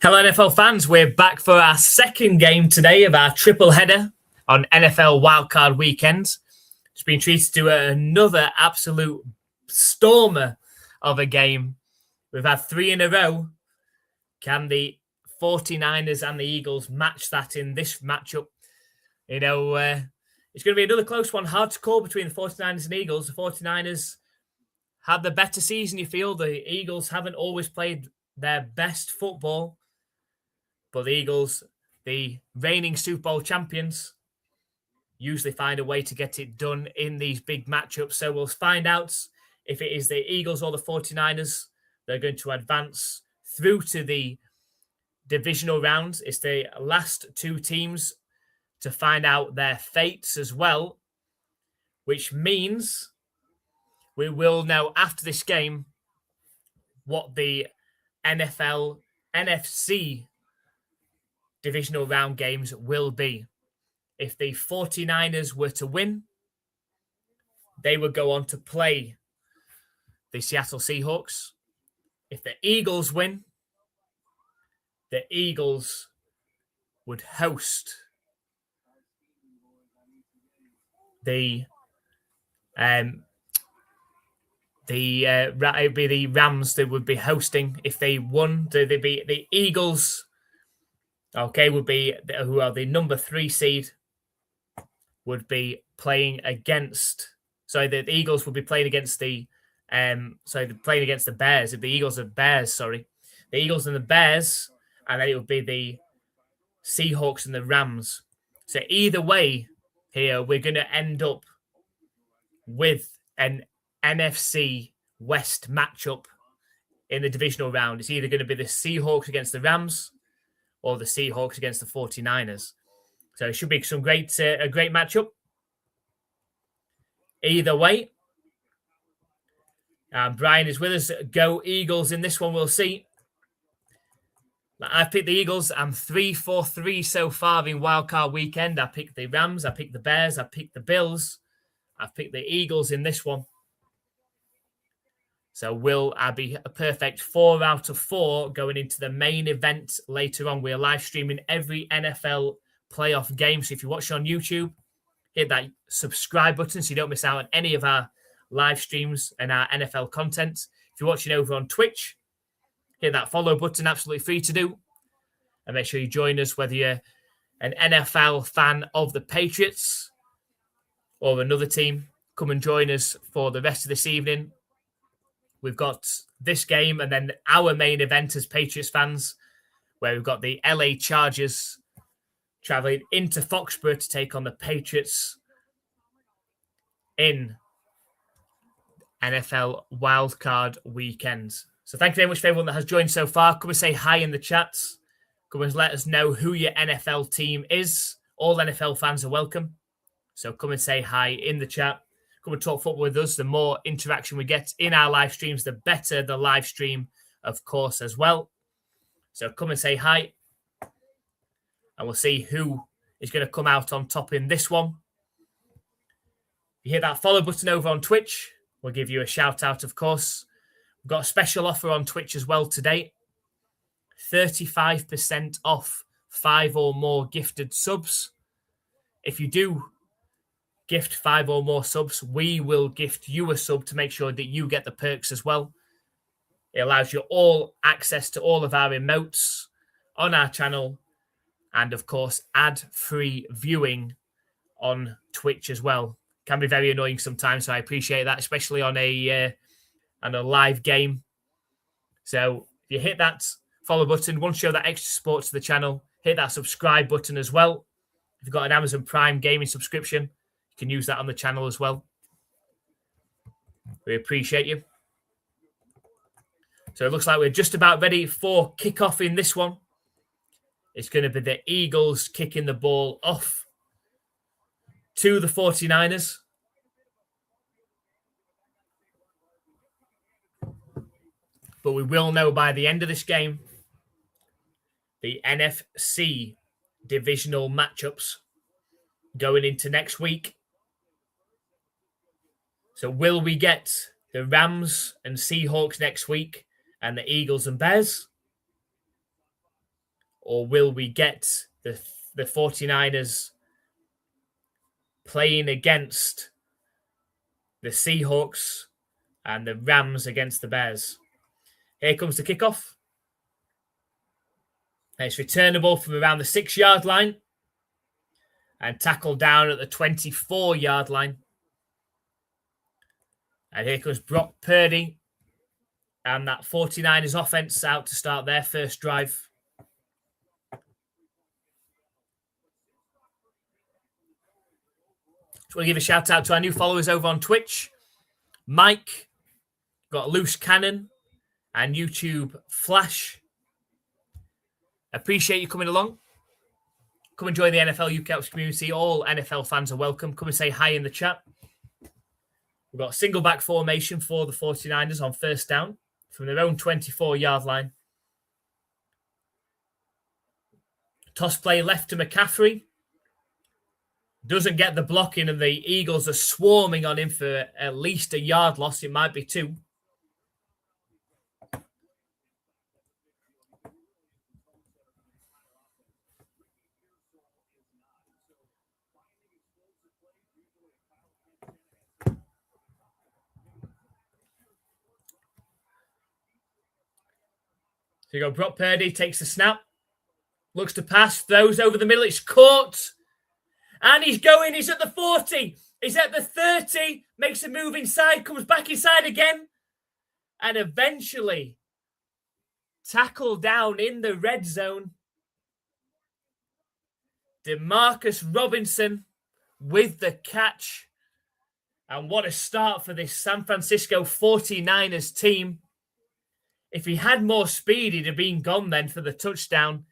Hello, NFL fans. We're back for our second game today of our triple header on NFL Wildcard Weekend. It's been treated to another absolute stormer of a game. We've had three in a row. Can the 49ers and the Eagles match that in this matchup? It's going to be another close one. Hard to call between the 49ers and Eagles. The 49ers had the better season, you feel. The Eagles haven't always played their best football. But the Eagles, the reigning Super Bowl champions, usually find a way to get it done in these big matchups. So we'll find out if it is the Eagles or the 49ers that are going to advance through to the divisional round. It's the last two teams to find out their fates as well, which means we will know after this game what the NFC divisional round games will be. If the 49ers were to win, they would go on to play the Seattle Seahawks. If the Eagles win, the Eagles would host the Rams. They would be hosting. If they won, they'd be the Eagles. Okay, who are the number 3 seed, would be playing against. Sorry, the Eagles would be playing against the. They're playing against the Bears. If the Eagles are Bears, the Eagles and the Bears, and then it would be the Seahawks and the Rams. So either way, here we're going to end up with an NFC West matchup in the divisional round. It's either going to be the Seahawks against the Rams or the Seahawks against the 49ers. So it should be a great matchup. Either way, Brian is with us. Go Eagles in this one, we'll see. I've picked the Eagles. I'm 3-4-3 so far in Wildcard Weekend. I picked the Rams, I picked the Bears, I picked the Bills. I've picked the Eagles in this one. So will I be a perfect 4 out of 4 going into the main event later on? We're live streaming every NFL playoff game. So if you're watching on YouTube, hit that subscribe button so you don't miss out on any of our live streams and our NFL content. If you're watching over on Twitch, hit that follow button, absolutely free to do. And make sure you join us, whether you're an NFL fan of the Patriots or another team. Come and join us for the rest of this evening. We've got this game and then our main event as Patriots fans, where we've got the LA Chargers traveling into Foxborough to take on the Patriots in NFL Wildcard Weekend. So thank you very much for everyone that has joined so far. Come and say hi in the chats. Come and let us know who your NFL team is. All NFL fans are welcome. So come and say hi in the chat. Come and talk football with us. The more interaction we get in our live streams, the better the live stream, of course, as well. So come and say hi. And we'll see who is going to come out on top in this one. If you hit that follow button over on Twitch, we'll give you a shout out, of course. We've got a special offer on Twitch as well today. 35% off 5 or more gifted subs. If you do gift 5 or more subs, we will gift you a sub to make sure that you get the perks as well. It allows you all access to all of our emotes on our channel and, of course, ad-free viewing on Twitch as well. Can be very annoying sometimes, so I appreciate that, especially on a live game. So if you hit that follow button, want to show that extra support to the channel, hit that subscribe button as well. If you've got an Amazon Prime gaming subscription, you can use that on the channel as well. We appreciate you. So it looks like we're just about ready for kickoff in this one. It's going to be the Eagles kicking the ball off to the 49ers. But we will know by the end of this game the NFC divisional matchups going into next week. So will we get the Rams and Seahawks next week and the Eagles and Bears? Or will we get the 49ers playing against the Seahawks and the Rams against the Bears? Here comes the kickoff. And it's returnable from around the 6-yard line and tackled down at the 24-yard line. And here comes Brock Purdy and that 49ers offense out to start their first drive. Just want to give a shout out to our new followers over on Twitch. Mike, got Loose Cannon, and YouTube Flash. Appreciate you coming along. Come and join the NFL UK community. All NFL fans are welcome. Come and say hi in the chat. We've got a single back formation for the 49ers on first down from their own 24-yard line. Toss play left to McCaffrey. Doesn't get the blocking, and the Eagles are swarming on him for at least a yard loss. It might be 2. So you go, Brock Purdy takes the snap, looks to pass, throws over the middle, it's caught. And he's going, he's at the 40, he's at the 30, makes a move inside, comes back inside again, and eventually tackled down in the red zone. Demarcus Robinson with the catch. And what a start for this San Francisco 49ers team. If he had more speed, he'd have been gone then for the touchdown.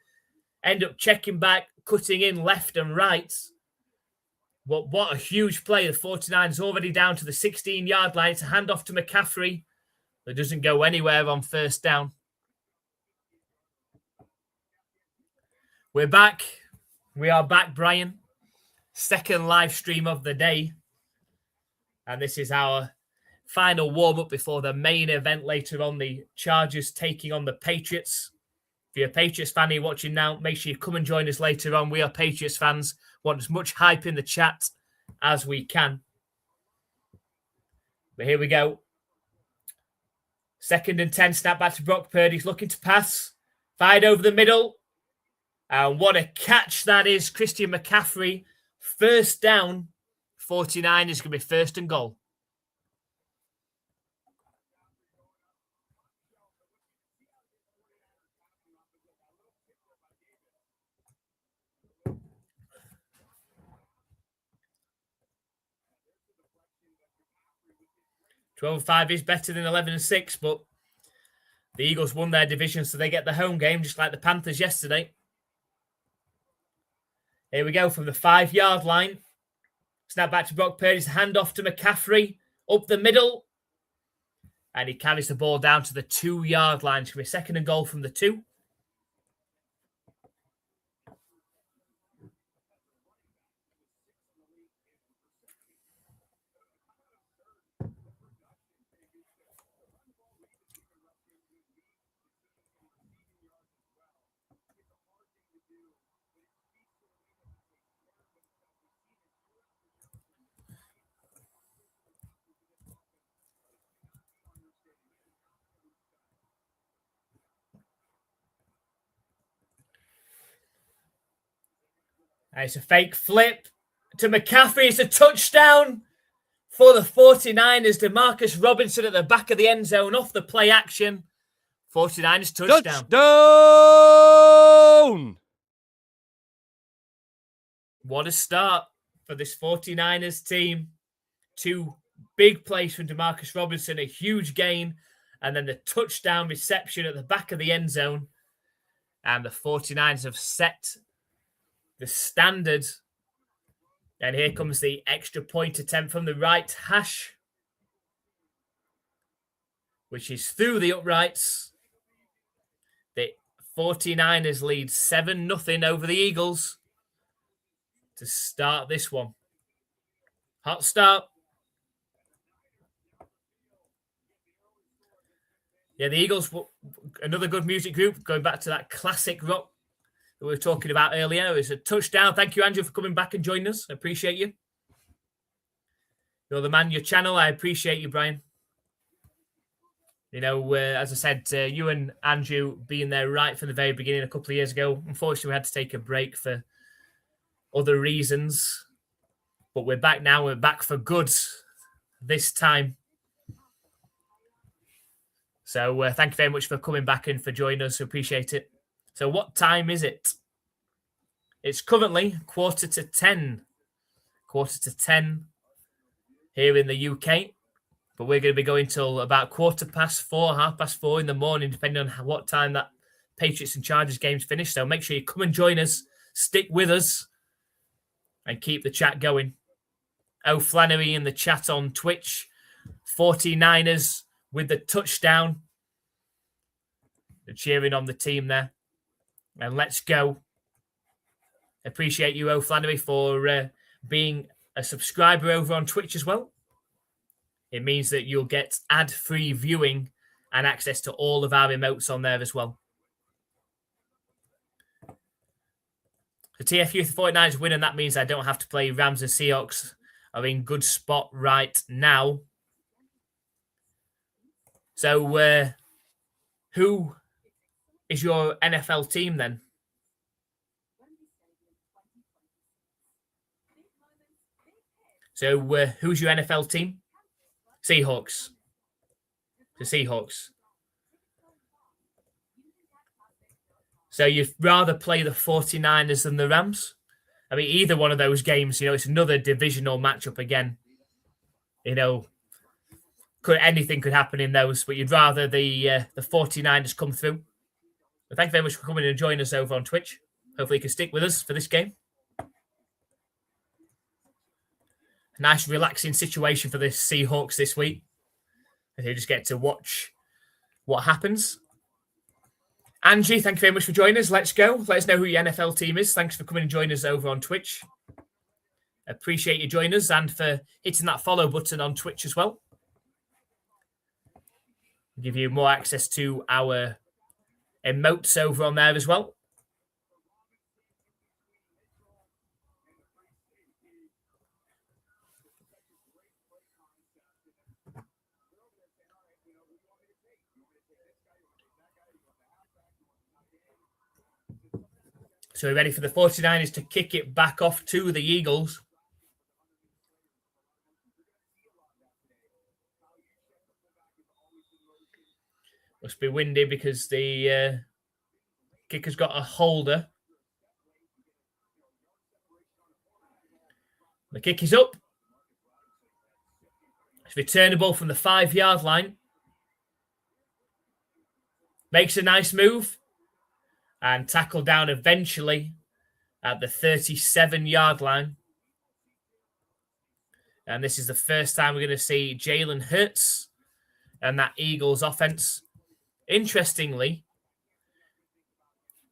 End up checking back, cutting in left and right. What a huge play. The 49ers already down to the 16-yard line. It's a handoff to McCaffrey that doesn't go anywhere on first down. We're back. We are back, Brian. Second live stream of the day. And this is our final warm-up before the main event later on, the Chargers taking on the Patriots. If you're a Patriots fan you're watching now, make sure you come and join us later on. We are Patriots fans. Want as much hype in the chat as we can. But here we go. 2nd and 10, snap back to Brock Purdy. He's looking to pass. Fired over the middle. And what a catch that is. Christian McCaffrey. First down. 49 is going to be 1st and goal. "12-5 is better than 11-6, but the Eagles won their division, so they get the home game, just like the Panthers yesterday. Here we go from the 5-yard line. Snap back to Brock Purdy's handoff to McCaffrey. Up the middle. And he carries the ball down to the 2-yard line. It's going to be 2nd and goal from the 2. And it's a fake flip to McCaffrey. It's a touchdown for the 49ers. Demarcus Robinson at the back of the end zone off the play action. 49ers touchdown. Touchdown! What a start for this 49ers team. 2 big plays from Demarcus Robinson, a huge gain, and then the touchdown reception at the back of the end zone. And the 49ers have set the standard. And here comes the extra point attempt from the right hash, which is through the uprights. The 49ers lead 7-0 over the Eagles to start this one. Hot start. Yeah, the Eagles, another good music group, going back to that classic rock that we were talking about earlier. It's a touchdown. Thank you, Andrew, for coming back and joining us. I appreciate you. You're the man, your channel. I appreciate you, Brian. You know, as I said, you and Andrew being there right from the very beginning a couple of years ago. Unfortunately, we had to take a break for other reasons. But we're back now. We're back for good this time. So thank you very much for coming back and for joining us. Appreciate it. So what time is it? It's currently 10:15. 10:15 here in the UK. But we're going to be going till about 4:15, 4:30 in the morning, depending on what time that Patriots and Chargers game's finished. So make sure you come and join us, stick with us, and keep the chat going. O'Flannery in the chat on Twitch. 49ers with the touchdown. They're cheering on the team there. And let's go. Appreciate you, O'Flannery, for being a subscriber over on Twitch as well. It means that you'll get ad-free viewing and access to all of our emotes on there as well. The TFU, the 49ers win, and that means I don't have to play Rams and Seahawks. Are in good spot right now. So, who is your NFL team then? So, who's your NFL team? Seahawks. The Seahawks. So you'd rather play the 49ers than the Rams? I mean, either one of those games, you know, it's another divisional matchup again. You know, anything could happen in those, but you'd rather the 49ers come through. But thank you very much for coming and joining us over on Twitch. Hopefully you can stick with us for this game. A nice relaxing situation for the Seahawks this week. They just get to watch what happens. Angie, thank you very much for joining us. Let's go. Let us know who your NFL team is. Thanks for coming and joining us over on Twitch. Appreciate you joining us and for hitting that follow button on Twitch as well. Give you more access to our emotes over on there as well. So we're ready for the 49ers to kick it back off to the Eagles. Must be windy because the kicker's got a holder. The kick is up. It's returnable from the 5-yard line. Makes a nice move. And tackled down eventually at the 37-yard line. And this is the first time we're going to see Jalen Hurts and that Eagles offense. Interestingly,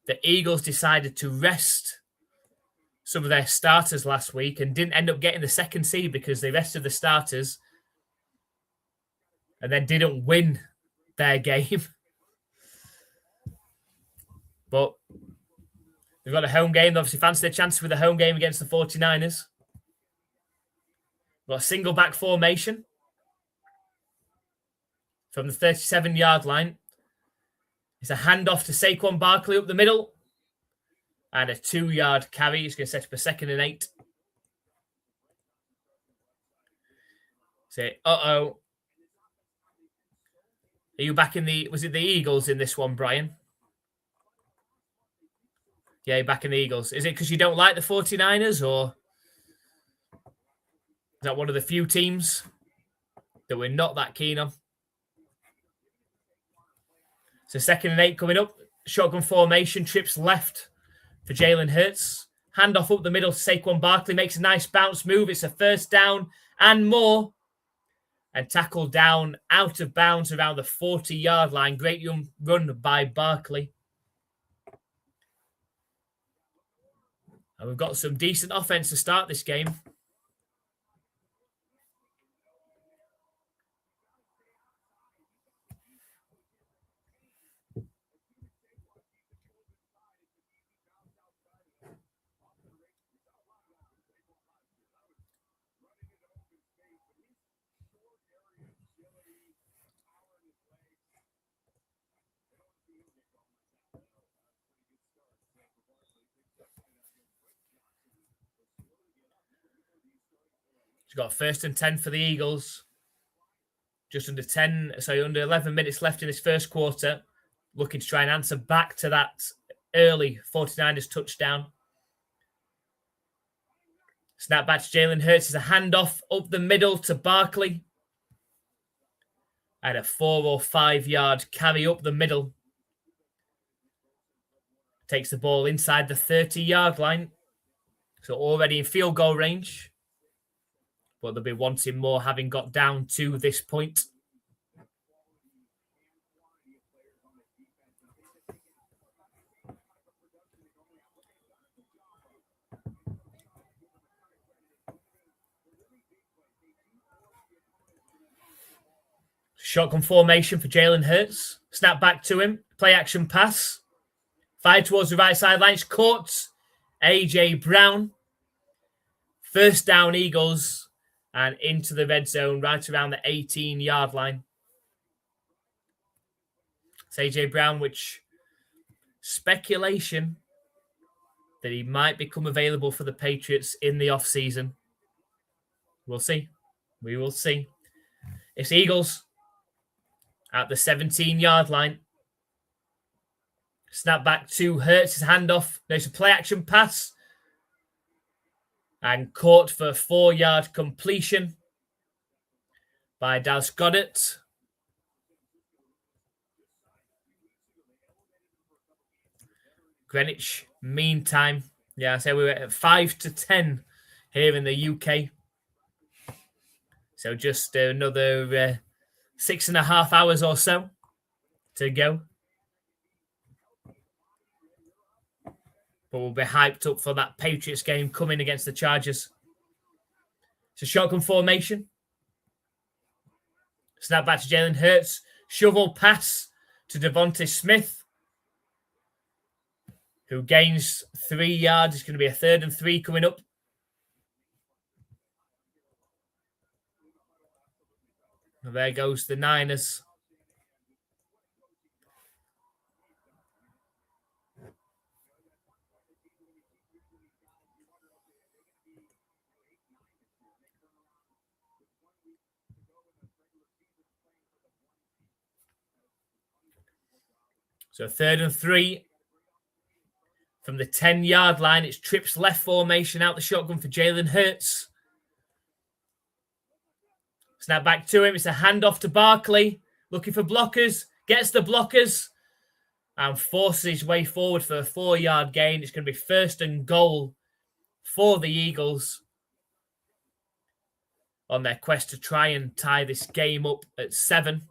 the Eagles decided to rest some of their starters last week and didn't end up getting the second seed because they rested the starters and then didn't win their game. But they've got a home game. They obviously fancy their chances with a home game against the 49ers. Got a single back formation from the 37-yard line. It's a handoff to Saquon Barkley up the middle. And a 2-yard carry. He's going to set up a 2nd and 8. Say, uh-oh. Are you back in the... Was it the Eagles in this one, Brian? Yeah, you're back in the Eagles. Is it because you don't like the 49ers, or is that one of the few teams that we're not that keen on? So 2nd and 8 coming up. Shotgun formation, trips left for Jalen Hurts. Handoff up the middle to Saquon Barkley. Makes a nice bounce move. It's a first down and more. And tackled down out of bounds around the 40-yard line. Great young run by Barkley. And we've got some decent offense to start this game. She's got 1st and 10 for the Eagles. Just under 11 minutes left in this first quarter. Looking to try and answer back to that early 49ers touchdown. Snap back to Jalen Hurts as a handoff up the middle to Barkley. And a 4 or 5 yard carry up the middle. Takes the ball inside the 30-yard line. So already in field goal range. But they'll be wanting more having got down to this point. Shotgun formation for Jalen Hurts. Snap back to him. Play action pass. Fired towards the right sideline. It's caught. A.J. Brown. 1st down Eagles. And into the red zone right around the 18-yard line. It's A.J. Brown, which speculation that he might become available for the Patriots in the offseason. We'll see. We will see. It's Eagles at the 17-yard line. Snap back to Hurts, his handoff. There's a play action pass. And caught for a 4-yard completion by Dallas Goedert. Greenwich Mean Time. Yeah, I say we were at 5 to 10 here in the UK. So just another 6.5 hours or so to go. But we'll be hyped up for that Patriots game coming against the Chargers. It's a shotgun formation. Snap back to Jalen Hurts. Shovel pass to Devontae Smith, who gains 3 yards. It's going to be a 3rd and 3 coming up. And there goes the Niners. So 3rd and 3 from the 10-yard line. It's trips left formation out the shotgun for Jalen Hurts. Snap back to him. It's a handoff to Barkley. Looking for blockers. Gets the blockers. And forces his way forward for a 4-yard gain. It's going to be 1st and goal for the Eagles on their quest to try and tie this game up at 7.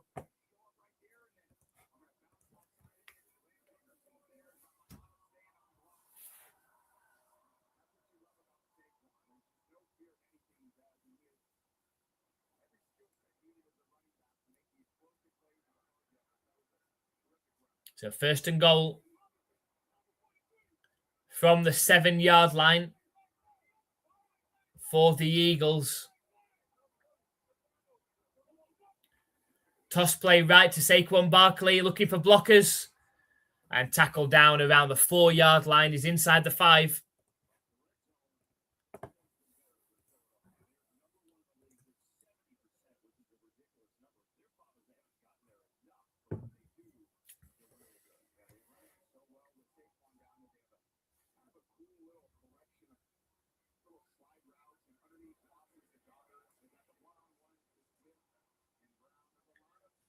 So 1st and goal from the 7-yard line for the Eagles. Toss play right to Saquon Barkley, looking for blockers. And tackle down around the 4-yard line. He's inside the 5.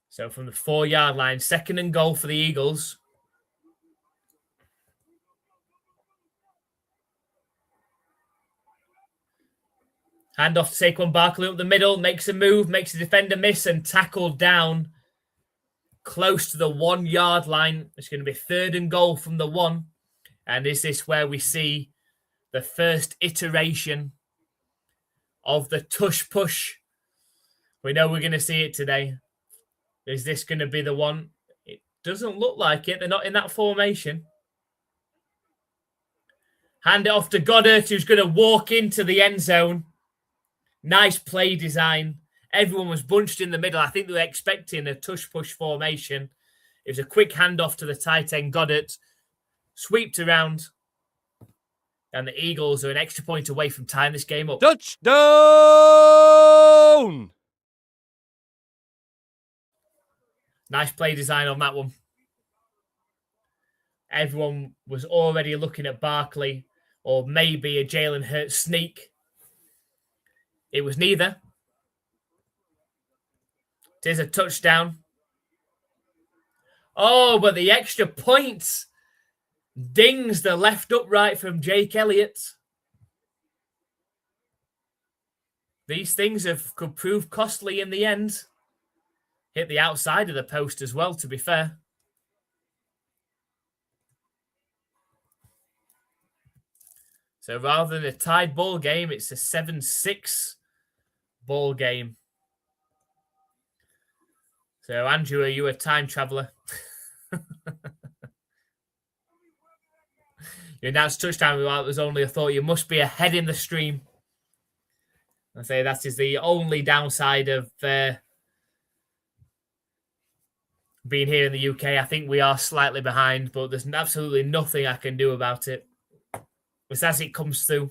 So from the 4-yard line, 2nd and goal for the Eagles. Hand off to Saquon Barkley up the middle, makes a move, makes the defender miss and tackled down close to the 1-yard line. It's going to be 3rd and goal from the 1. And is this where we see the first iteration of the tush push? We know we're going to see it today. Is this going to be the one? It doesn't look like it. They're not in that formation. Hand it off to Goddard, who's going to walk into the end zone. Nice play design. Everyone was bunched in the middle. I think they were expecting a tush-push formation. It was a quick handoff to the tight end, Goddard. Sweeped around. And the Eagles are an extra point away from tying this game up. Touchdown! Nice play design on that one. Everyone was already looking at Barkley or maybe a Jalen Hurts sneak. It was neither. It is a touchdown. Oh, but the extra point dings the left upright from Jake Elliott. These things could prove costly in the end. Hit the outside of the post as well, to be fair. So rather than a tied ball game, it's a 7-6 ball game. So, Andrew, are you a time traveler? You announced touchdown while it was only a thought. You must be ahead in the stream. I say that is the only downside of being here in the UK. I think we are slightly behind, but there's absolutely nothing I can do about it. It's as it comes through.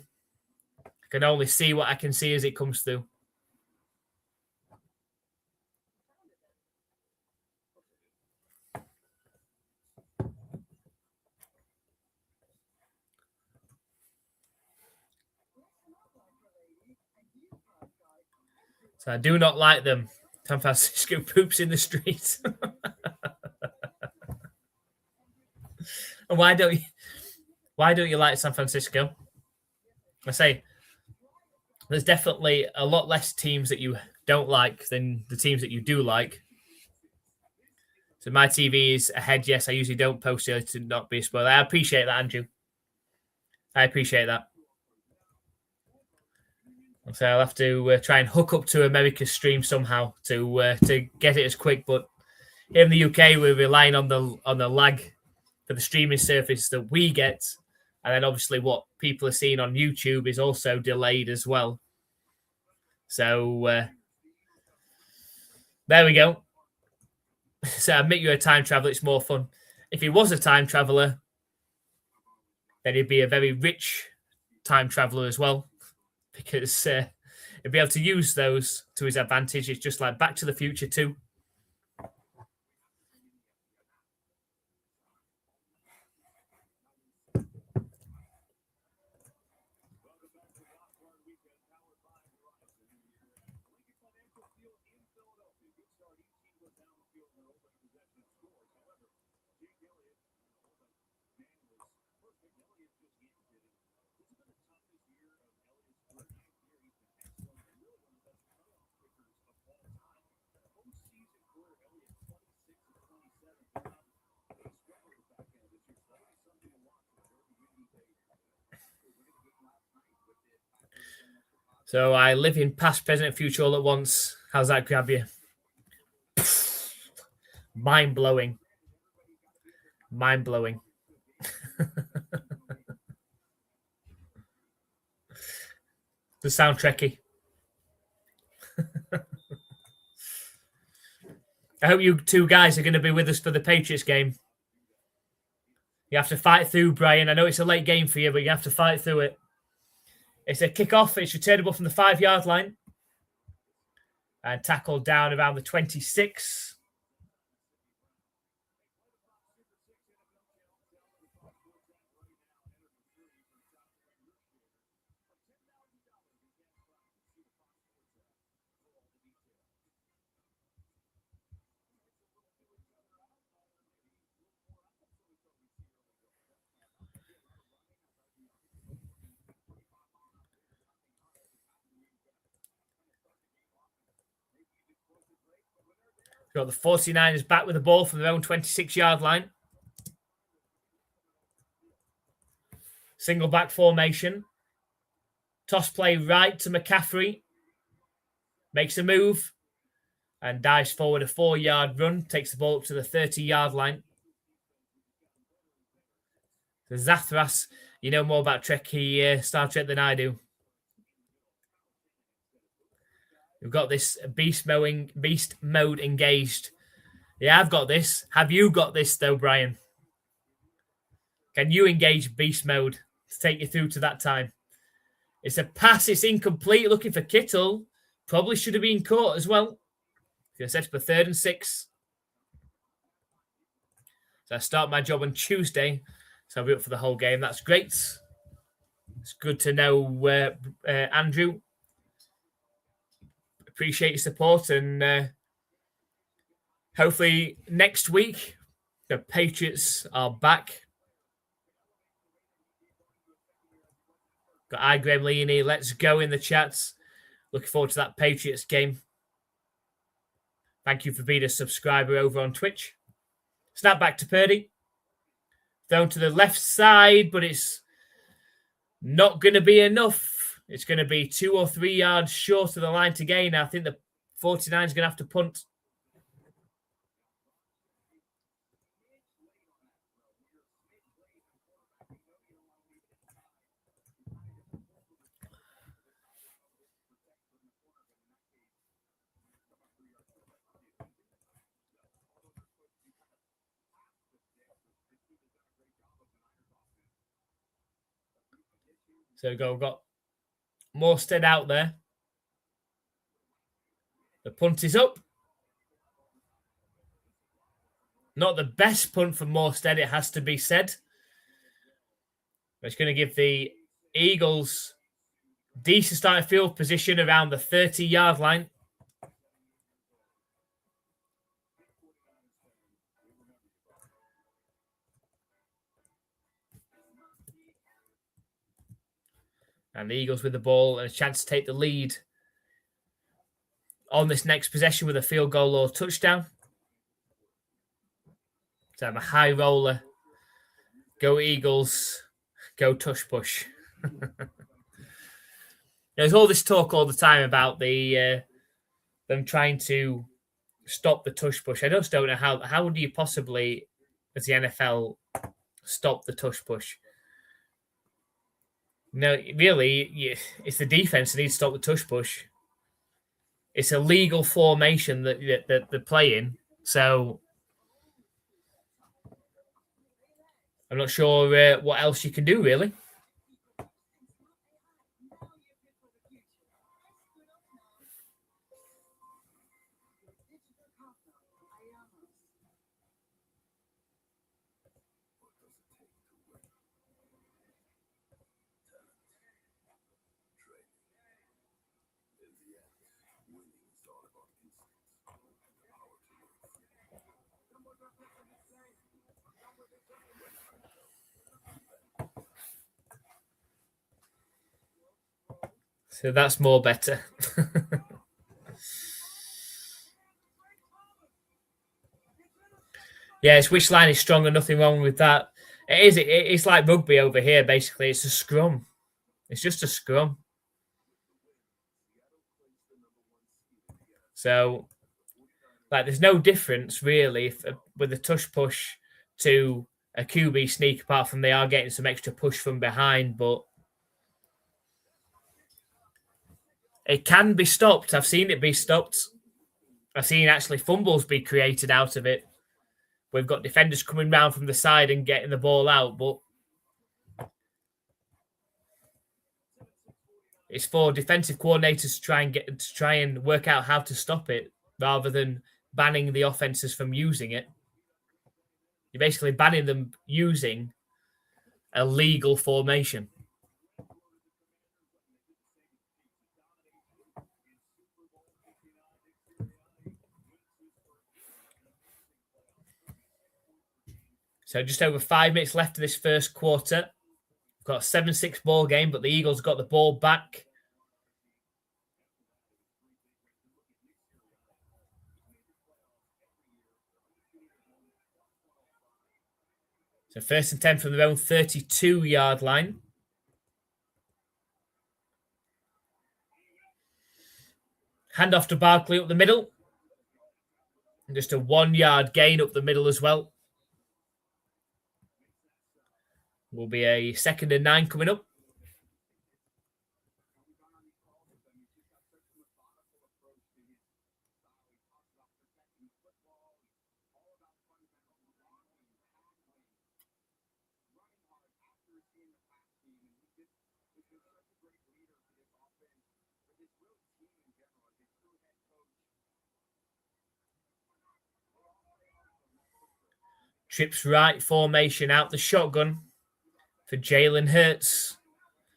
I can only see what I can see as it comes through. So I do not like them. San Francisco poops in the street. And why don't you like San Francisco? I say there's definitely a lot less teams that you don't like than the teams that you do like. So my TV is ahead. Yes, I usually don't post it to not be a spoiler. I appreciate that, Andrew. I appreciate that. So I'll have to try and hook up to America's stream somehow to get it as quick. But here in the UK, we're relying on the lag for the streaming service that we get, and then obviously what people are seeing on YouTube is also delayed as well. So there we go. So admit you're a time traveler. It's more fun. If he was a time traveler, then he'd be a very rich time traveler as well, because he'd be able to use those to his advantage. It's just like Back to the Future 2. So I live in past, present, and future all at once. How's that grab you? Mind-blowing. Mind-blowing. The sound trekkie. I hope you two guys are going to be with us for the Patriots game. You have to fight through, Brian. I know it's a late game for you, but you have to fight through it. It's a kickoff. It's returnable from the 5-yard line. And tackled down around the 26. Got the 49ers back with the ball from their own 26-yard line. Single back formation. Toss play right to McCaffrey. Makes a move and dives forward a 4-yard run. Takes the ball up to the 30-yard line. The Zathras, you know more about Star Trek than I do. We've got this beast mode engaged. Yeah, I've got this. Have you got this, though, Brian? Can you engage beast mode? to take you through to that time. It's a pass. It's incomplete. Looking for Kittle. Probably should have been caught as well. You're set for 3rd and 6. So I start my job on Tuesday. So I'll be up for the whole game. That's great. It's good to know, Andrew. Appreciate your support. And hopefully next week, the Patriots are back. Got I, Graham Leaney. Let's go in the chats. Looking forward to that Patriots game. Thank you for being a subscriber over on Twitch. Snap back to Purdy. Thrown to the left side, but it's not going to be enough. It's going to be 2 or 3 yards short of the line to gain. I think the 49 is going to have to punt. So we've got Morstead out there. The punt is up. Not the best punt for Morstead, it has to be said. But it's going to give the Eagles decent starting field position around the 30-yard line. And the Eagles with the ball and a chance to take the lead on this next possession with a field goal or touchdown. So I'm a high roller. Go Eagles. Go tush push. There's all this talk all the time about them trying to stop the tush push. I just don't know how would you possibly, as the NFL, stop the tush push? No, really, it's the defense that needs to stop the tush push. It's a legal formation that they're playing, so I'm not sure what else you can do, really. So that's more better. Yeah, which line is stronger? Nothing wrong with that. It is. It's like rugby over here, basically. It's a scrum. It's just a scrum. So, like, there's no difference, really, with the tush push to a QB sneak, apart from they are getting some extra push from behind, but it can be stopped. I've seen it be stopped. I've seen actually fumbles be created out of it. We've got defenders coming round from the side and getting the ball out, but it's for defensive coordinators to try and work out how to stop it, rather than banning the offenses from using it. You're basically banning them using a legal formation. So just over 5 minutes left of this first quarter. We've got a 7-6 ball game, but the Eagles got the ball back. So 1st and 10 from their own 32-yard line. Hand off to Barkley up the middle. And just a 1-yard gain up the middle as well. Will be a 2nd and 9 coming up. Trips right formation out the shotgun for Jalen Hurts.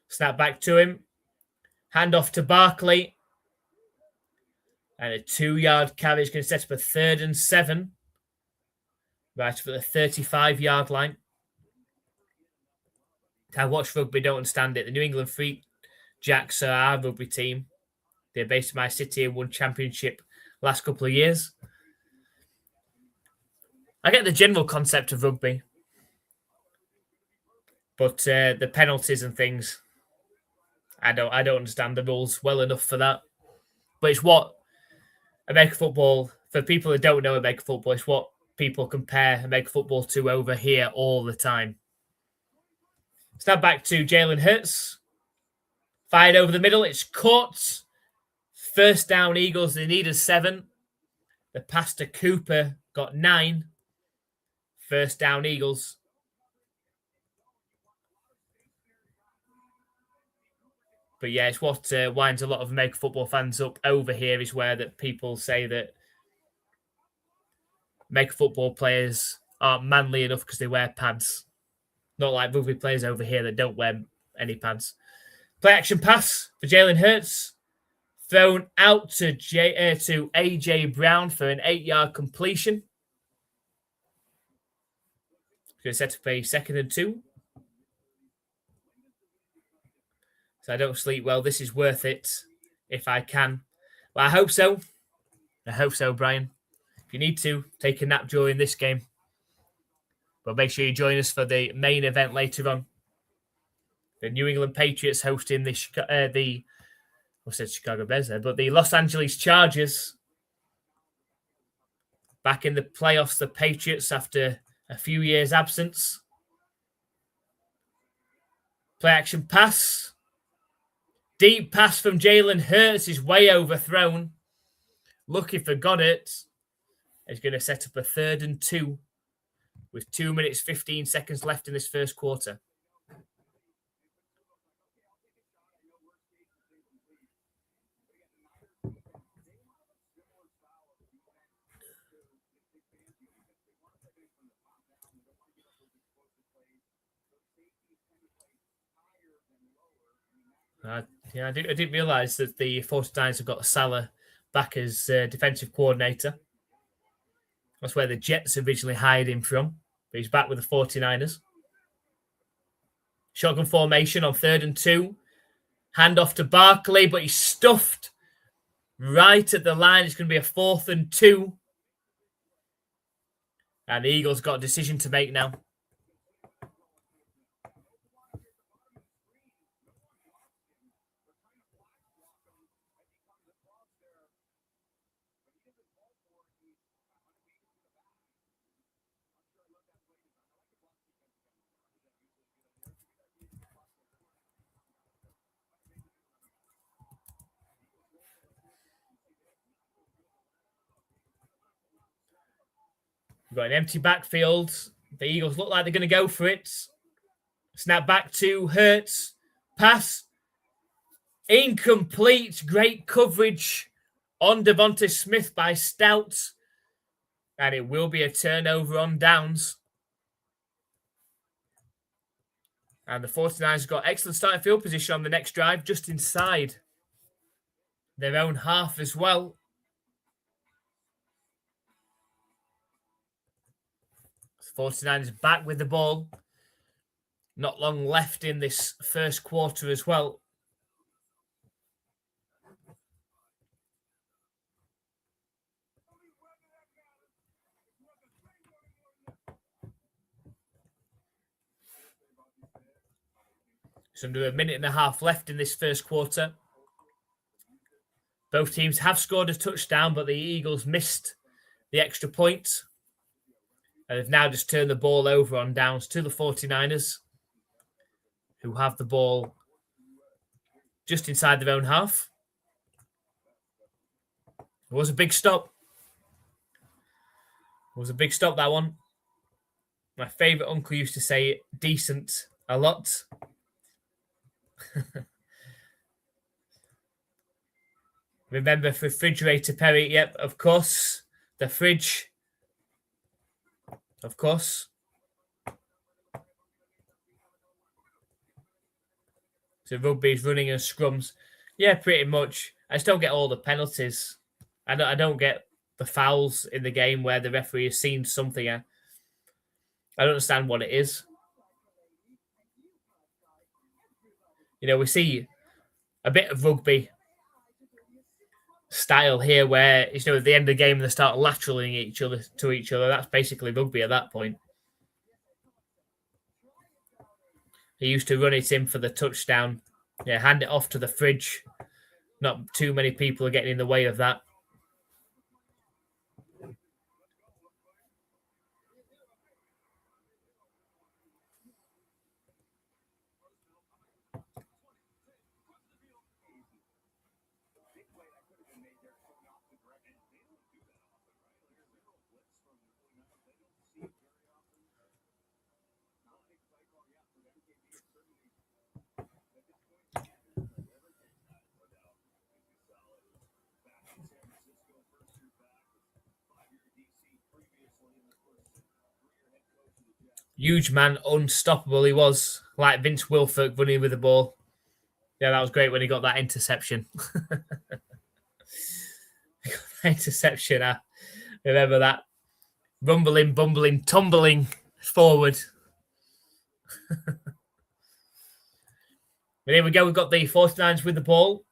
Snap back to him. Hand off to Barkley. And a 2-yard carry is going to set up a 3rd and 7. Right for the 35-yard line. I watch rugby, don't understand it. The New England Free Jacks are our rugby team. They're based in my city and won championship last couple of years. I get the general concept of rugby, but the penalties and things, I don't understand the rules well enough for that. But it's what American football, for people that don't know American football, it's what people compare American football to over here all the time. Snap back to Jalen Hurts. Fired over the middle. It's caught. 1st down, Eagles. They needed 7. The pass to Cooper got 9. 1st down, Eagles. But yeah, it's what winds a lot of American football fans up over here, is where that people say that American football players aren't manly enough because they wear pads. Not like rugby players over here that don't wear any pads. Play action pass for Jalen Hurts. Thrown out to A.J. Brown for an 8-yard completion. Going to set up a 2nd and 2. So I don't sleep well. This is worth it if I can. Well, I hope so. I hope so, Brian. If you need to, take a nap during this game. But make sure you join us for the main event later on. The New England Patriots hosting the Chicago Bears there, but the Los Angeles Chargers. Back in the playoffs, the Patriots after a few years' absence. Play action pass. Deep pass from Jalen Hurts is way overthrown. Lucky for Goddard. He's going to set up a 3rd and 2 with 2 minutes, 15 seconds left in this first quarter. I didn't realise that the 49ers have got Salah back as defensive coordinator. That's where the Jets originally hired him from. But he's back with the 49ers. Shotgun formation on 3rd and 2. Hand off to Barkley, but he's stuffed right at the line. It's going to be a 4th and 2. And the Eagles got a decision to make now. We've got an empty backfield. The Eagles look like they're going to go for it. Snap back to Hurts. Pass. Incomplete. Great coverage on Devonta Smith by Stout. And it will be a turnover on downs. And the 49ers got excellent starting field position on the next drive, just inside their own half as well. The 49ers back with the ball. Not long left in this first quarter as well. It's under a minute and a half left in this first quarter. Both teams have scored a touchdown, but the Eagles missed the extra point. And they've now just turned the ball over on downs to the 49ers, who have the ball just inside their own half. It was a big stop. It was a big stop, that one. My favourite uncle used to say decent a lot. Remember refrigerator Perry? Yep, of course. The fridge. Of course. So rugby's running and scrums. Yeah, pretty much. I just don't get all the penalties. I don't get the fouls in the game where the referee has seen something. I don't understand what it is. You know, we see a bit of rugby style here where, you know, at the end of the game they start lateraling each other. That's basically rugby at that point. He used to run it in for the touchdown. Yeah, hand it off to the fridge. Not too many people are getting in the way of that. Huge man, unstoppable he was. Like Vince Wilfork running with the ball. Yeah, that was great when he got that interception. Interception, I remember that. Rumbling, bumbling, tumbling forward. But here we go. We've got the 49ers with the ball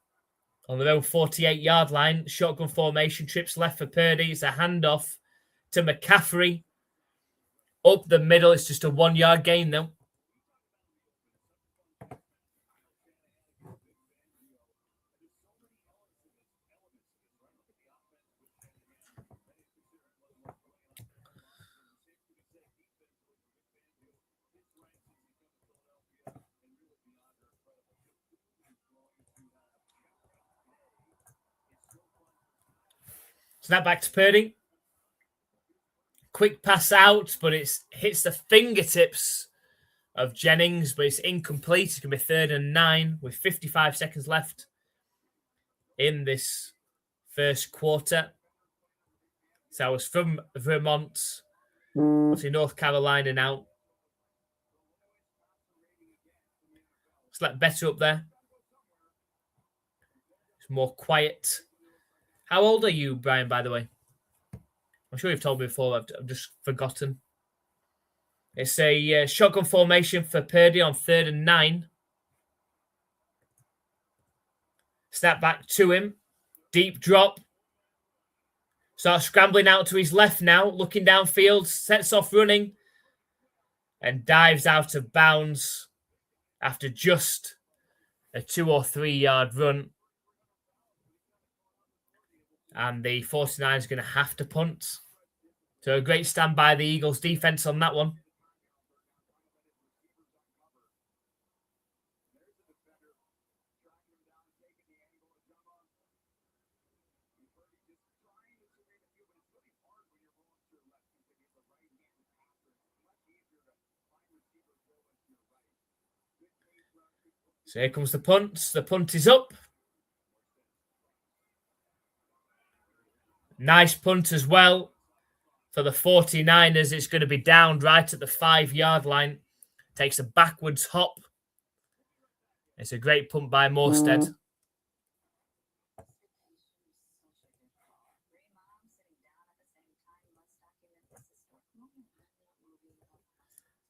on their own 48-yard line. Shotgun formation, trips left for Purdy. It's a handoff to McCaffrey. Up the middle. It's just a 1-yard gain, though. Snap back to Purdy. Quick pass out, but it hits the fingertips of Jennings, but it's incomplete. It's going to be 3rd and 9 with 55 seconds left in this first quarter. So I was from Vermont, obviously North Carolina now. Slept better up there. It's more quiet. How old are you, Brian, by the way? I'm sure you've told me before. I've just forgotten. It's a shotgun formation for Purdy on 3rd and 9. Snap back to him. Deep drop. Starts scrambling out to his left now. Looking downfield. Sets off running. And dives out of bounds after just a 2 or 3 yard run. And the 49ers are going to have to punt. So a great stand by the Eagles defense on that one. So here comes the punt. The punt is up. Nice punt as well for the 49ers. It's going to be downed right at the 5-yard line. Takes a backwards hop. It's a great punt by Morstead.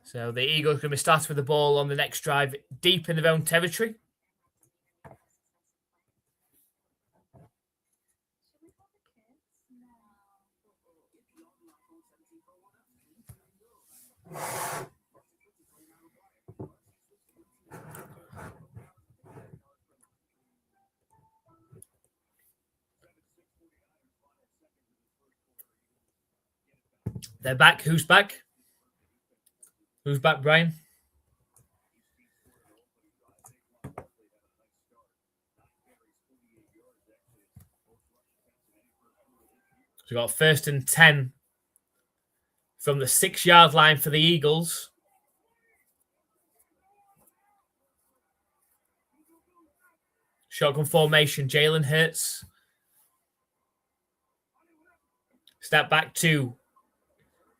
So the Eagles are going to be starting with the ball on the next drive, deep in their own territory. They're back. Who's back? Who's back, Brian? So we've got 1st and 10 from the 6-yard line for the Eagles. Shotgun formation, Jalen Hurts. Step back to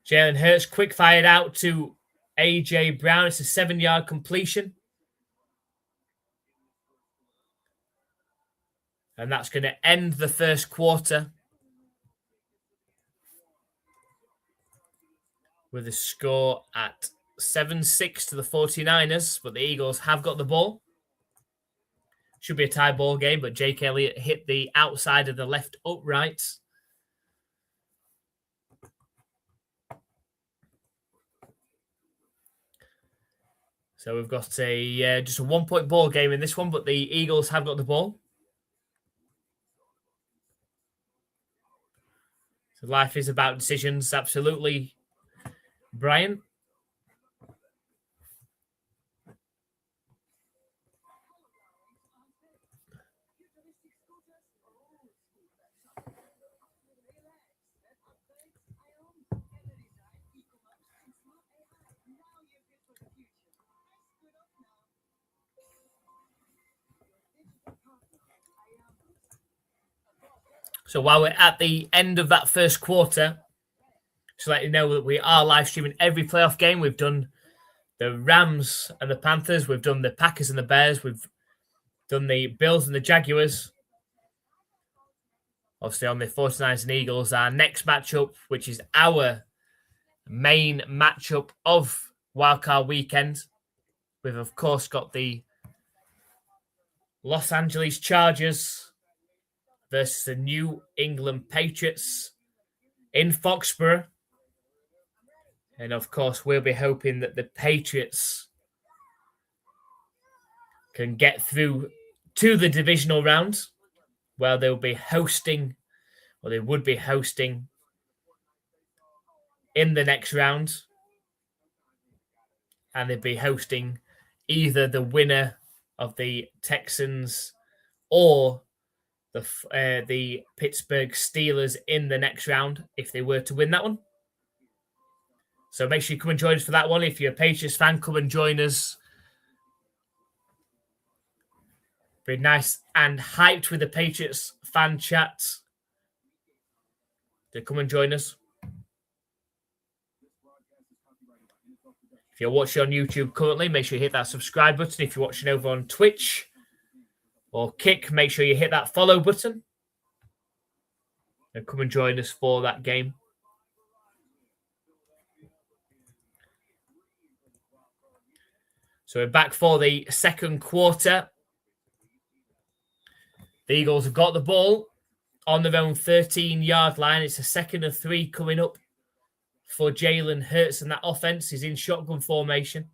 Jalen Hurts. Quick fired out to A.J. Brown. It's a 7-yard completion. And that's going to end the first quarter with a score at 7-6 to the 49ers. But the Eagles have got the ball. Should be a tie ball game, but Jake Elliott hit the outside of the left upright. So we've got a just a 1-point ball game in this one, but the Eagles have got the ball. So life is about decisions, absolutely, Brian. So while we're at the end of that first quarter, just to let you know that we are live streaming every playoff game. We've done the Rams and the Panthers. We've done the Packers and the Bears. We've done the Bills and the Jaguars. Obviously on the 49ers and Eagles, our next matchup, which is our main matchup of Wildcard Weekend. We've, of course, got the Los Angeles Chargers versus the New England Patriots in Foxborough. And, of course, we'll be hoping that the Patriots can get through to the divisional round, where they'll be hosting, or they would be hosting, in the next round. And they'd be hosting either the winner of the Texans or the Pittsburgh Steelers in the next round if they were to win that one. So make sure you come and join us for that one. If you're a Patriots fan, come and join us. Be nice and hyped with the Patriots fan chat. So come and join us. If you're watching on YouTube currently, make sure you hit that subscribe button. If you're watching over on Twitch or Kick, make sure you hit that follow button. And come and join us for that game. So we're back for the second quarter. The Eagles have got the ball on their own 13-yard line. It's a 2nd and 3 coming up for Jalen Hurts, and that offense is in shotgun formation.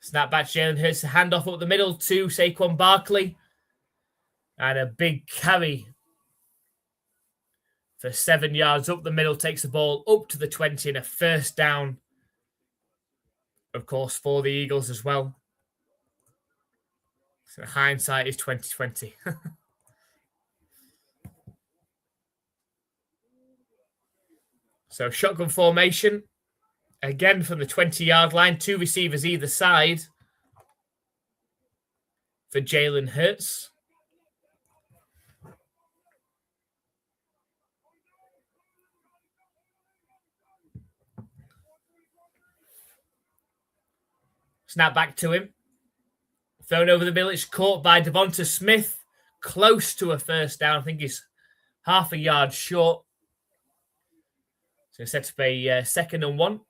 Snap back to Jalen Hurts, a handoff up the middle to Saquon Barkley. And a big carry for 7 yards up the middle, takes the ball up to the 20 and a first down, of course, for the Eagles as well. So hindsight is 2020. So shotgun formation, again from the 20-yard line, 2 receivers either side for Jalen Hurts. Snap back to him. Thrown over the middle. It's caught by Devonta Smith. Close to a first down. I think he's half a yard short. So set up a 2nd and 1.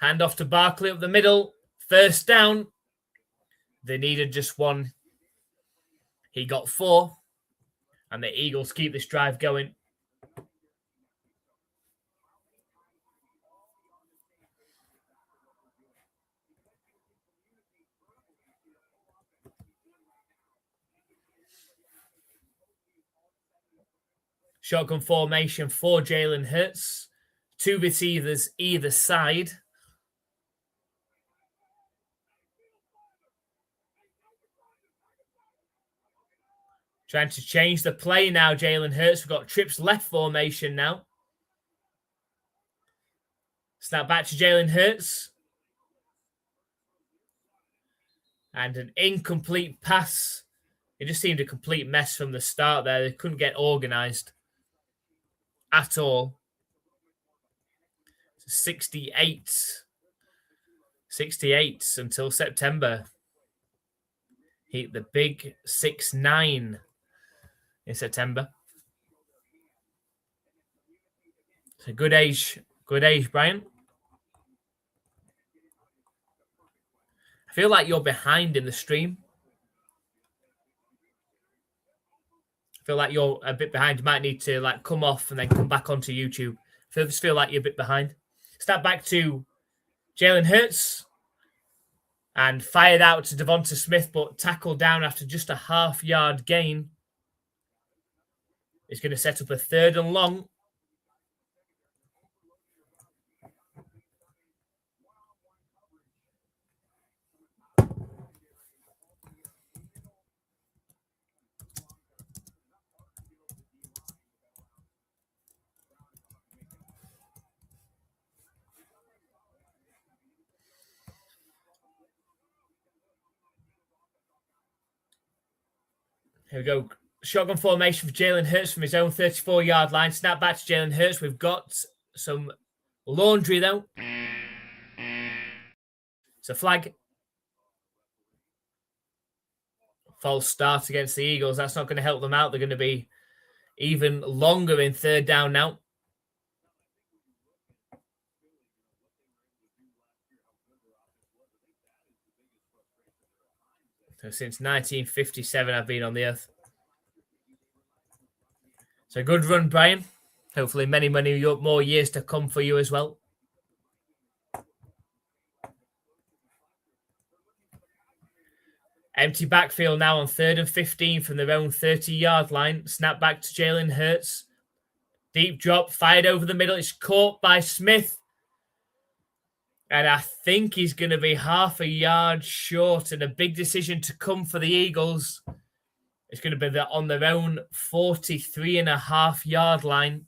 Hand off to Barkley up the middle. First down. They needed just 1. He got 4. And the Eagles keep this drive going. Shotgun formation for Jalen Hurts. 2 receivers either side. Trying to change the play now, Jalen Hurts. We've got trips left formation now. Snap back to Jalen Hurts. And an incomplete pass. It just seemed a complete mess from the start there. They couldn't get organised at all. 68 until September. Hit the big 6-9 in September. It's a good age, Brian. I feel like you're behind in the stream. I feel like you're a bit behind. You might need to come off and then come back onto YouTube. I just feel like you're a bit behind. Step back to Jalen Hurts. And fired out to Devonta Smith, but tackled down after just a half-yard gain. He's going to set up a 3rd and long. Here we go. Shotgun formation for Jalen Hurts from his own 34-yard line. Snap back to Jalen Hurts. We've got some laundry, though. It's a flag. False start against the Eagles. That's not going to help them out. They're going to be even longer in 3rd down now. So since 1957, I've been on the earth. So good run, Brian. Hopefully many more years to come for you as well. Empty backfield now on 3rd and 15 from their own 30-yard line. Snap back to Jalen Hurts. Deep drop, fired over the middle. It's caught by Smith. And I think he's going to be half a yard short, and a big decision to come for the Eagles. It's going to be on their own 43.5-yard line.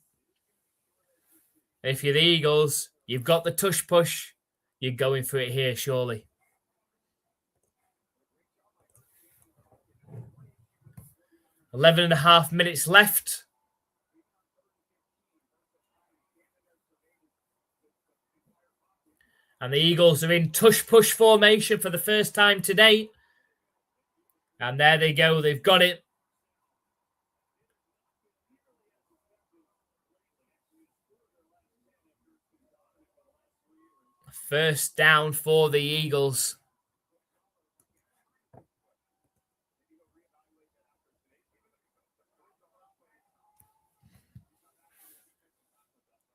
And if you're the Eagles, you've got the tush push. You're going for it here, surely. 11.5 minutes left. And the Eagles are in tush-push formation for the first time today. And there they go. They've got it. First down for the Eagles.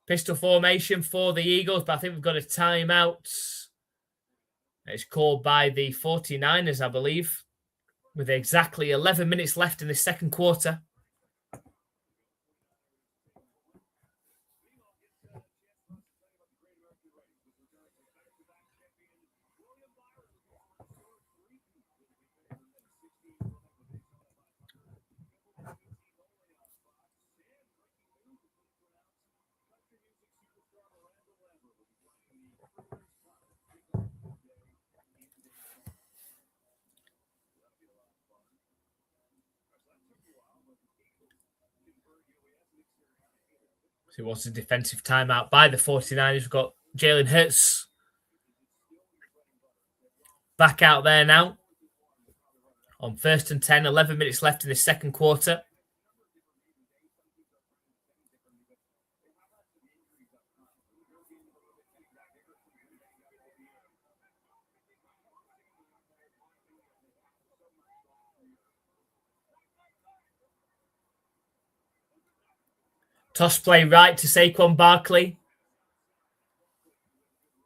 Pistol formation for the Eagles, but I think we've got a timeout. It's called by the 49ers, I believe, with exactly 11 minutes left in the second quarter. So it was a defensive timeout by the 49ers. We've got Jalen Hurts back out there now on 1st and 10, 11 minutes left in the second quarter. Toss play right to Saquon Barkley.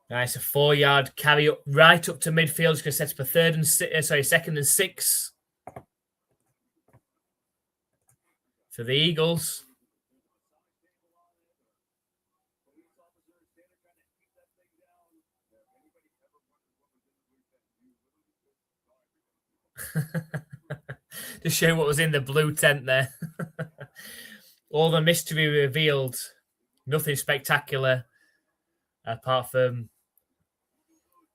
Nice, a 4-yard carry up right up to midfield. It's going to set up a 2nd and 6 for the Eagles. to show what was in the blue tent there. All the mystery revealed. Nothing spectacular apart from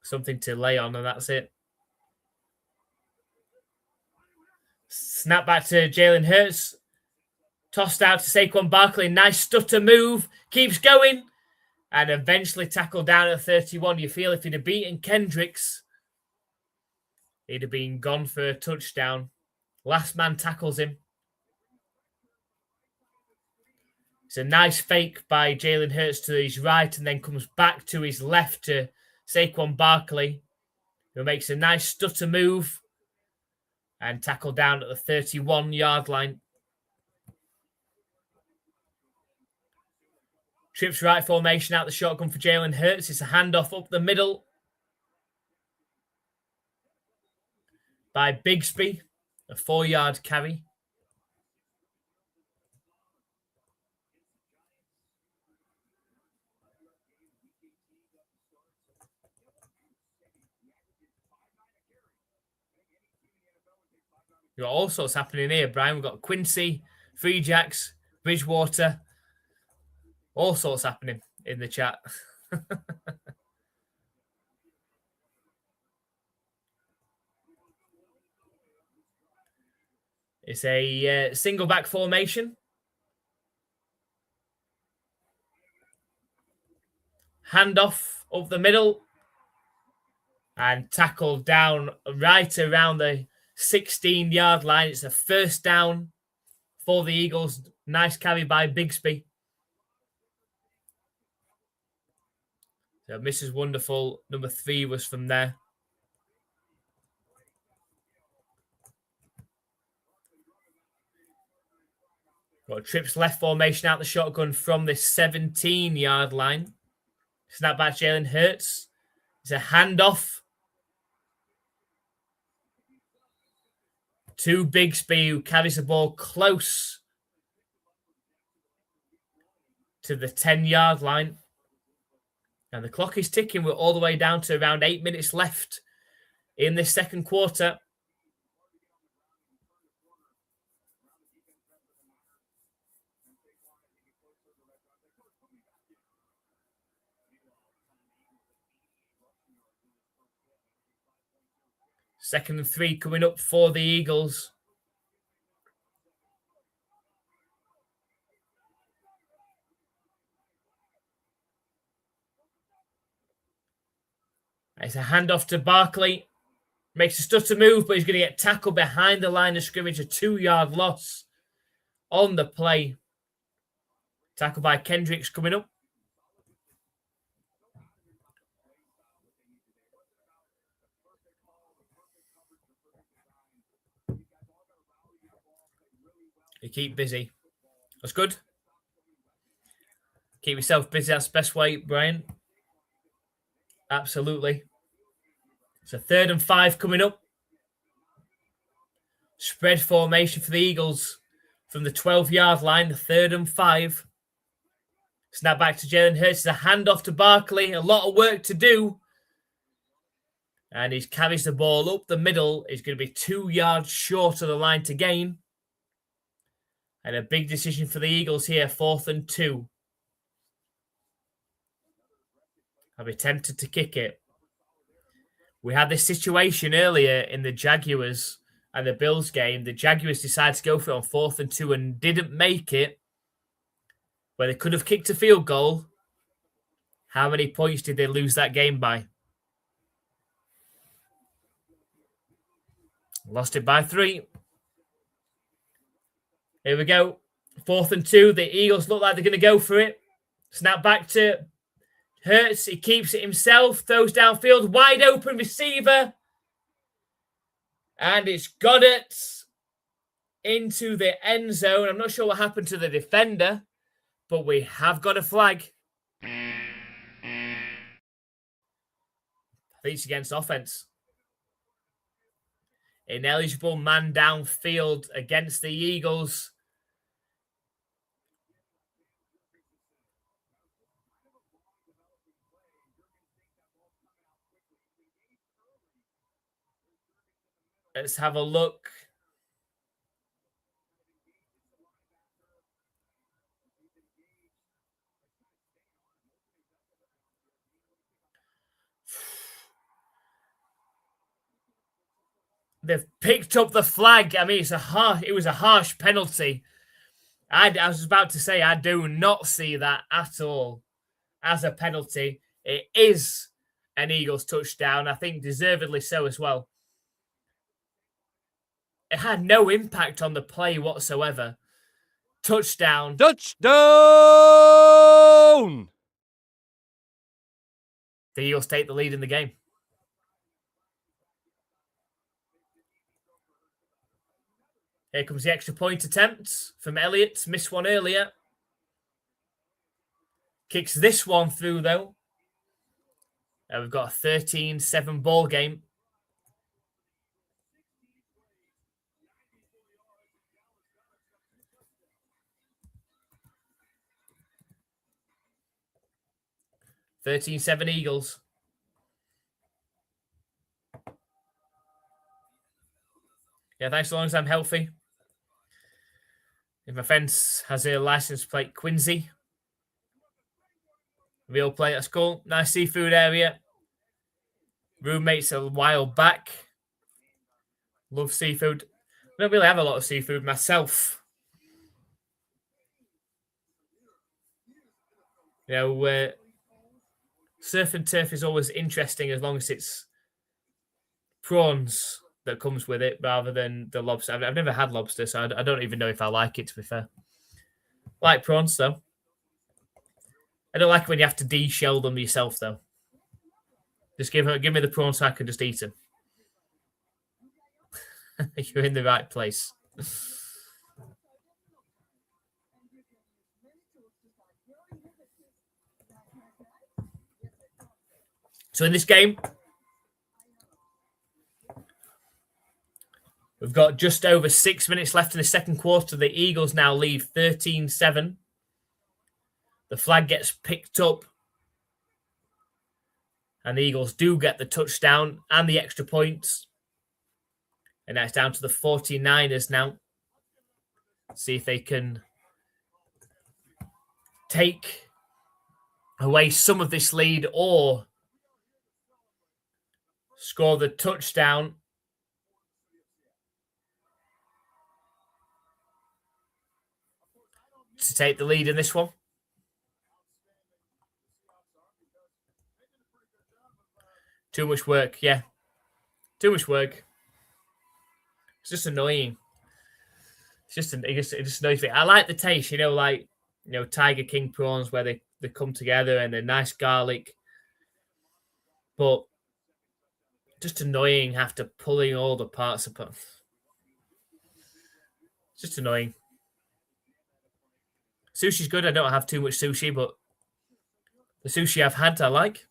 something to lay on, and that's it. Snap back to Jalen Hurts. Tossed out to Saquon Barkley. Nice stutter move. Keeps going. And eventually tackled down at 31. You feel if he'd have beaten Kendricks, he'd have been gone for a touchdown. Last man tackles him. It's a nice fake by Jalen Hurts to his right and then comes back to his left to Saquon Barkley, who makes a nice stutter move and tackle down at the 31-yard line. Trips right formation out the shotgun for Jalen Hurts. It's a handoff up the middle by Bigsby, a 4-yard carry. We've got all sorts happening here, Brian. We've got Quincy, Free Jacks, Bridgewater. All sorts happening in the chat. It's a single back formation. Handoff up the middle. And tackled down right around the 16-yard line. It's a first down for the Eagles. Nice carry by Bigsby. So Mrs. Wonderful, number 3 was from there. Got trips left formation out the shotgun from the 17-yard line. Snap back Jalen Hurts. It's a handoff to Bigsby, who carries the ball close to the 10-yard line. And the clock is ticking. We're all the way down to around 8 minutes left in this second quarter. Second and 3 coming up for the Eagles. It's a handoff to Barkley. Makes a stutter move, but he's going to get tackled behind the line of scrimmage. A 2-yard loss on the play. Tackle by Kendricks coming up. You keep busy. That's good. Keep yourself busy. That's the best way, Brian. Absolutely. It's a 3rd and 5 coming up. Spread formation for the Eagles from the 12-yard line, the 3rd and 5. Snap back to Jalen Hurts. It's a handoff to Barkley. A lot of work to do. And he carries the ball up the middle. He's going to be 2 yards short of the line to gain. And a big decision for the Eagles here, 4th and 2. I'll be tempted to kick it. We had this situation earlier in the Jaguars and the Bills game. The Jaguars decided to go for it on 4th and 2 and didn't make it, where they could have kicked a field goal. How many points did they lose that game by? Lost it by 3. Here we go. 4th and 2. The Eagles look like they're going to go for it. Snap back to Hurts. He keeps it himself. Throws downfield. Wide open receiver. And it's got it into the end zone. I'm not sure what happened to the defender, but we have got a flag. I think it's against offense. Ineligible man downfield against the Eagles. Let's have a look. They've picked up the flag. I mean, it was a harsh penalty. I was about to say, I do not see that at all as a penalty. It is an Eagles touchdown. I think deservedly so as well. It had no impact on the play whatsoever. Touchdown. Touchdown! The Eagles take the lead in the game. Here comes the extra point attempt from Elliott. Missed one earlier. Kicks this one through, though. We've got a 13-7 ball game. (13-7) Eagles. Yeah, thanks as long as I'm healthy. If my friend has a license plate, Quincy. Real plate at school. Nice seafood area. Roommates a while back. Love seafood. I don't really have a lot of seafood myself. You know, surf and turf is always interesting as long as it's prawns that comes with it rather than the lobster. I've never had lobster, so I don't even know if I like it, to be fair. I like prawns, though. I don't like when you have to de-shell them yourself, though. Just give me the prawns so I can just eat them. You're in the right place. So in this game, we've got just over 6 minutes left in the second quarter. The Eagles now lead 13-7. The flag gets picked up. And the Eagles do get the touchdown and the extra points. And that's down to the 49ers now. See if they can take away some of this lead or score the touchdown. To take the lead in this one. Too much work, yeah. Too much work. It's just annoying. It just annoys me. I like the taste, like Tiger King prawns where they come together and they're nice garlic. But just annoying after pulling all the parts apart. It's just annoying. Sushi's good. I don't have too much sushi, but the sushi I've had, I like.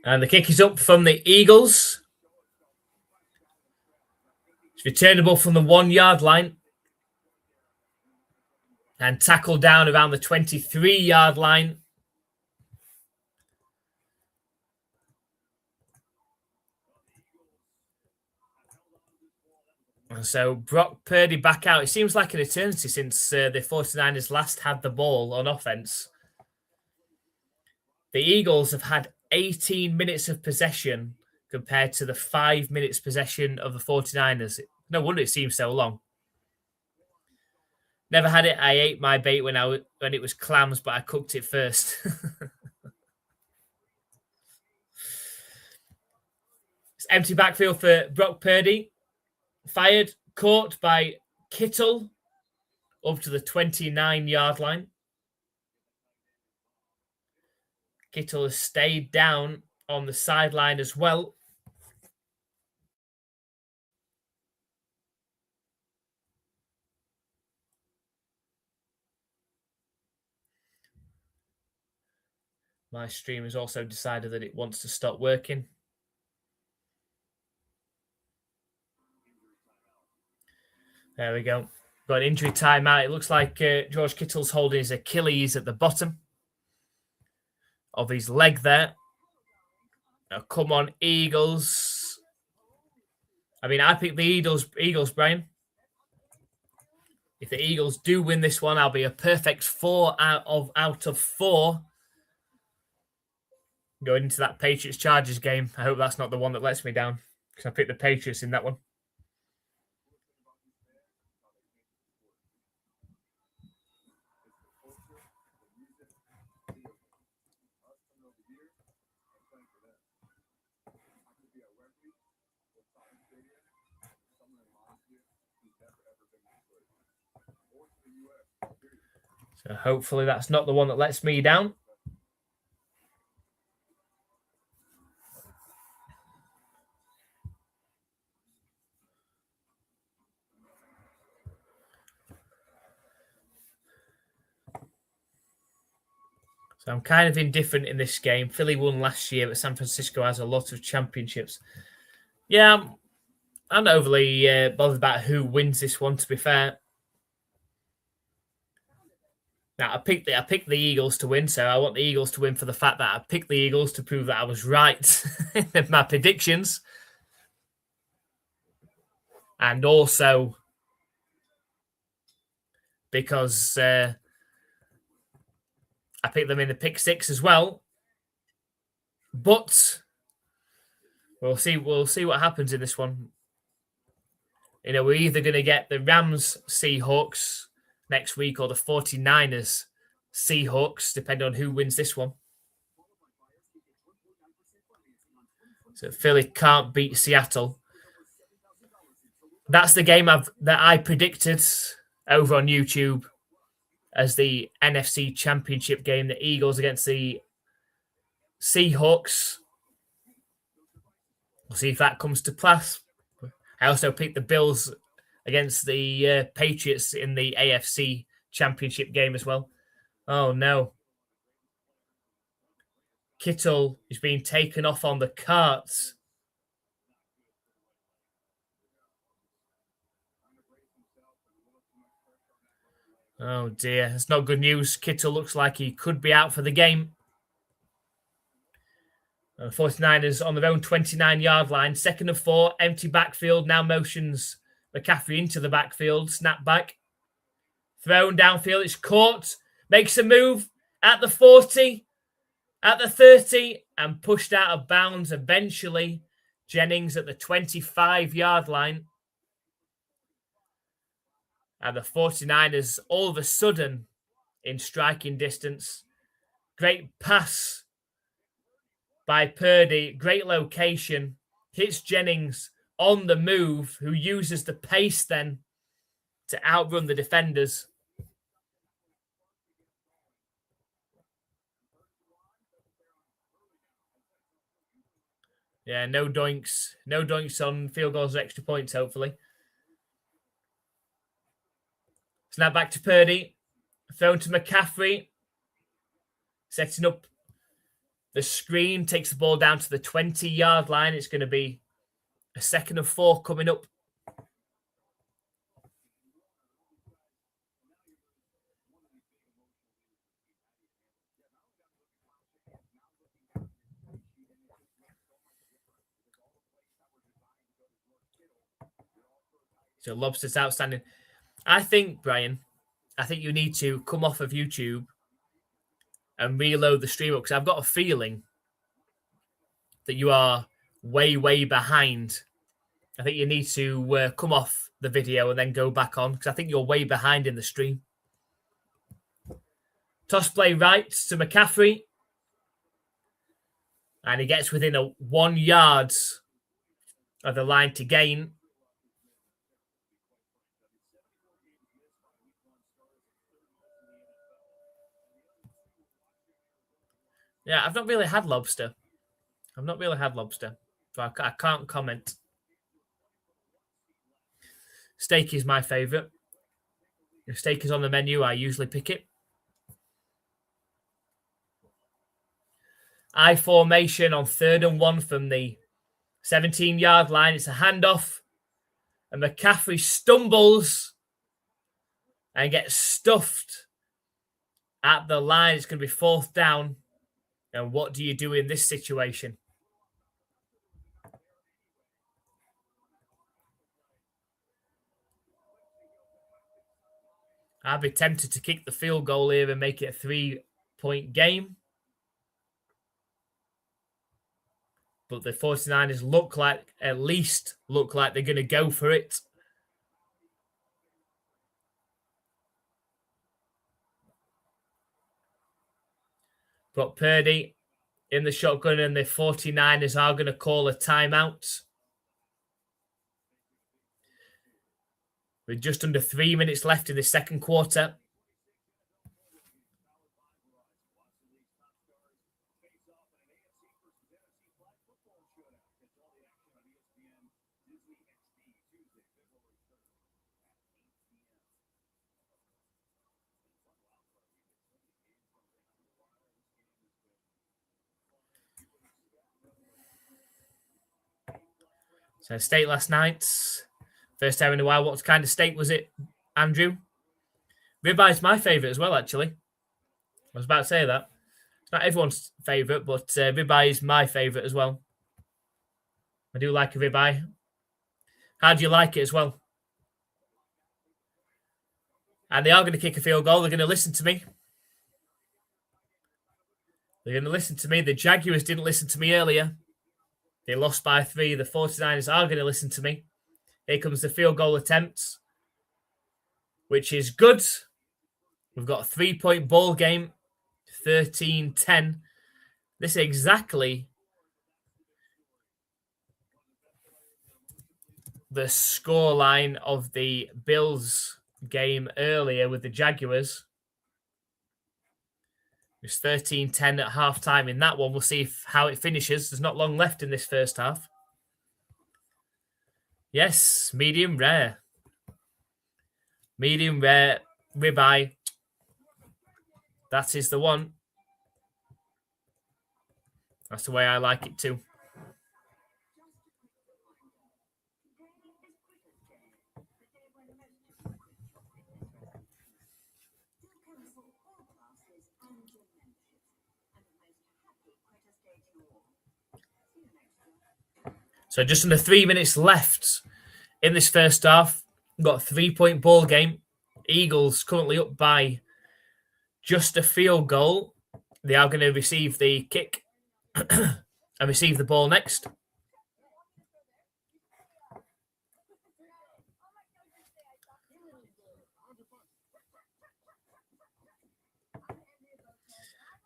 And the kick is up from the Eagles. It's returnable from the 1 yard line. And tackled down around the 23-yard line. And so Brock Purdy back out. It seems like an eternity since the 49ers last had the ball on offense. The Eagles have had 18 minutes of possession compared to the 5 minutes possession of the 49ers. No wonder it seems so long. Never had it. I ate my bait when it was clams, but I cooked it first. It's empty backfield for Brock Purdy. Fired, caught by Kittle up to the 29-yard line. Kittle has stayed down on the sideline as well. My stream has also decided that it wants to stop working. There we go. Got an injury timeout. It looks like George Kittle's holding his Achilles at the bottom of his leg there. Now, come on, Eagles. I mean, I picked the Eagles, Brian. If the Eagles do win this one, I'll be a perfect 4 out of 4 going into that Patriots-Chargers game. I hope that's not the one that lets me down, because I picked the Patriots in that one. So hopefully that's not the one that lets me down. So I'm kind of indifferent in this game. Philly won last year, but San Francisco has a lot of championships. Yeah, I'm not overly bothered about who wins this one, to be fair. Now, I picked the Eagles to win, so I want the Eagles to win for the fact that I picked the Eagles to prove that I was right in my predictions. And also because I picked them in the pick 6 as well. But we'll see what happens in this one. You know, we're either going to get the Rams Seahawks next week or the 49ers Seahawks, depending on who wins this one. So Philly can't beat Seattle. That's the game that I predicted over on YouTube as the NFC Championship game, the Eagles against the Seahawks. We'll see if that comes to pass. I also picked the Bills against the Patriots in the AFC Championship game as well. Oh, no. Kittle is being taken off on the carts. Oh, dear. It's not good news. Kittle looks like he could be out for the game. 49ers on their own 29-yard line. 2nd and 4. Empty backfield. Now motions McCaffrey into the backfield. Snap back. Thrown downfield. It's caught. Makes a move at the 40. At the 30. And pushed out of bounds eventually. Jennings at the 25-yard line. And the 49ers all of a sudden in striking distance. Great pass by Purdy. Great location. Hits Jennings on the move, who uses the pace then to outrun the defenders. Yeah, no doinks. No doinks on field goals or extra points, hopefully. Snap back to Purdy. Thrown to McCaffrey. Setting up the screen. Takes the ball down to the 20-yard line. It's going to be a 2nd and 4 coming up. So Lobster's outstanding. I think, Brian, you need to come off of YouTube and reload the stream up, because I've got a feeling that you are way, way behind. I think you need to come off the video and then go back on, because I think you're way behind in the stream. Toss play right to McCaffrey. And he gets within 1 yard of the line to gain. Yeah, I've not really had lobster. So I can't comment. Steak is my favourite. If steak is on the menu, I usually pick it. I formation on 3rd and 1 from the 17-yard line. It's a handoff. And McCaffrey stumbles and gets stuffed at the line. It's going to be 4th down. And what do you do in this situation? I'd be tempted to kick the field goal here and make it a 3-point game. But the 49ers look like they're going to go for it. Brock Purdy in the shotgun, and the 49ers are going to call a timeout. With just under 3 minutes left in the second quarter. So steak last night. First time in a while. What kind of steak was it, Andrew? Ribeye is my favourite as well, actually. I was about to say that. It's not everyone's favourite, but ribeye is my favourite as well. I do like a ribeye. How do you like it as well? And they are going to kick a field goal. They're going to listen to me. They're going to listen to me. The Jaguars didn't listen to me earlier. They lost by 3. The 49ers are going to listen to me. Here comes the field goal attempt, which is good. We've got a 3-point ball game, 13-10. This is exactly the scoreline of the Bills game earlier with the Jaguars. It's 13-10 at halftime in that one. We'll see how it finishes. There's not long left in this first half. Yes, medium rare. Medium rare ribeye. That is the one. That's the way I like it too. So just under 3 minutes left in this first half. We've got a 3-point ball game. Eagles currently up by just a field goal. They are going to receive the kick and receive the ball next.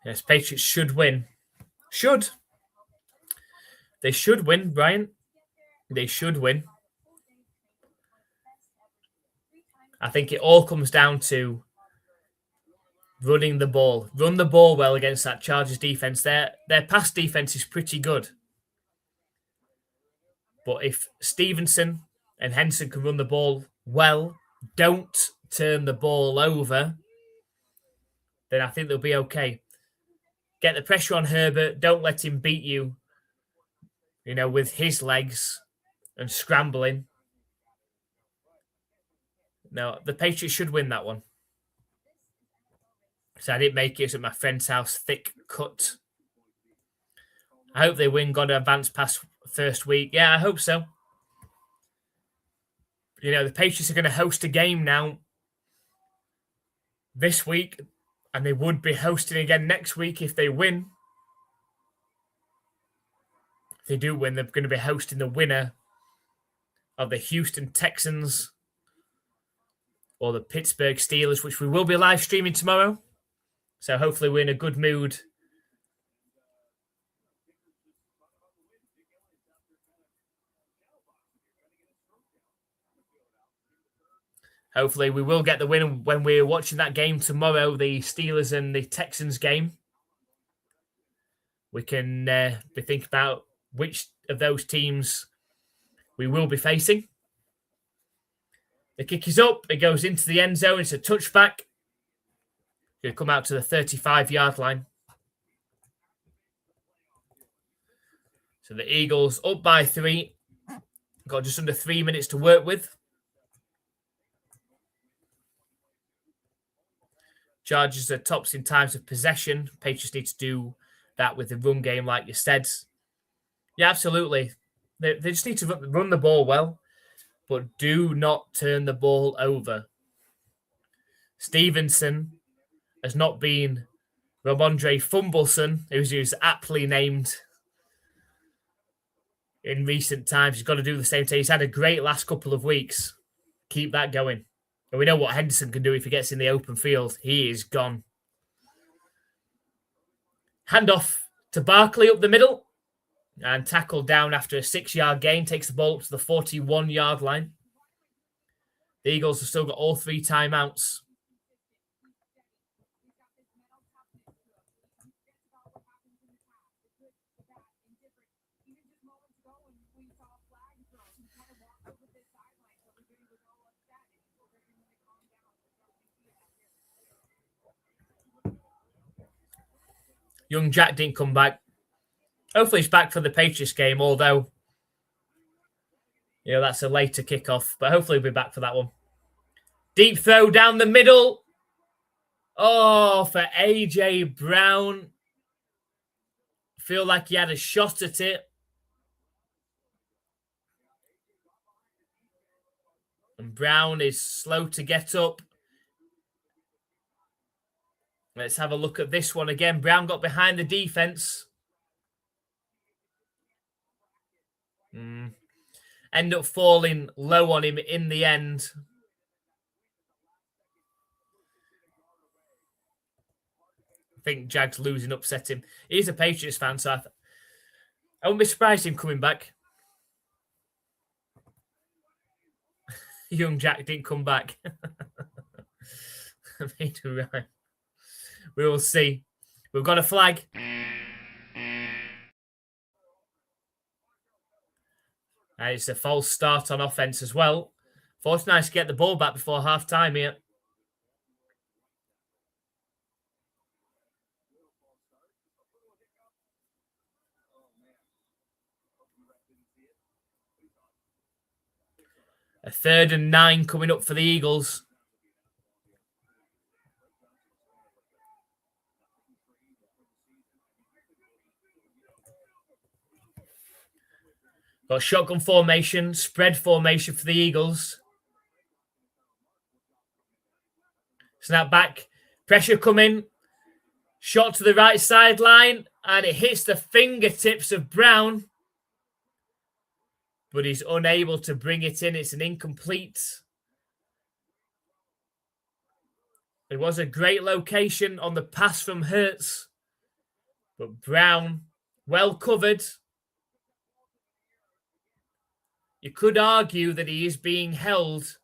Yes, Patriots should win. They should win, Brian. They should win. I think it all comes down to running the ball. Run the ball well against that Chargers defense. Their pass defense is pretty good. But if Stevenson and Henson can run the ball well, don't turn the ball over, then I think they'll be okay. Get the pressure on Herbert. Don't let him beat you, with his legs and scrambling. No, the Patriots should win that one. So I didn't make it at my friend's house, thick cut. I hope they win. Got to advance past first week. Yeah, I hope so. The Patriots are going to host a game now this week, and they would be hosting again next week if they win. If they do win, they're going to be hosting the winner of the Houston Texans or the Pittsburgh Steelers, which we will be live streaming tomorrow. So hopefully we're in a good mood. Hopefully we will get the win when we're watching that game tomorrow, the Steelers and the Texans game. We can be thinking about which of those teams we will be facing. The kick is up. It goes into the end zone. It's a touchback. Going to come out to the 35-yard line. So the Eagles up by 3. Got just under 3 minutes to work with. Chargers are tops in times of possession. Patriots need to do that with the run game, like you said. Yeah, absolutely. They just need to run the ball well, but do not turn the ball over. Stevenson has not been Ramondre Fumbleson, who's aptly named in recent times. He's got to do the same thing. He's had a great last couple of weeks. Keep that going. And we know what Henderson can do if he gets in the open field. He is gone. Handoff to Barkley up the middle. And tackled down after a 6-yard gain. Takes the ball up to the 41-yard line. The Eagles have still got all 3 timeouts. Young Jack didn't come back. Hopefully he's back for the Patriots game, although, that's a later kickoff. But hopefully he'll be back for that one. Deep throw down the middle. Oh, for A.J. Brown. Feel like he had a shot at it. And Brown is slow to get up. Let's have a look at this one again. Brown got behind the defense. End up falling low on him in the end. I think Jags losing upset him. He's a Patriots fan, so I wouldn't be surprised him coming back. Young Jack didn't come back. Right. We will see. We've got a flag. And it's a false start on offense as well. 49ers to get the ball back before half-time here. A 3rd and 9 coming up for the Eagles. Got shotgun formation, spread formation for the Eagles. Snap back, pressure coming. Shot to the right sideline, and it hits the fingertips of Brown. But he's unable to bring it in. It's an incomplete. It was a great location on the pass from Hurts. But Brown, well covered. You could argue that he is being held.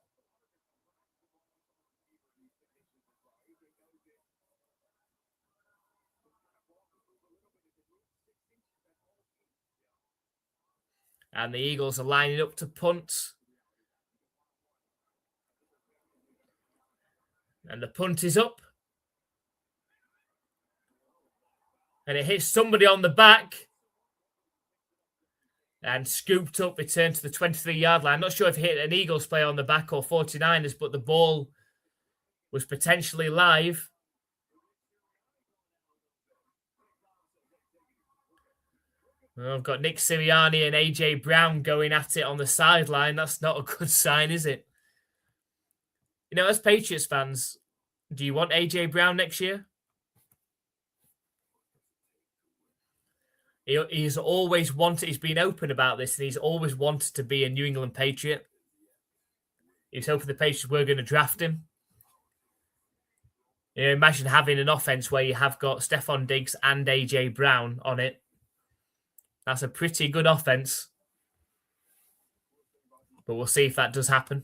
And the Eagles are lining up to punt. And the punt is up. And it hits somebody on the back. And scooped up, returned to the 23-yard line. I'm not sure if it hit an Eagles player on the back or 49ers, but the ball was potentially live. Well, I've got Nick Sirianni and A.J. Brown going at it on the sideline. That's not a good sign, is it? As Patriots fans, do you want A.J. Brown next year? He's always wanted, he's been open about this, and he's always wanted to be a New England Patriot. He's hoping the Patriots were going to draft him. Imagine having an offense where you have got Stephon Diggs and A.J. Brown on it. That's a pretty good offense. But we'll see if that does happen.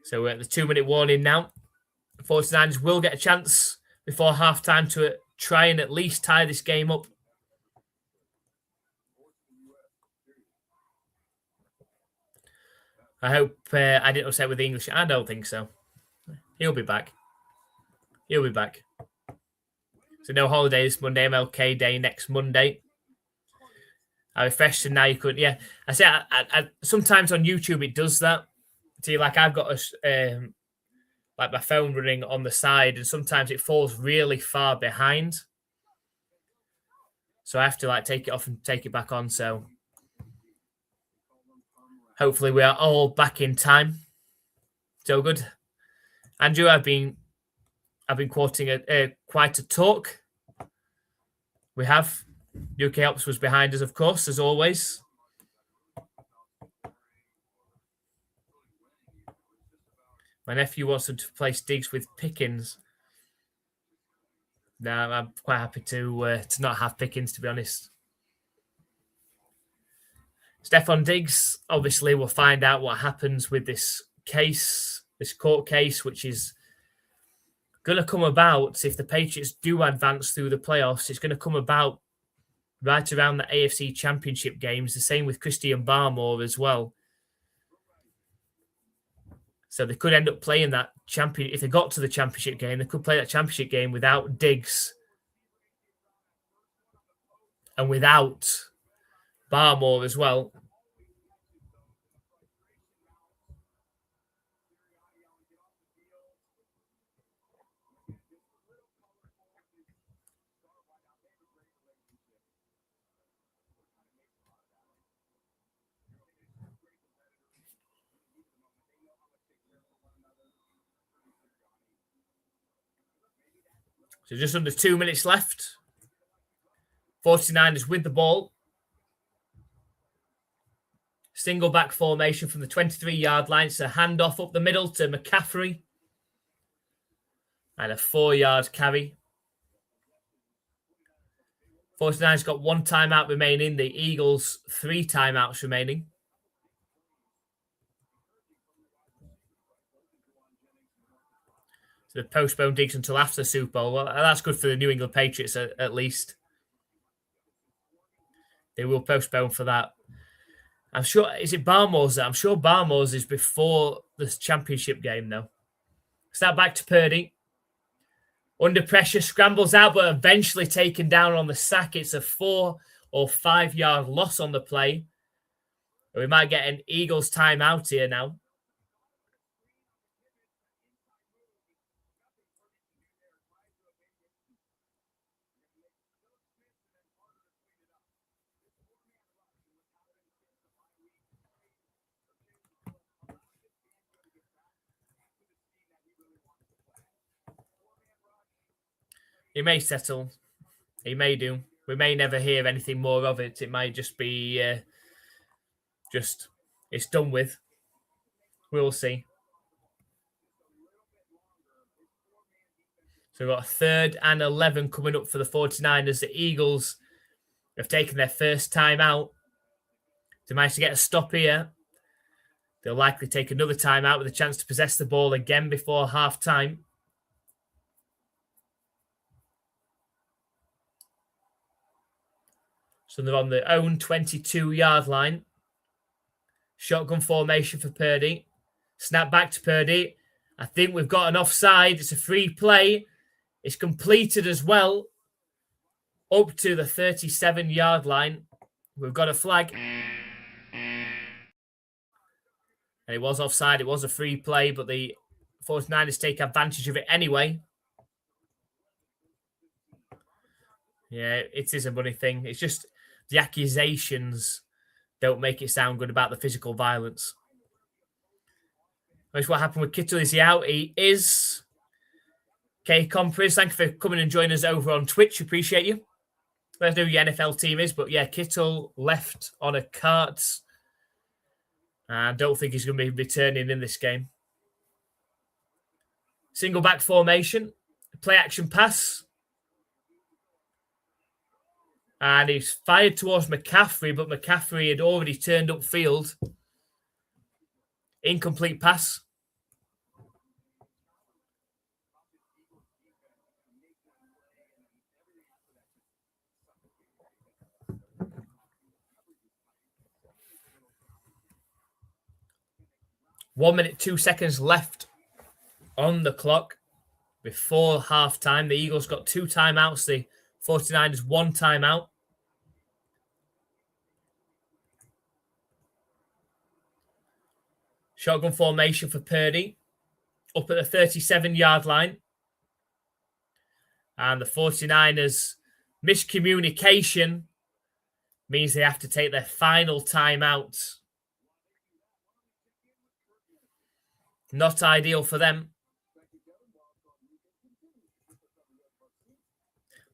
So we're at the 2-minute warning now. The 49ers will get a chance before halftime to try and at least tie this game up. I hope I didn't upset with the English. I don't think so. He'll be back. He'll be back. So no holidays Monday, MLK Day next Monday. I refreshed and now you could, yeah. I say I sometimes on YouTube it does that. See, like I've got like my phone running on the side, and sometimes it falls really far behind. So I have to like take it off and take it back on. So hopefully we are all back in time. So good. Andrew, I've been quoting quite a talk. We have. UK Ops was behind us, of course, as always. My nephew wants them to play Diggs with Pickens. No, I'm quite happy to not have Pickens, to be honest. Stephon Diggs, obviously, we'll find out what happens with this case, this court case, which is going to come about if the Patriots do advance through the playoffs. It's going to come about right around the AFC Championship games. The same with Christian Barmore as well. So they could end up playing that champion. If they got to the championship game, they could play that championship game without Diggs and without Barmore as well. So just under 2 minutes left. 49ers with the ball. Single back formation from the 23-yard line. It's a handoff up the middle to McCaffrey. And a 4-yard carry. 49ers got 1 timeout remaining. The Eagles 3 timeouts remaining. So they postponed Diggs until after the Super Bowl. Well, that's good for the New England Patriots at least. They will postpone for that. I'm sure, is it Barmore's? I'm sure Barmore's is before the championship game, though. Snap back to Purdy. Under pressure, scrambles out, but eventually taken down on the sack. It's a 4 or 5 yard loss on the play. We might get an Eagles timeout here now. He may settle. He may do. We may never hear anything more of it. It might just be it's done with. We'll see. So we've got a 3rd and 11 coming up for the 49ers. The Eagles have taken their first time out. They managed to get a stop here. They'll likely take another timeout with a chance to possess the ball again before half-time. So they're on their own 22-yard line. Shotgun formation for Purdy. Snap back to Purdy. I think we've got an offside. It's a free play. It's completed as well. Up to the 37-yard line. We've got a flag. And it was offside. It was a free play, but the 49ers take advantage of it anyway. Yeah, it is a funny thing. It's just the accusations don't make it sound good about the physical violence. That's what happened with Kittle. Is he out? He is. Okay, Compris, thank you for coming and joining us over on Twitch. Appreciate you. Let's know who your NFL team is. But yeah, Kittle left on a cart. I don't think he's going to be returning in this game. Single back formation. Play action pass. And he's fired towards McCaffrey, but McCaffrey had already turned upfield. Incomplete pass. One minute, 2 seconds left on the clock. before half-time. The Eagles got 2 timeouts. The 49ers 1 timeout. Shotgun formation for Purdy. Up at the 37-yard line. And the 49ers miscommunication means they have to take their final timeout. Not ideal for them.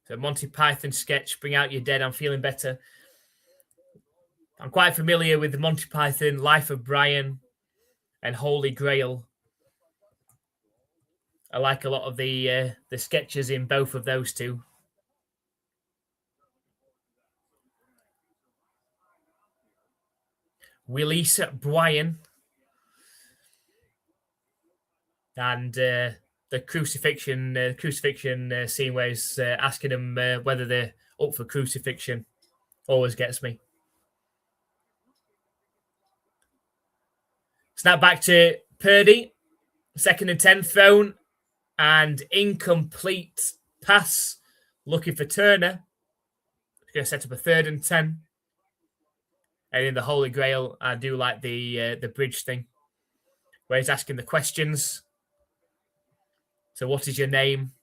So Monty Python sketch, bring out your dead, I'm feeling better. I'm quite familiar with the Monty Python, Life of Brian, and Holy Grail. I like a lot of the sketches in both of those two. Release Brian. And the crucifixion scene where he's asking them whether they're up for crucifixion always gets me. Snap back to Purdy. 2nd and 10 thrown. And incomplete pass. Looking for Turner. He's going to set up a 3rd and 10. And in the Holy Grail, I do like the bridge thing. Where he's asking the questions. So what is your name?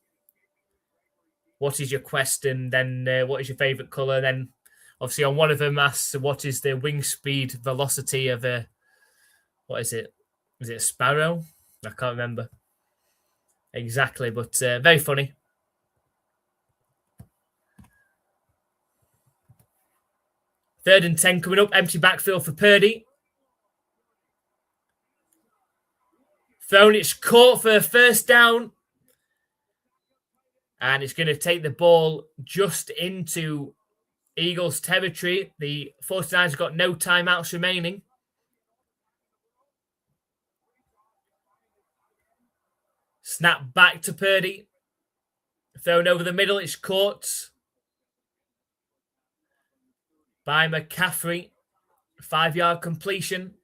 What is your quest? And then what is your favourite colour? Then obviously on one of them asks what is the wing speed velocity of a... What is it? Is it a sparrow? I can't remember exactly, but very funny. Third and 10 coming up. Empty backfield for Purdy. Thrown. It's caught for a 1st down. And it's going to take the ball just into Eagles territory. The 49ers have got no timeouts remaining. Snap back to Purdy. Thrown over the middle. It's caught by McCaffrey. 5-yard completion.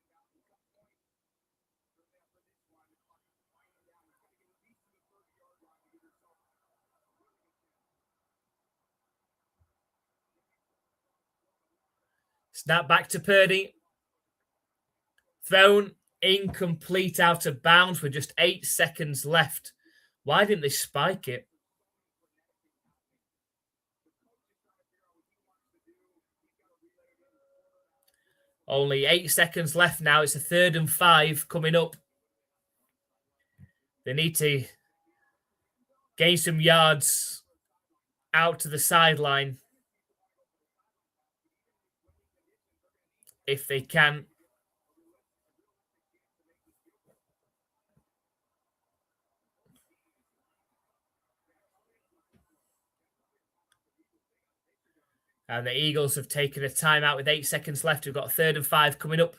Snap back to Purdy. Thrown incomplete, out of bounds with just 8 seconds left. Why didn't they spike it? Only 8 seconds left now. It's a 3rd and 5 coming up. They need to gain some yards out to the sideline if they can. And the Eagles have taken a timeout with 8 seconds left. We've got a 3rd and 5 coming up.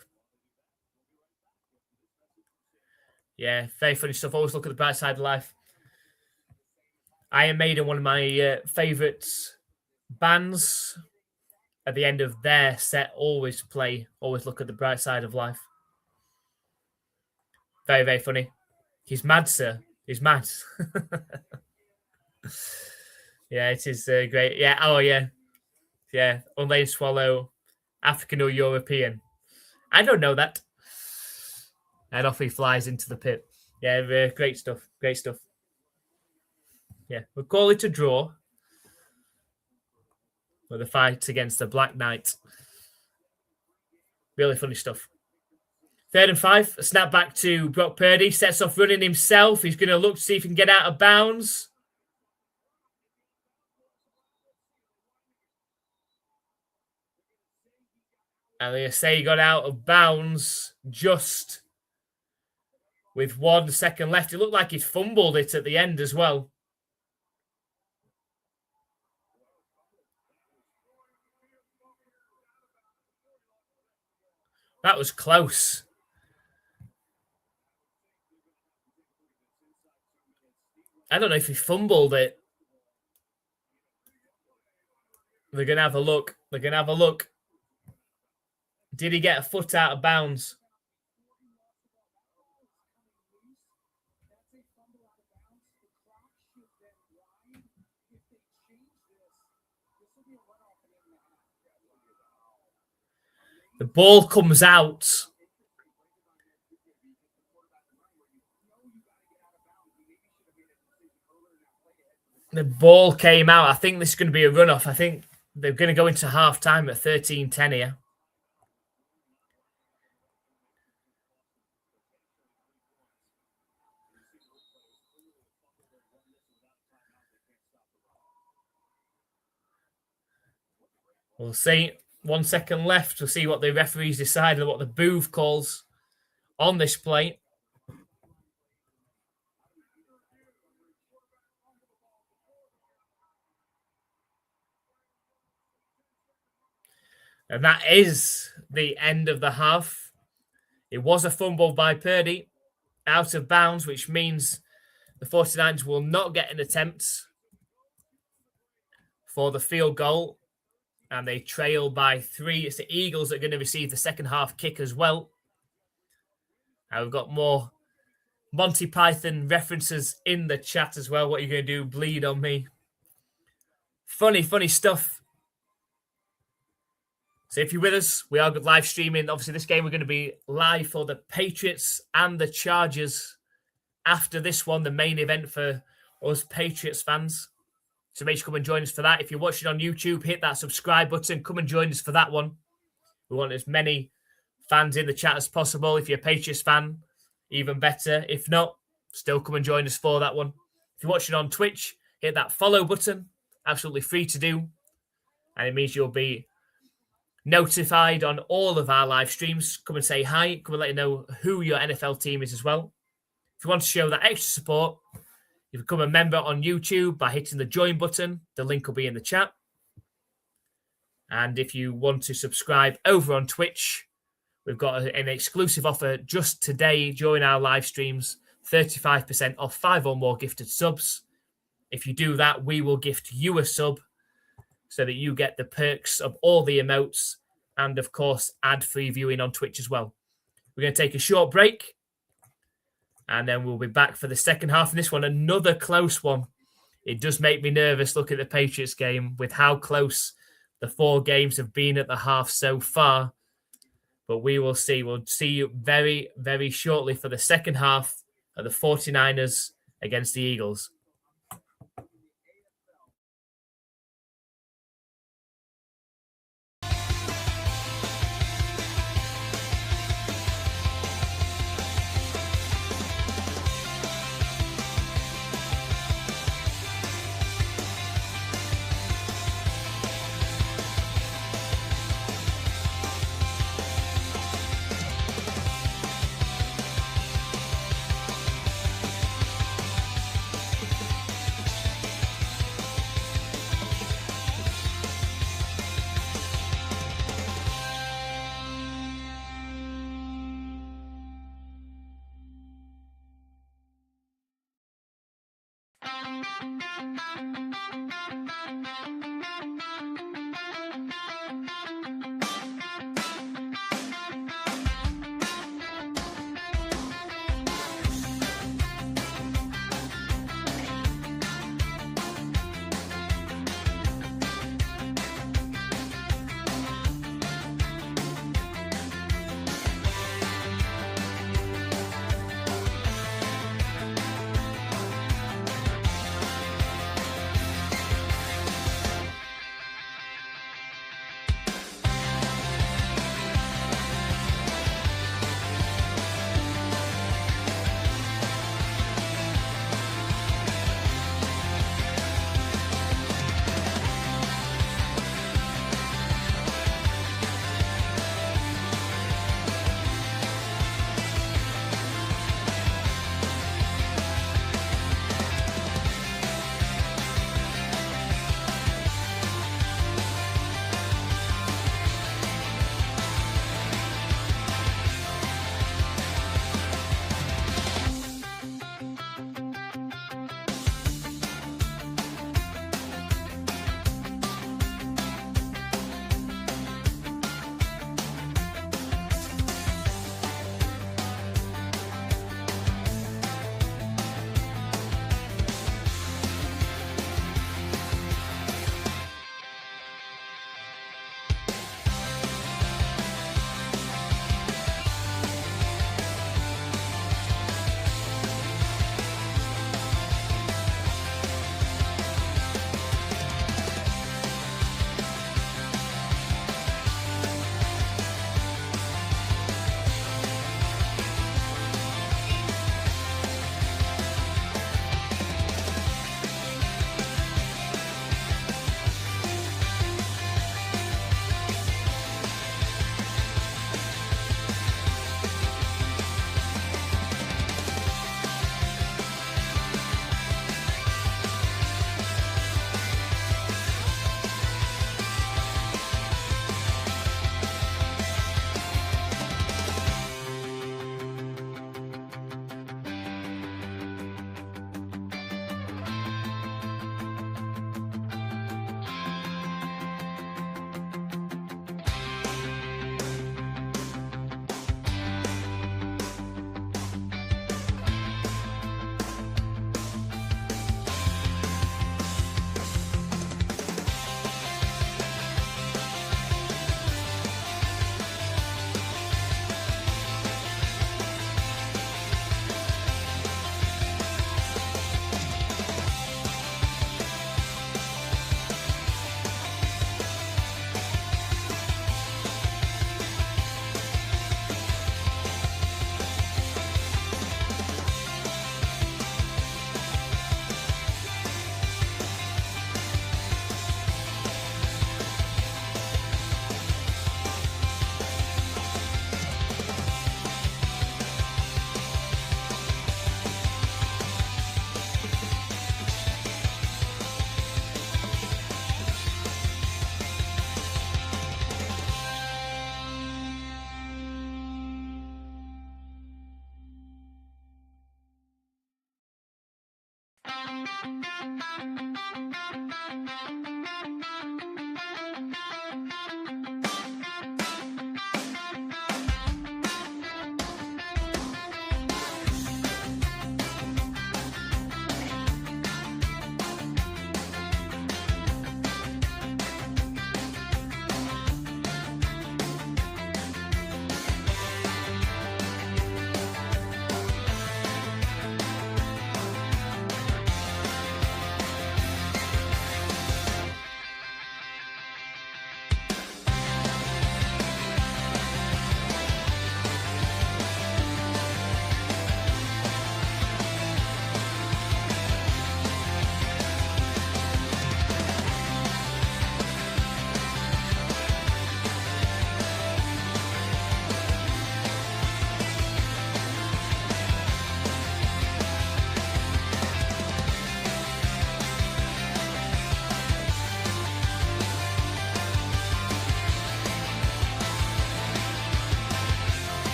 Yeah, very funny stuff. Always look at the bright side of life. Iron Maiden, one of my favourite bands. At the end of their set, always look at the bright side of life. Very, very funny. He's mad, sir. He's mad. Yeah, it is great. Yeah, oh yeah. Yeah, unlaid swallow, African or European. I don't know that. And off he flies into the pit. Yeah, great stuff. Great stuff. Yeah, we'll call it a draw. For the fight against the Black Knight. Really funny stuff. 3rd and 5. A snap back to Brock Purdy. Sets off running himself. He's going to look to see if he can get out of bounds. And they say he got out of bounds just with 1 second left. It looked like he fumbled it at the end as well. That was close. I don't know if he fumbled it. They're going to have a look. They're going to have a look. Did he get a foot out of bounds? The ball comes out. The ball came out. I think this is going to be a runoff. I think they're going to go into half-time at 13-10 here. We'll see. 1 second left. We'll see what the referees decide and what the booth calls on this play. And that is the end of the half. It was a fumble by Purdy, out of bounds, which means the 49ers will not get an attempt for the field goal. And they trail by 3. It's the Eagles that are going to receive the second half kick as well. And we've got more Monty Python references in the chat as well. What are you going to do? Bleed on me. Funny stuff. So if you're with us, we are live streaming. Obviously, this game we're going to be live for the Patriots and the Chargers. After this one, the main event for us Patriots fans. So make sure you come and join us for that. If you're watching on YouTube, hit that subscribe button. Come and join us for that one. We want as many fans in the chat as possible. If you're a Patriots fan, even better. If not, still come and join us for that one. If you're watching on Twitch, hit that follow button. Absolutely free to do. And it means you'll be notified on all of our live streams. Come and say hi. Come and let you know who your NFL team is as well. If you want to show that extra support, you become a member on YouTube by hitting the join button. The link will be in the chat. And if you want to subscribe over on Twitch, we've got an exclusive offer just today during our live streams. 35% off 5 or more gifted subs. If you do that, we will gift you a sub so that you get the perks of all the emotes and, of course, ad-free viewing on Twitch as well. We're going to take a short break. And then we'll be back for the second half of this one. Another close one. It does make me nervous looking at the Patriots game with how close the 4 games have been at the half so far. But we will see. We'll see you very, very shortly for the second half of the 49ers against the Eagles.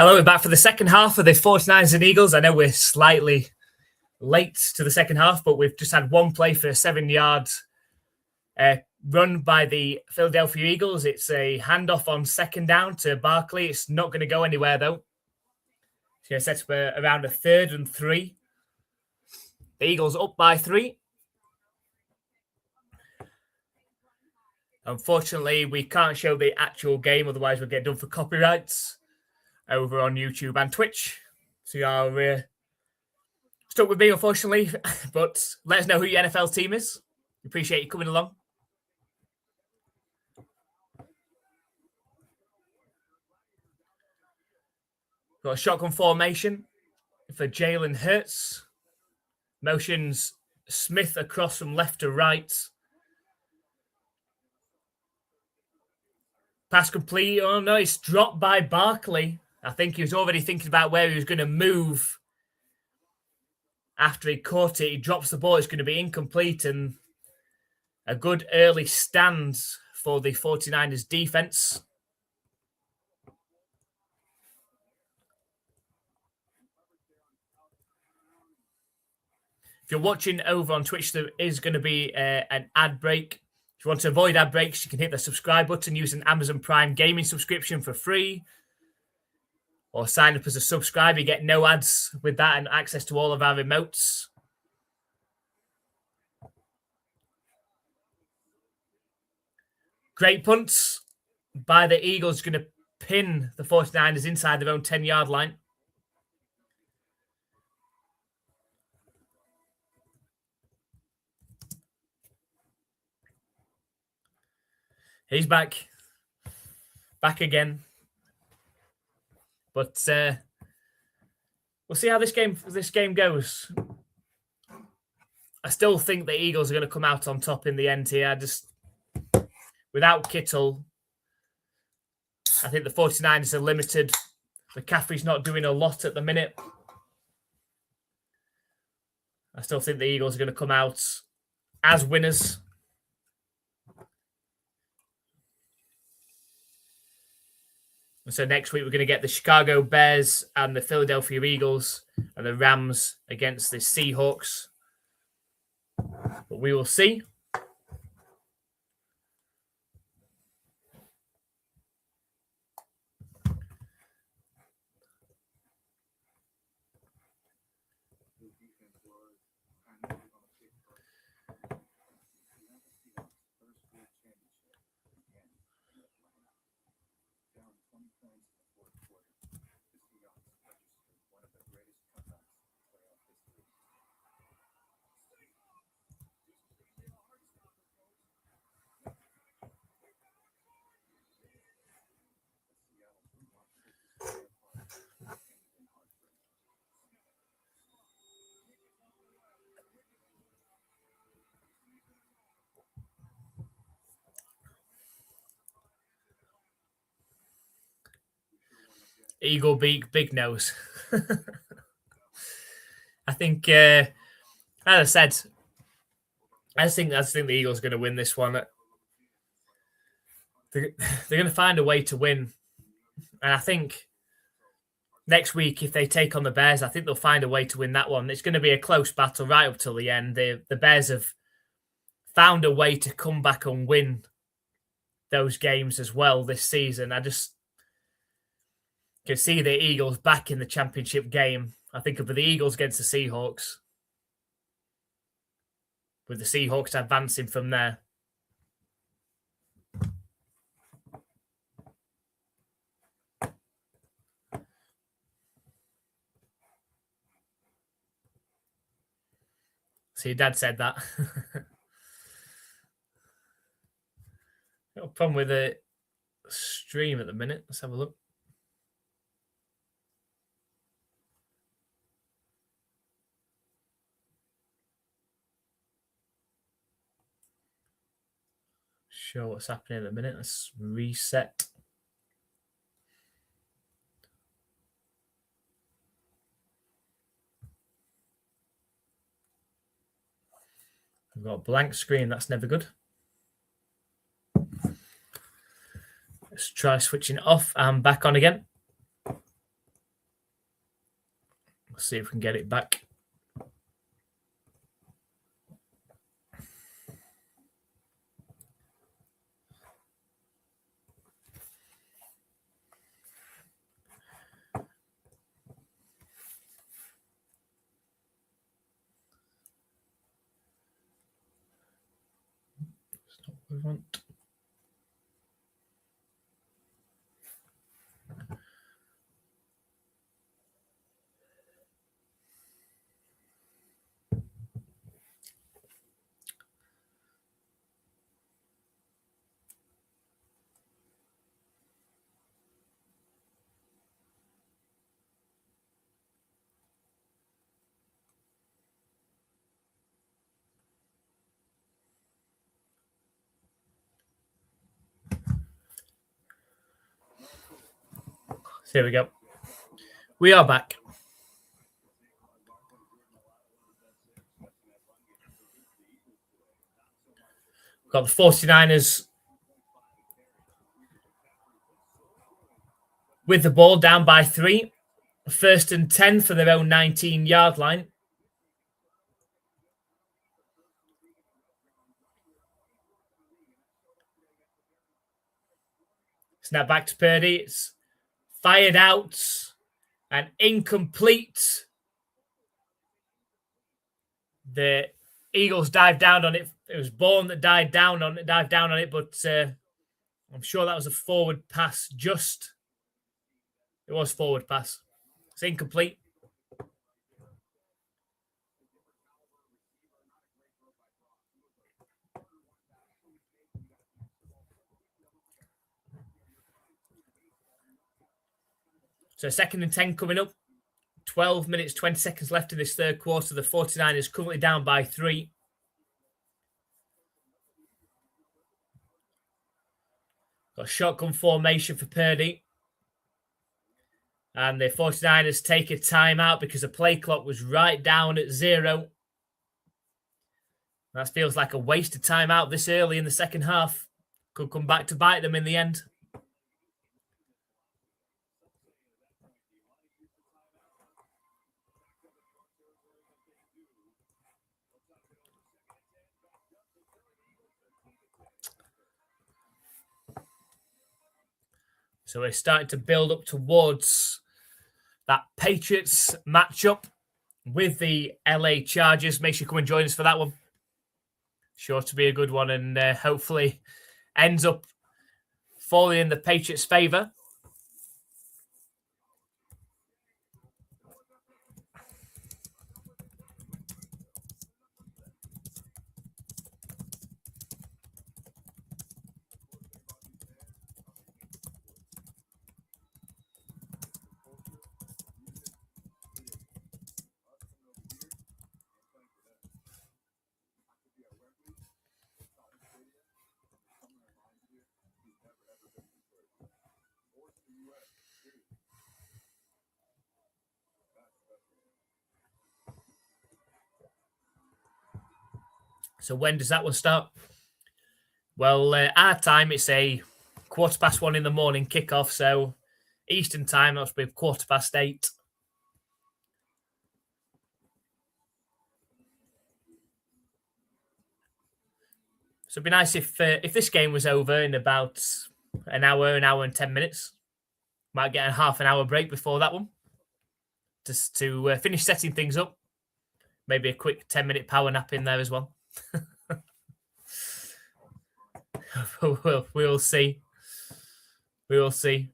Hello, we're back for the second half of the 49ers and Eagles. I know we're slightly late to the second half, but we've just had one play for a 7-yard run by the Philadelphia Eagles. It's a handoff on second down to Barkley. It's not going to go anywhere, though. It's going to set up around a 3rd and 3. The Eagles up by 3. Unfortunately, we can't show the actual game, otherwise we'll get done for copyrights over on YouTube and Twitch. So you are stuck with me, unfortunately. But let us know who your NFL team is. We appreciate you coming along. Got a shotgun formation for Jalen Hurts. Motions Smith across from left to right. Pass complete. Oh, no, it's dropped by Barkley. I think he was already thinking about where he was going to move. After he caught it, he drops the ball. It's going to be incomplete, and a good early stand for the 49ers defense. If you're watching over on Twitch, there is going to be an ad break. If you want to avoid ad breaks, you can hit the subscribe button, use an Amazon Prime gaming subscription for free, or sign up as a subscriber. You get no ads with that and access to all of our remotes. Great punts by the Eagles, going to pin the 49ers inside their own 10-yard line. He's back again. But we'll see how this game goes. I still think the Eagles are going to come out on top in the end here. Without Kittle, I think the 49ers are limited. McCaffrey's not doing a lot at the minute. I still think the Eagles are going to come out as winners. So next week, we're going to get the Chicago Bears and the Philadelphia Eagles and the Rams against the Seahawks. But we will see. Eagle beak, big nose. I think, as I said, I just think the Eagles are going to win this one. They're going to find a way to win. And I think next week, if they take on the Bears, I think they'll find a way to win that one. It's going to be a close battle right up till the end. The Bears have found a way to come back and win those games as well this season. I just can see the Eagles back in the championship game. I think of the Eagles against the Seahawks, with the Seahawks advancing from there. So your dad said that. Got a problem with the stream at the minute. Let's have a look. Show what's happening in a minute. Let's reset. We've got a blank screen. That's never good. Let's try switching it off and back on again. Let's see if we can get it back. That's not what we want. So here we go. We are back. We've got the 49ers with the ball down by 3. 1st and 10 for their own 19-yard line. Snap back to Purdy. It's fired out and incomplete. The Eagles dived down on it. It was Bourne that dived down on it, but I'm sure that was a forward pass. It was forward pass. It's incomplete. So 2nd and 10 coming up. 12 minutes, 20 seconds left in this third quarter. The 49ers currently down by 3. Got a shotgun formation for Purdy. And the 49ers take a timeout because the play clock was right down at 0. That feels like a wasted timeout this early in the second half. Could come back to bite them in the end. So we're starting to build up towards that Patriots matchup with the LA Chargers. Make sure you come and join us for that one. Sure to be a good one, and hopefully ends up falling in the Patriots' favor. So when does that one start? Well, our time, it's a 1:15 in the morning kickoff. So Eastern time, that'll be 8:15. So it'd be nice if this game was over in about an hour and 10 minutes. Might get a half an hour break before that one. Just to finish setting things up. Maybe a quick 10-minute power nap in there as well. We'll see. We will see.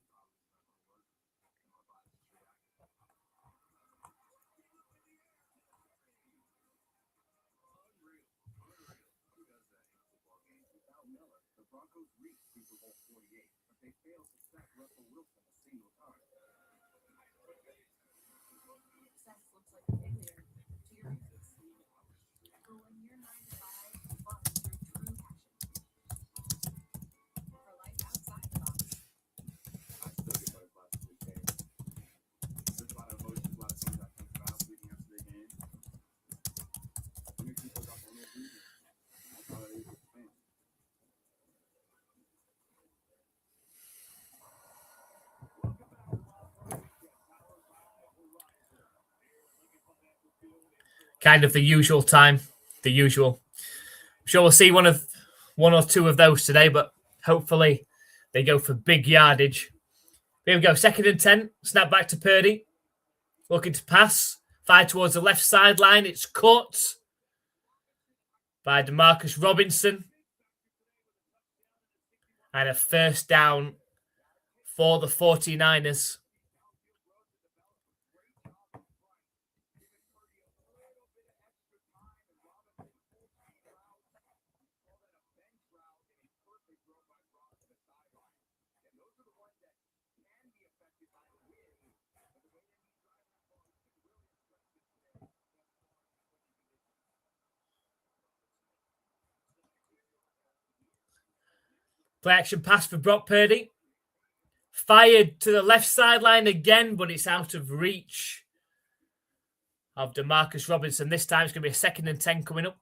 kind of the usual time, the usual. I'm sure we'll see one or two of those today, but hopefully they go for big yardage. Here we go, 2nd and 10. Snap back to Purdy. Looking to pass. Fire towards the left sideline. It's caught by Demarcus Robinson. And a first down for the 49ers. Play action pass for Brock Purdy. Fired to the left sideline again, but it's out of reach of Demarcus Robinson. This time it's going to be a 2nd and 10 coming up.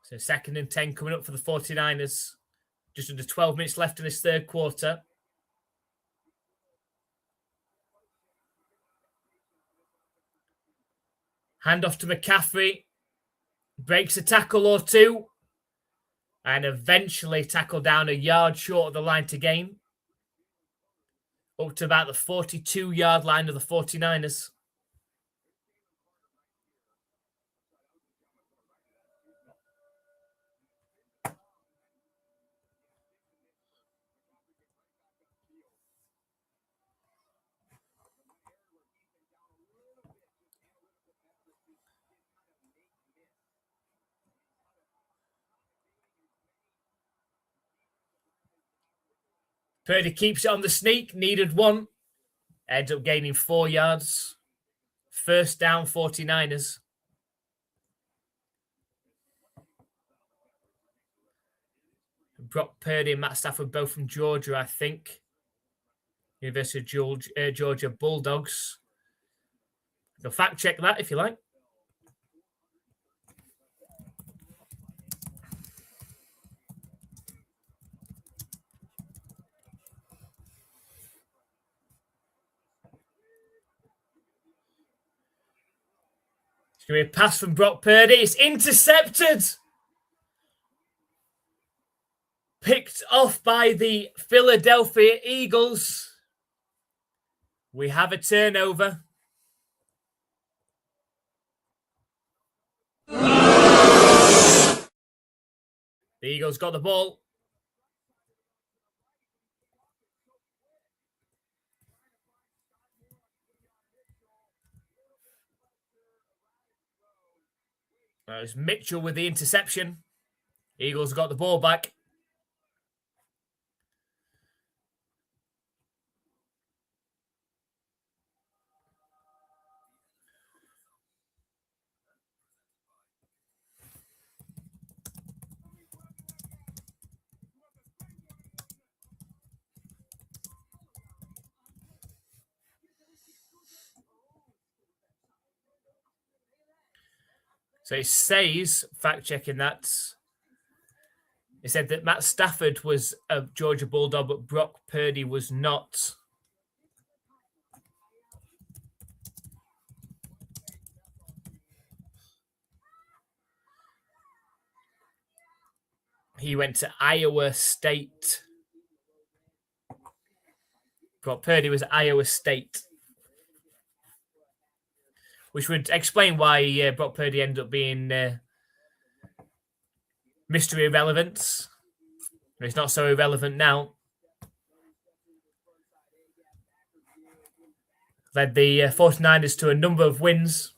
So 2nd and 10 coming up for the 49ers. Just under 12 minutes left in this third quarter. Hand off to McCaffrey. Breaks a tackle or two. And eventually tackled down a yard short of the line to gain. Up to about the 42-yard line of the 49ers. Purdy keeps it on the sneak. Needed one. Ends up gaining 4 yards. First down, 49ers. Brock Purdy and Matt Stafford both from Georgia, I think. University of Georgia Bulldogs. You'll fact check that if you like. It's going to be a pass from Brock Purdy. It's intercepted. Picked off by the Philadelphia Eagles. We have a turnover. The Eagles got the ball. That was Mitchell with the interception. Eagles got the ball back. So it says, fact checking that, it said that Matt Stafford was a Georgia Bulldog, but Brock Purdy was not. He went to Iowa State. Brock Purdy was Iowa State. Which would explain why Brock Purdy ended up being mystery irrelevant. It's not so irrelevant now. Led the 49ers to a number of wins.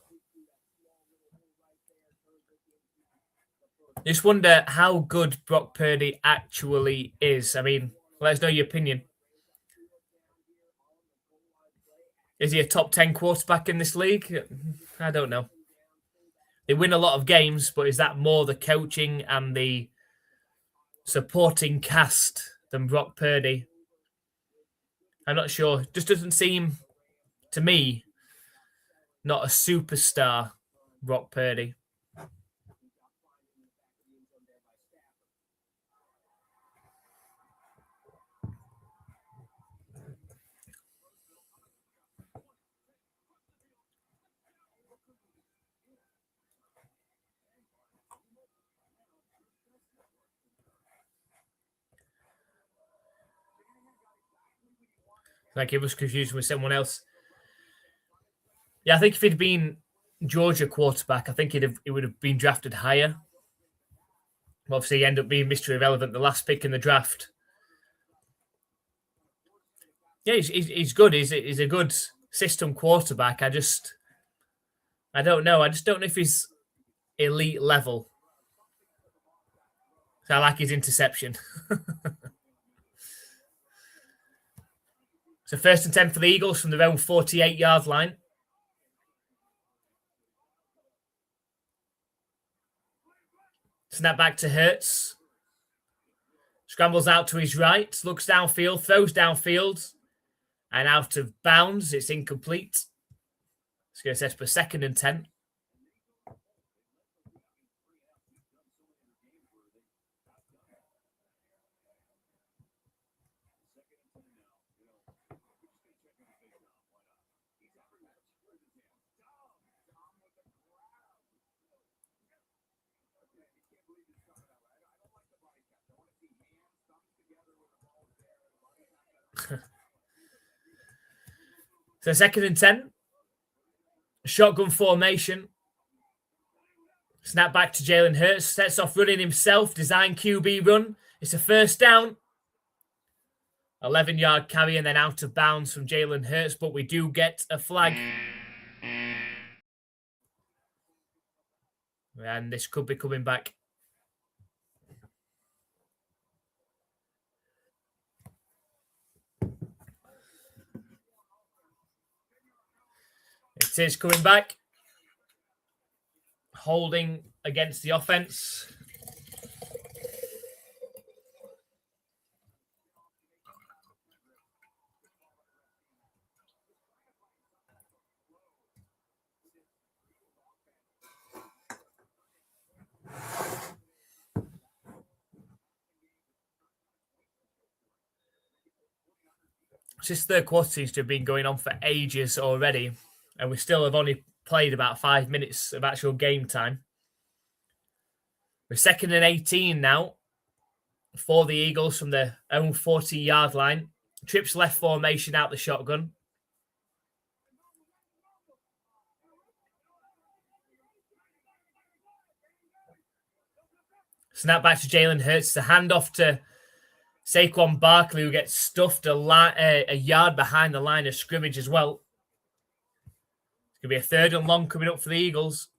Just wonder how good Brock Purdy actually is. I mean, let us know your opinion. Is he a top 10 quarterback in this league? I don't know. They win a lot of games, but is that more the coaching and the supporting cast than Brock Purdy. I'm not sure. Just doesn't seem, to me, not a superstar, Brock Purdy. Like it was confused with someone else. Yeah, I think if he'd been Georgia quarterback, I think he would have been drafted higher. Obviously, he ended up being Mr. Irrelevant, the last pick in the draft. Yeah, he's good. He's a good system quarterback. I don't know. I just don't know if he's elite level. So I like his interception. So 1st and 10 for the Eagles from their own 48-yard line. Snap back to Hurts. Scrambles out to his right. Looks downfield. Throws downfield. And out of bounds. It's incomplete. It's going to set for 2nd and 10. So 2nd and 10. Shotgun formation. Snap back to Jalen Hurts. Sets off running himself. Design QB run. It's a 1st down. 11-yard carry and then out of bounds from Jalen Hurts. But we do get a flag. And this could be coming back. It is coming back. Holding against the offense. This 3rd quarter seems to have been going on for ages already, and we still have only played about 5 minutes of actual game time. We're 2nd and 18 now for the Eagles from their own 40-yard line. Trips left formation out the shotgun. Snap back to Jalen Hurts. The handoff to Saquon Barkley, who gets stuffed a yard behind the line of scrimmage as well. It's going to be a 3rd and long coming up for the Eagles.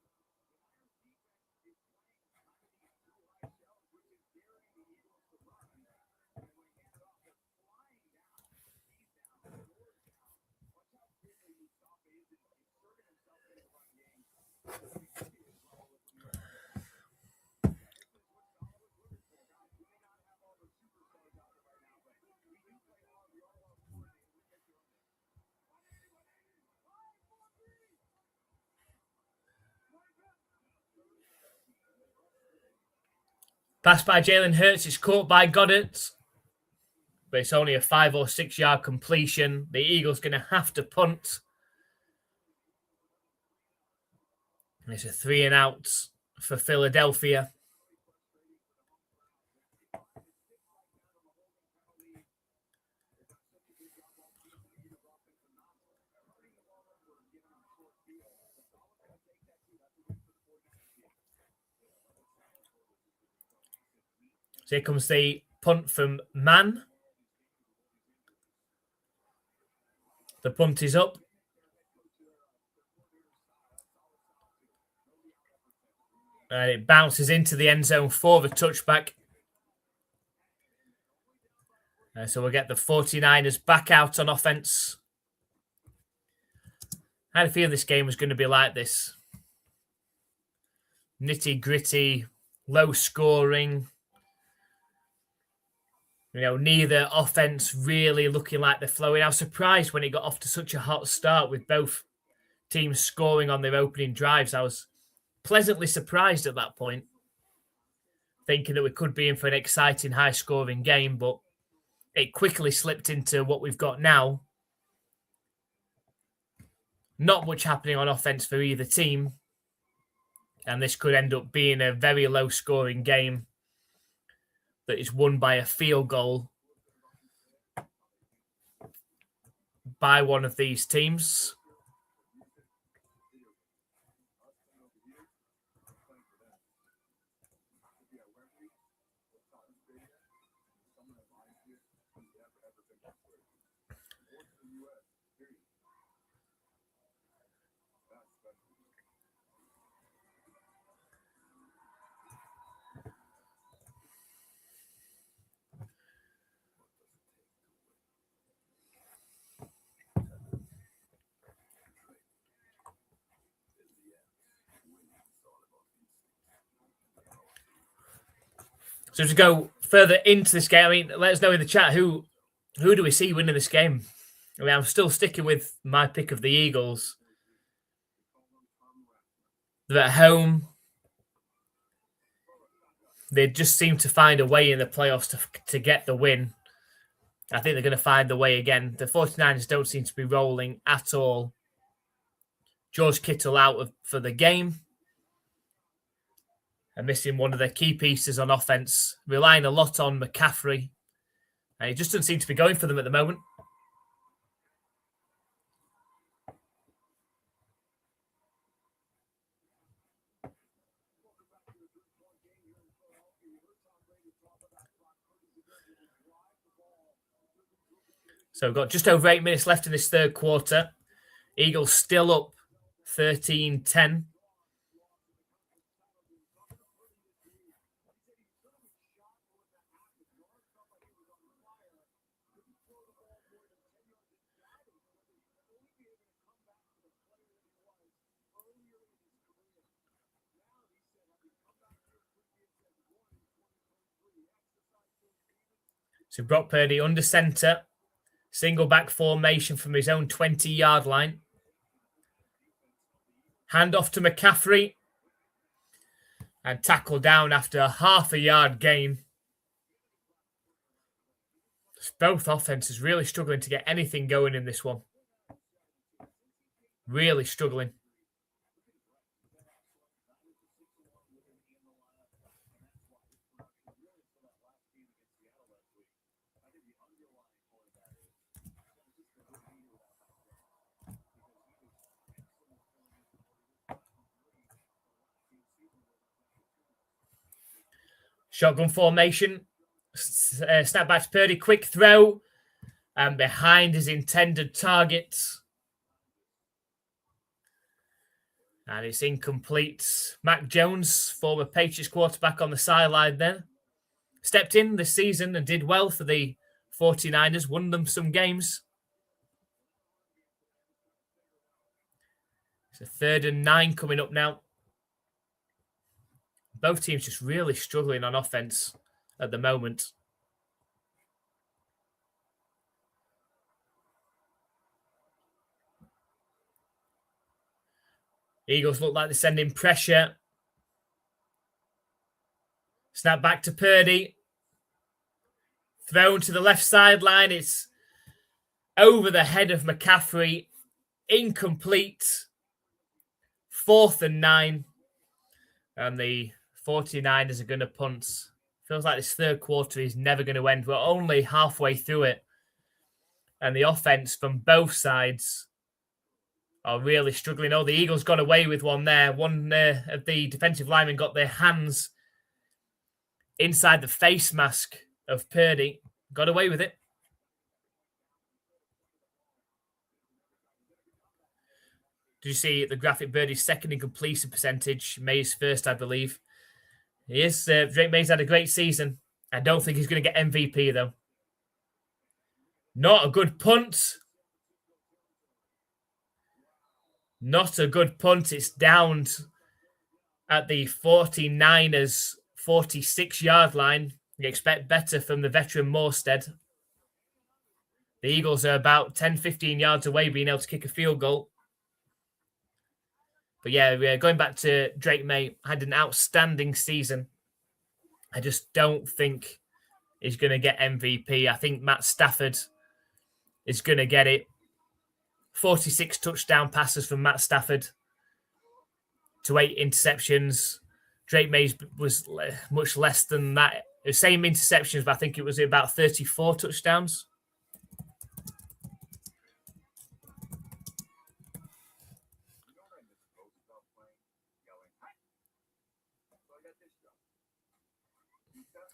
Pass by Jalen Hurts. It's caught by Goddard. But it's only a 5 or 6 yard completion. The Eagles going to have to punt. And it's a 3 and out for Philadelphia. So here comes the punt from Mann. The punt is up. And it bounces into the end zone for the touchback. So we'll get the 49ers back out on offense. I had a feeling this game was going to be like this. Nitty-gritty, low scoring. Neither offense really looking like they're flowing. I was surprised when it got off to such a hot start with both teams scoring on their opening drives. I was pleasantly surprised at that point, thinking that we could be in for an exciting, high-scoring game, but it quickly slipped into what we've got now. Not much happening on offense for either team, and this could end up being a very low-scoring game that is won by a field goal by one of these teams. So to go further into this game, let us know in the chat who do we see winning this game. I'm still sticking with my pick of the Eagles. They're at home. They just seem to find a way in the playoffs to get the win. I think they're going to find the way again. The 49ers don't seem to be rolling at all. George Kittle out for the game. And missing one of their key pieces on offense, relying a lot on McCaffrey. And it just doesn't seem to be going for them at the moment. So we've got just over 8 minutes left in this third quarter. Eagles still up 13-10. So Brock Purdy under center. Single back formation from his own 20-yard line. Hand off to McCaffrey. And tackle down after a half-a-yard gain. Both offenses really struggling to get anything going in this one. Really struggling. Shotgun formation. Snap back to Purdy. Quick throw. And behind his intended target. And it's incomplete. Mac Jones, former Patriots quarterback on the sideline there. Stepped in this season and did well for the 49ers. Won them some games. It's a 3rd and 9 coming up now. Both teams just really struggling on offense at the moment. Eagles look like they're sending pressure. Snap back to Purdy. Thrown to the left sideline. It's over the head of McCaffrey. Incomplete. 4th and 9. And the 49ers are going to punt. Feels like this third quarter is never going to end. We're only halfway through it. And the offense from both sides are really struggling. Oh, the Eagles got away with one there. One of the defensive linemen got their hands inside the face mask of Purdy. Got away with it. Did you see the graphic? Purdy's second in completion percentage. May's first, I believe. He is. Drake May's had a great season. I don't think he's going to get MVP, though. Not a good punt. Not a good punt. It's downed at the 49ers 46-yard line. You expect better from the veteran Morstead. The Eagles are about 10, 15 yards away being able to kick a field goal. But yeah, going back to Drake May, had an outstanding season. I just don't think he's going to get MVP. I think Matt Stafford is going to get it. 46 touchdown passes from Matt Stafford to 8 interceptions. Drake May was much less than that. The same interceptions, but I think it was about 34 touchdowns.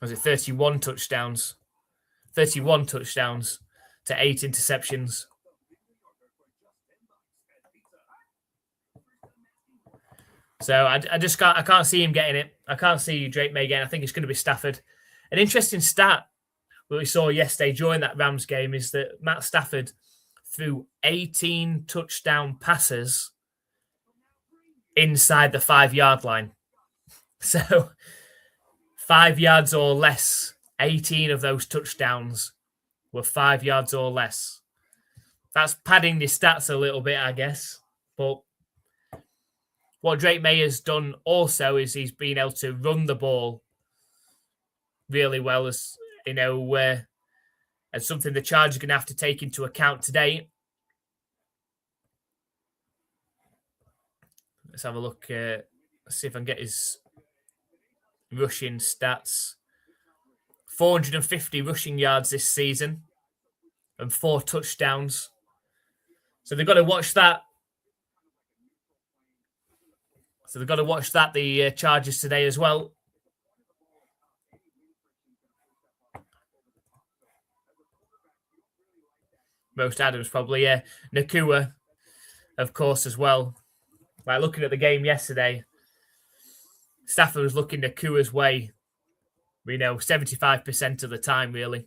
Was it 31 touchdowns? 31 touchdowns to 8 interceptions. So I can't see him getting it. I can't see Drake May getting it. I think it's going to be Stafford. An interesting stat that we saw yesterday during that Rams game is that Matt Stafford threw 18 touchdown passes inside the 5-yard line. So 5 yards or less, 18 of those touchdowns were 5 yards or less. That's padding the stats a little bit, I guess. But what Drake May has done also is he's been able to run the ball really well, as you know, and something the Chargers are going to have to take into account today. Let's have a look. Let's see if I can get his rushing stats. 450 rushing yards this season and 4 touchdowns. So they've got to watch that. The Chargers today as well. Most Adams probably, yeah. Nakua, of course, as well. Like looking at the game yesterday, Stafford was looking Nakua's way, 75% of the time, really.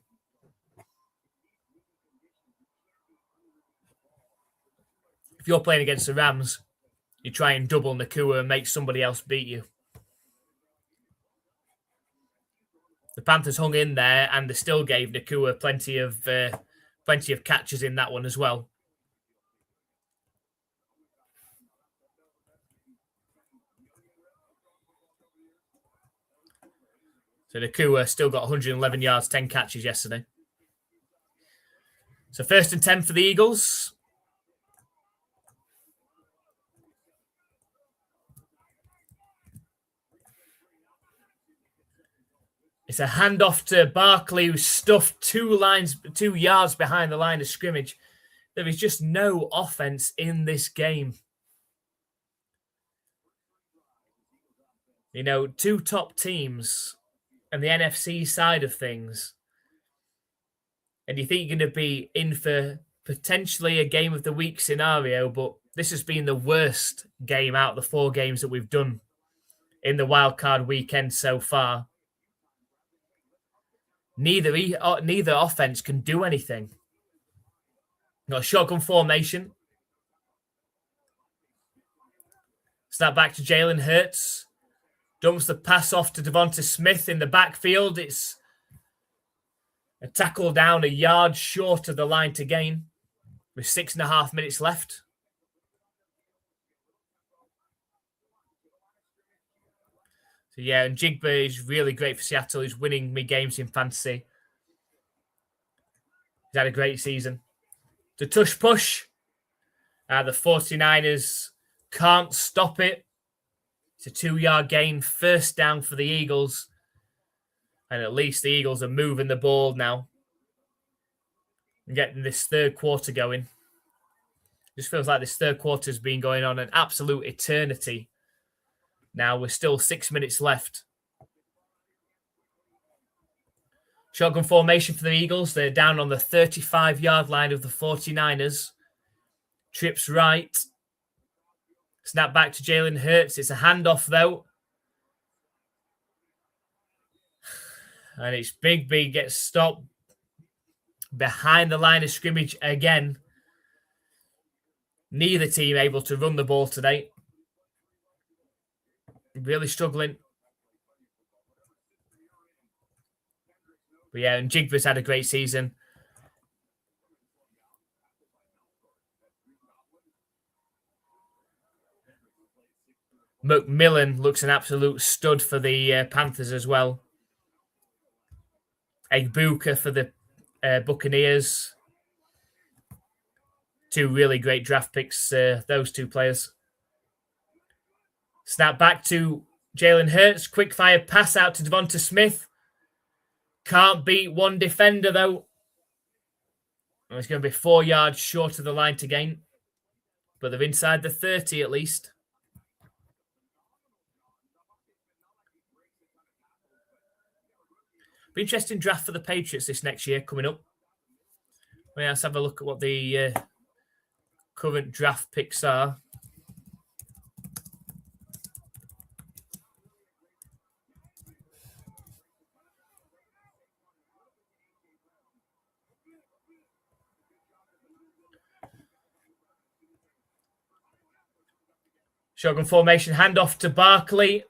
If you're playing against the Rams, you try and double Nakua and make somebody else beat you. The Panthers hung in there, and they still gave Nakua plenty of catches in that one as well. So Nakua still got 111 yards, 10 catches yesterday. So 1st and 10 for the Eagles. It's a handoff to Barkley, who's stuffed 2 yards behind the line of scrimmage. There is just no offense in this game. 2 top teams and the NFC side of things. And you think you're going to be in for potentially a game of the week scenario, but this has been the worst game out of the 4 games that we've done in the wildcard weekend so far. Neither offense can do anything. Got a shotgun formation. Snap back to Jalen Hurts. Dumps the pass off to Devonta Smith in the backfield. It's a tackle down a yard short of the line to gain with 6.5 minutes left. So yeah, and Jigba is really great for Seattle. He's winning me games in fantasy. He's had a great season. The tush push. The 49ers can't stop it. It's a 2-yard gain. 1st down for the Eagles. And at least the Eagles are moving the ball now. And getting this 3rd quarter going. Just feels like this 3rd quarter has been going on an absolute eternity. Now we're still 6 minutes left. Shotgun formation for the Eagles. They're down on the 35-yard line of the 49ers. Trips right. Snap back to Jalen Hurts. It's a handoff, though. And it's Big B gets stopped behind the line of scrimmage again. Neither team able to run the ball today. Really struggling. But yeah, and Jigba's had a great season. McMillan looks an absolute stud for the Panthers as well. Egbuka for the Buccaneers. Two really great draft picks, those two players. Snap back to Jalen Hurts. Quick fire pass out to Devonta Smith. Can't beat one defender, though. And it's going to be 4 yards short of the line to gain. But they're inside the 30 at least. Be interesting draft for the Patriots this next year coming up. Well, let's have a look at what the current draft picks are. Shotgun formation, handoff to Barkley,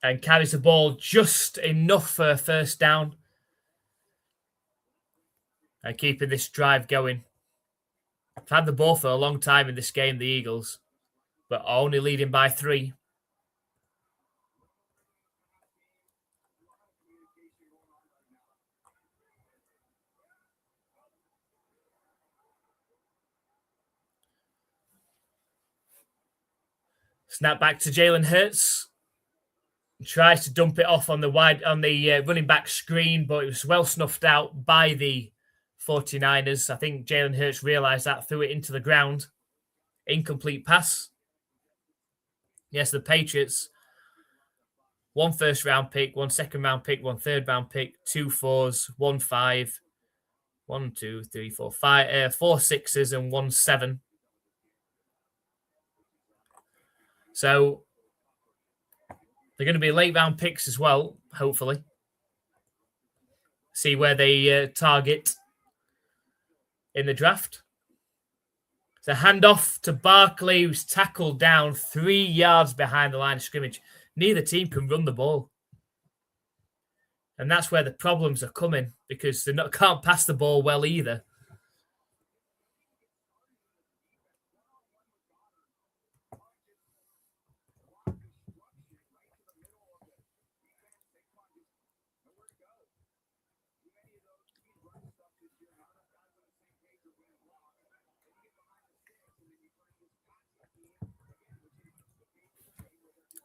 and carries the ball just enough for a first down. And keeping this drive going. I've had the ball for a long time in this game, the Eagles, but only leading by 3. Snap back to Jalen Hurts. Tries to dump it off on the running back screen, but it was well snuffed out by the 49ers. I think Jalen Hurts realized that, threw it into the ground. Incomplete pass. Yes, the Patriots. 1 first-round pick, 1 second-round pick, 1 third-round pick, 2 4s, 1 5, 1 2 3 4 5, 4 6s, and 1 7. So they're going to be late-round picks as well, hopefully. See where they target in the draft. It's a handoff to Barkley, who's tackled down 3 yards behind the line of scrimmage. Neither team can run the ball. And that's where the problems are coming, because they can't pass the ball well either.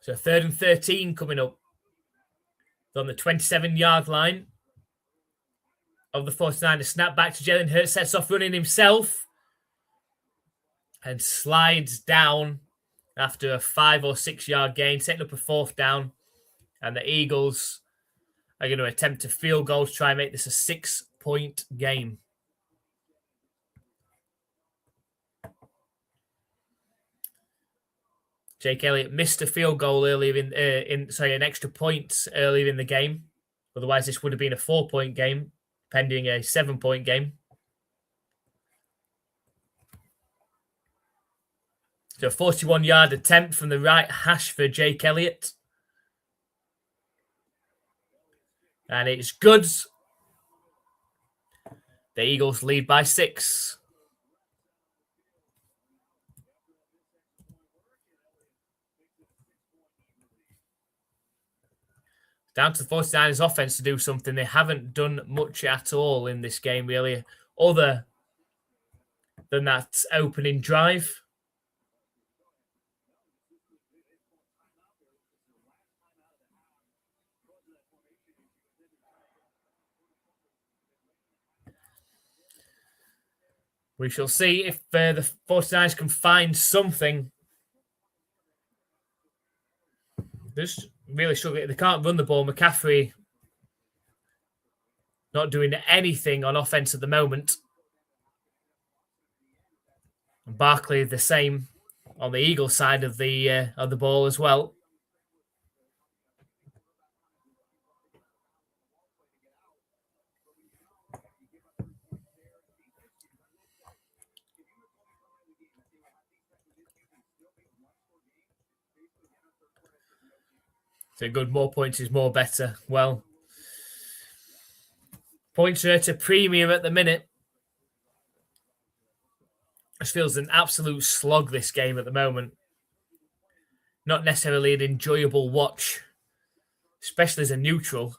So 3rd and 13 coming up. They're on the 27-yard line of the 49ers. Snap back to Jalen Hurts, sets off running himself and slides down after a 5 or 6 yard gain, setting up a 4th down. And the Eagles are going to attempt a field goal to try and make this a 6-point game. Jake Elliott missed a field goal earlier an extra point earlier in the game. Otherwise, this would have been a 4-point game, pending a 7-point game. So a 41-yard attempt from the right hash for Jake Elliott. And it's good. The Eagles lead by 6. Down to the 49ers offense to do something. They haven't done much at all in this game, really, other than that opening drive. We shall see if the 49ers can find something. Just really struggling. They can't run the ball. McCaffrey not doing anything on offense at the moment. And Barkley the same on the Eagles side of the ball as well. So good, more points is more better. Well, Points are at a premium at the minute. It feels an absolute slog, this game at the moment. Not necessarily an enjoyable watch, especially as a neutral.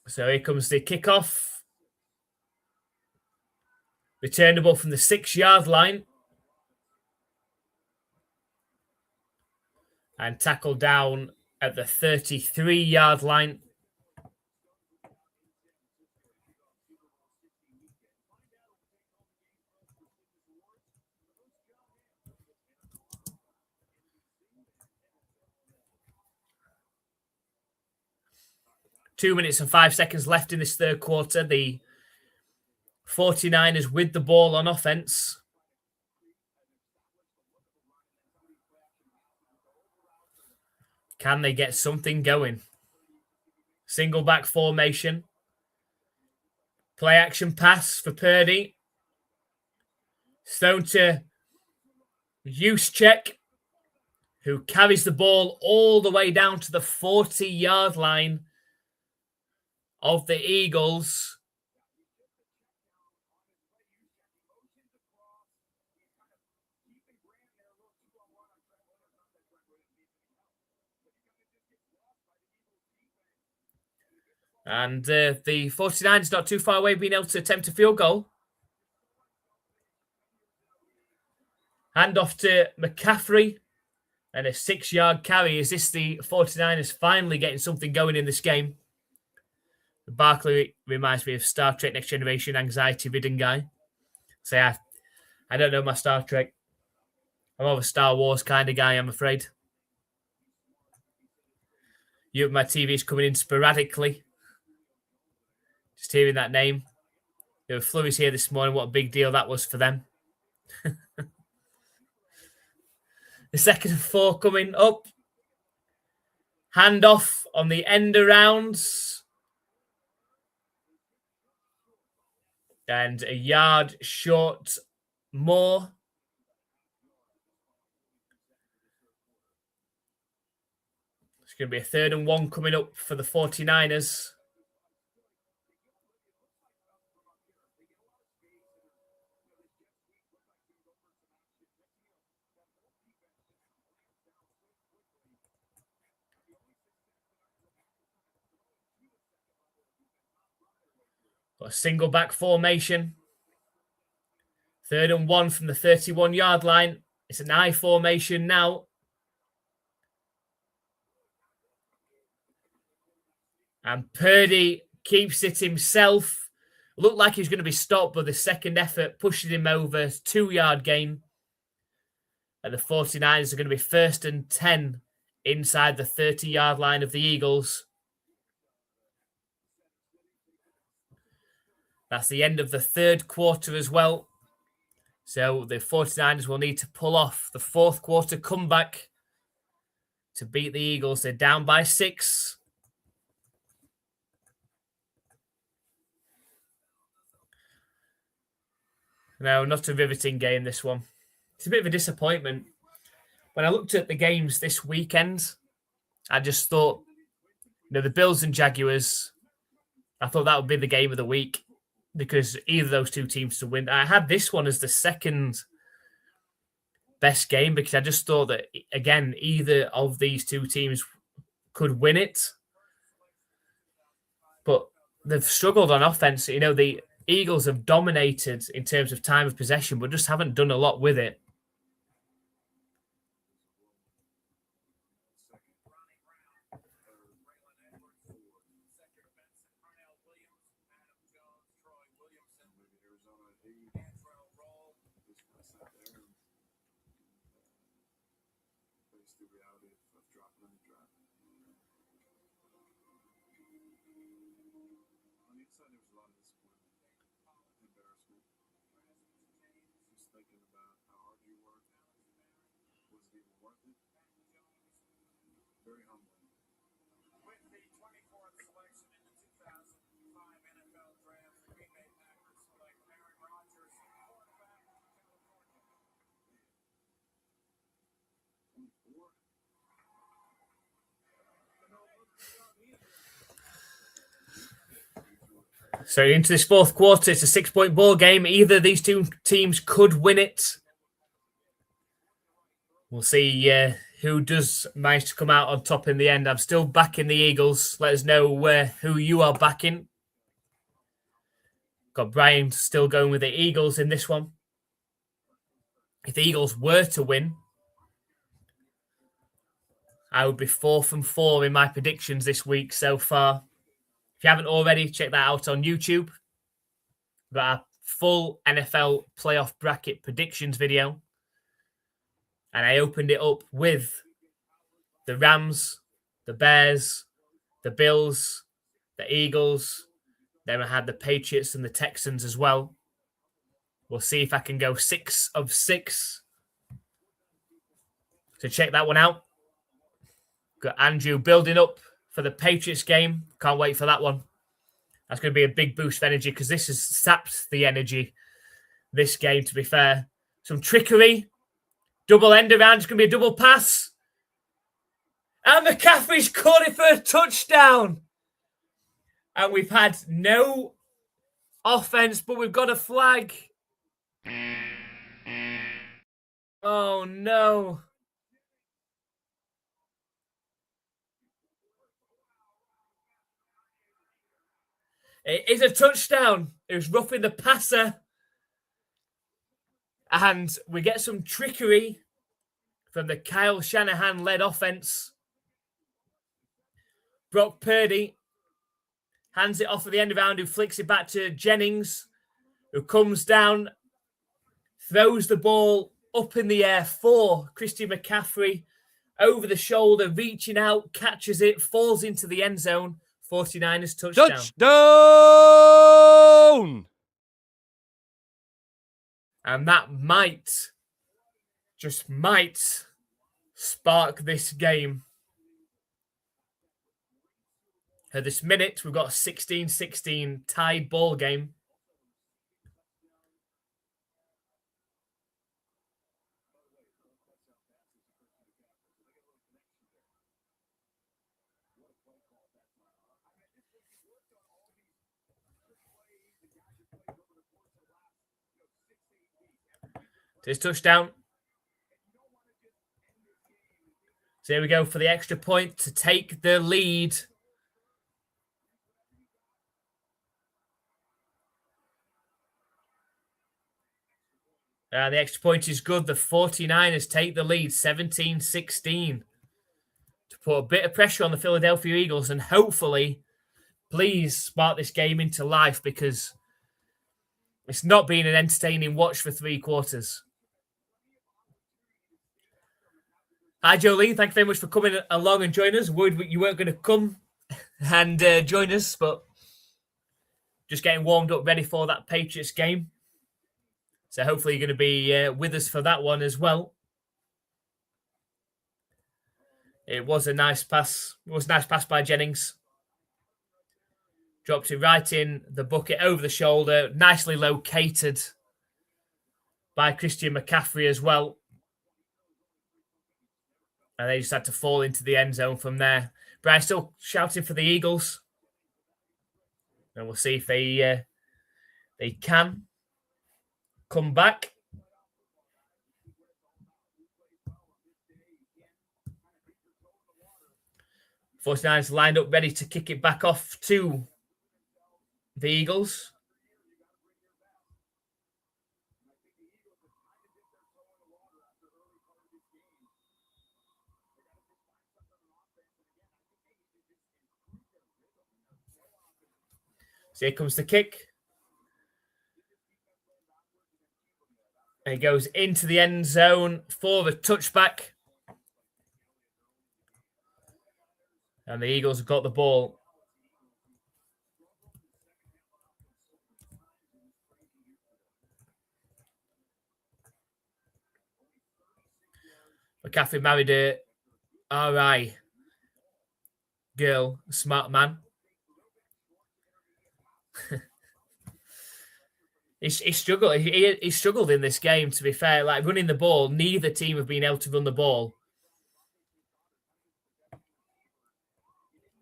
So here comes the kickoff. Returnable from the 6-yard line. And tackled down at the 33-yard line. Two minutes and 5 seconds left in this third quarter. The 49ers with the ball on offense. Can they get something going? Single back formation. Play action pass for Purdy. Thrown to Juszczyk, who carries the ball all the way down to the 40-yard line of the Eagles. And the 49ers not too far away, being able to attempt a field goal. Handoff to McCaffrey. And a 6-yard carry. Is this the 49ers finally getting something going in this game? Barkley reminds me of Star Trek Next Generation, anxiety-ridden guy. So I don't know my Star Trek. I'm more of a Star Wars kind of guy, I'm afraid. My TV's coming in sporadically. Just hearing that name. There were flurries here this morning. What a big deal that was for them. The 2nd and 4 coming up. Handoff on the end arounds. And a yard short more. It's going to be a 3rd and 1 coming up for the 49ers. Got a single back formation. 3rd and 1 from the 31-yard line. It's an I formation now. And Purdy keeps it himself. Looked like he was going to be stopped, but the second effort pushes him over. 2-yard gain. And the 49ers are going to be 1st and 10 inside the 30-yard line of the Eagles. That's the end of the third quarter as well. So the 49ers will need to pull off the fourth quarter comeback to beat the Eagles. They're down by 6. No, not a riveting game, this one. It's a bit of a disappointment. When I looked at the games this weekend, I just thought, the Bills and Jaguars, I thought that would be the game of the week because either of those two teams to win. I had this one as the second best game because I just thought that, again, either of these two teams could win it. But they've struggled on offense. The Eagles have dominated in terms of time of possession, but just haven't done a lot with it. So into this fourth quarter, it's a 6-point ball game. Either of these two teams could win it. We'll see who does manage to come out on top in the end. I'm still backing the Eagles. Let us know who you are backing. Got Brian still going with the Eagles in this one. If the Eagles were to win, I would be 4 from 4 in my predictions this week so far. If you haven't already, check that out on YouTube. We've got our full NFL playoff bracket predictions video. And I opened it up with the Rams, the Bears, the Bills, the Eagles. Then I had the Patriots and the Texans as well. We'll see if I can go 6 of 6. So check that one out. Got Andrew building up for the Patriots game. Can't wait for that one. That's going to be a big boost of energy because this has sapped the energy this game, to be fair. Some trickery. Double end around. It's going to be a double pass. And McCaffrey's caught it for a touchdown. And we've had no offense, but we've got a flag. Oh, no. It is a touchdown. It was roughing the passer. And we get some trickery from the Kyle Shanahan-led offense. Brock Purdy hands it off at the end around, who flicks it back to Jennings, who comes down, throws the ball up in the air for Christian McCaffrey, over the shoulder, reaching out, catches it, falls into the end zone. 49ers touchdown. Touchdown! And that might, just might, spark this game. At this minute, we've got a 16-16 tied ball game. This touchdown. So here we go for the extra point to take the lead. The extra point is good. The 49ers take the lead 17-16 to put a bit of pressure on the Philadelphia Eagles and hopefully, please spark this game into life because it's not been an entertaining watch for 3 quarters. Hi, Jolene. Thank you very much for coming along and joining us. Worried you weren't going to come and join us, but just getting warmed up, ready for that Patriots game. So hopefully you're going to be with us for that one as well. It was a nice pass. It was a nice pass by Jennings. Dropped it right in the bucket over the shoulder. Nicely located by Christian McCaffrey as well. And they just had to fall into the end zone from there. Brian still shouting for the Eagles. And we'll see if they can come back. '49ers lined up ready to kick it back off to the Eagles. So here comes the kick. And he goes into the end zone for the touchback. And the Eagles have got the ball. McCaffrey married a RI girl, a smart man. He struggled. He struggled in this game, to be fair. Like running the ball, neither team have been able to run the ball.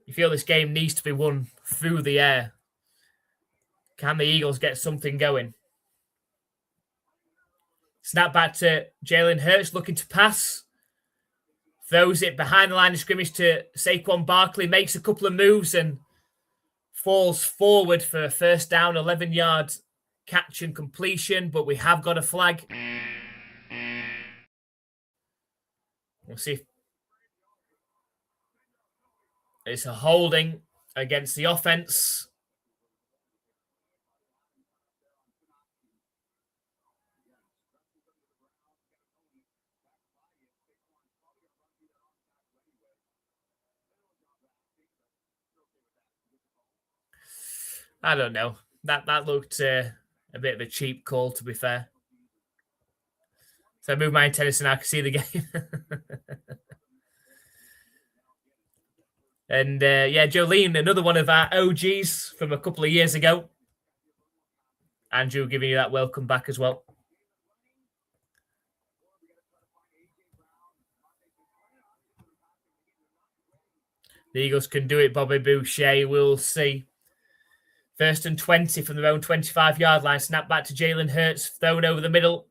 You feel this game needs to be won through the air. Can the Eagles get something going? Snap back to Jalen Hurts, looking to pass. Throws it behind the line of scrimmage to Saquon Barkley, makes a couple of moves and falls forward for a first down, 11-yard catch and completion, but we have got a flag. We'll see if it's a holding against the offense. I don't know. That looked a bit of a cheap call, to be fair. So I moved my antenna so now I can see the game. And Jolene, another one of our OGs from a couple of years ago. Andrew giving you that welcome back as well. The Eagles can do it, Bobby Boucher. We'll see. 1st and 20 from their own 25-yard line. Snap back to Jalen Hurts. Thrown over the middle.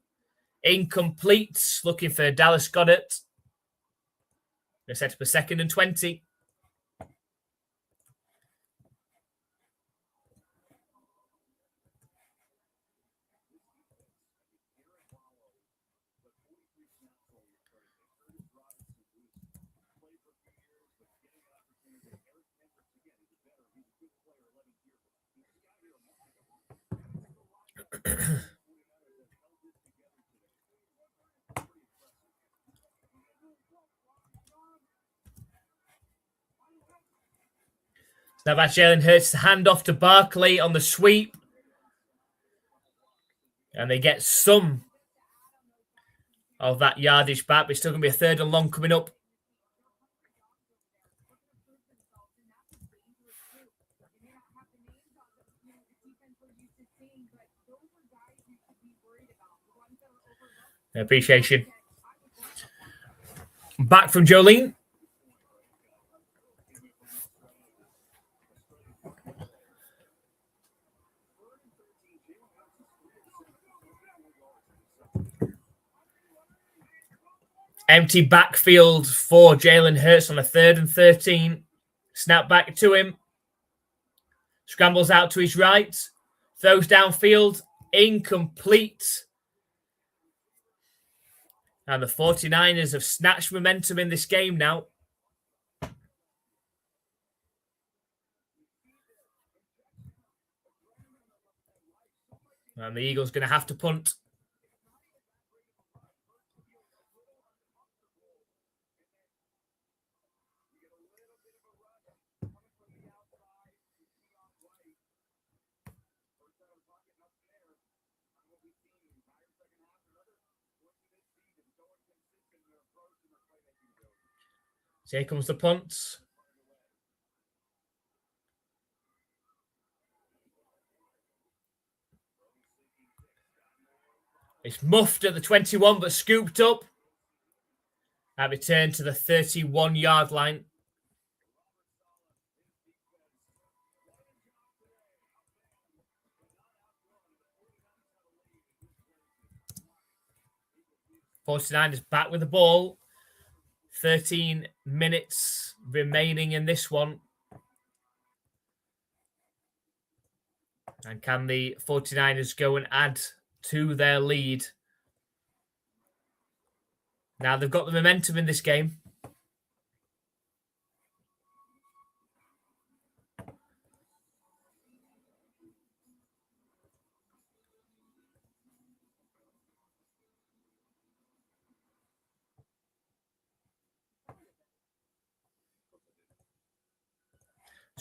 Incomplete. Looking for Dallas Goedert. They're set up a 2nd and 20. Now that's Jalen Hurts, hand off to Barkley on the sweep. And they get some of that yardage back, but it's still going to be a 3rd and long coming up. Appreciation. Back from Jolene. Empty backfield for Jalen Hurts on a 3rd and 13. Snap back to him. Scrambles out to his right. Throws downfield. Incomplete. And the 49ers have snatched momentum in this game now. And the Eagles going to have to punt. So here comes the punt. It's muffed at the 21, but scooped up. And returned to the 31-yard line. '49ers back with the ball. 13 minutes remaining in this one. And can the 49ers go and add to their lead? Now they've got the momentum in this game.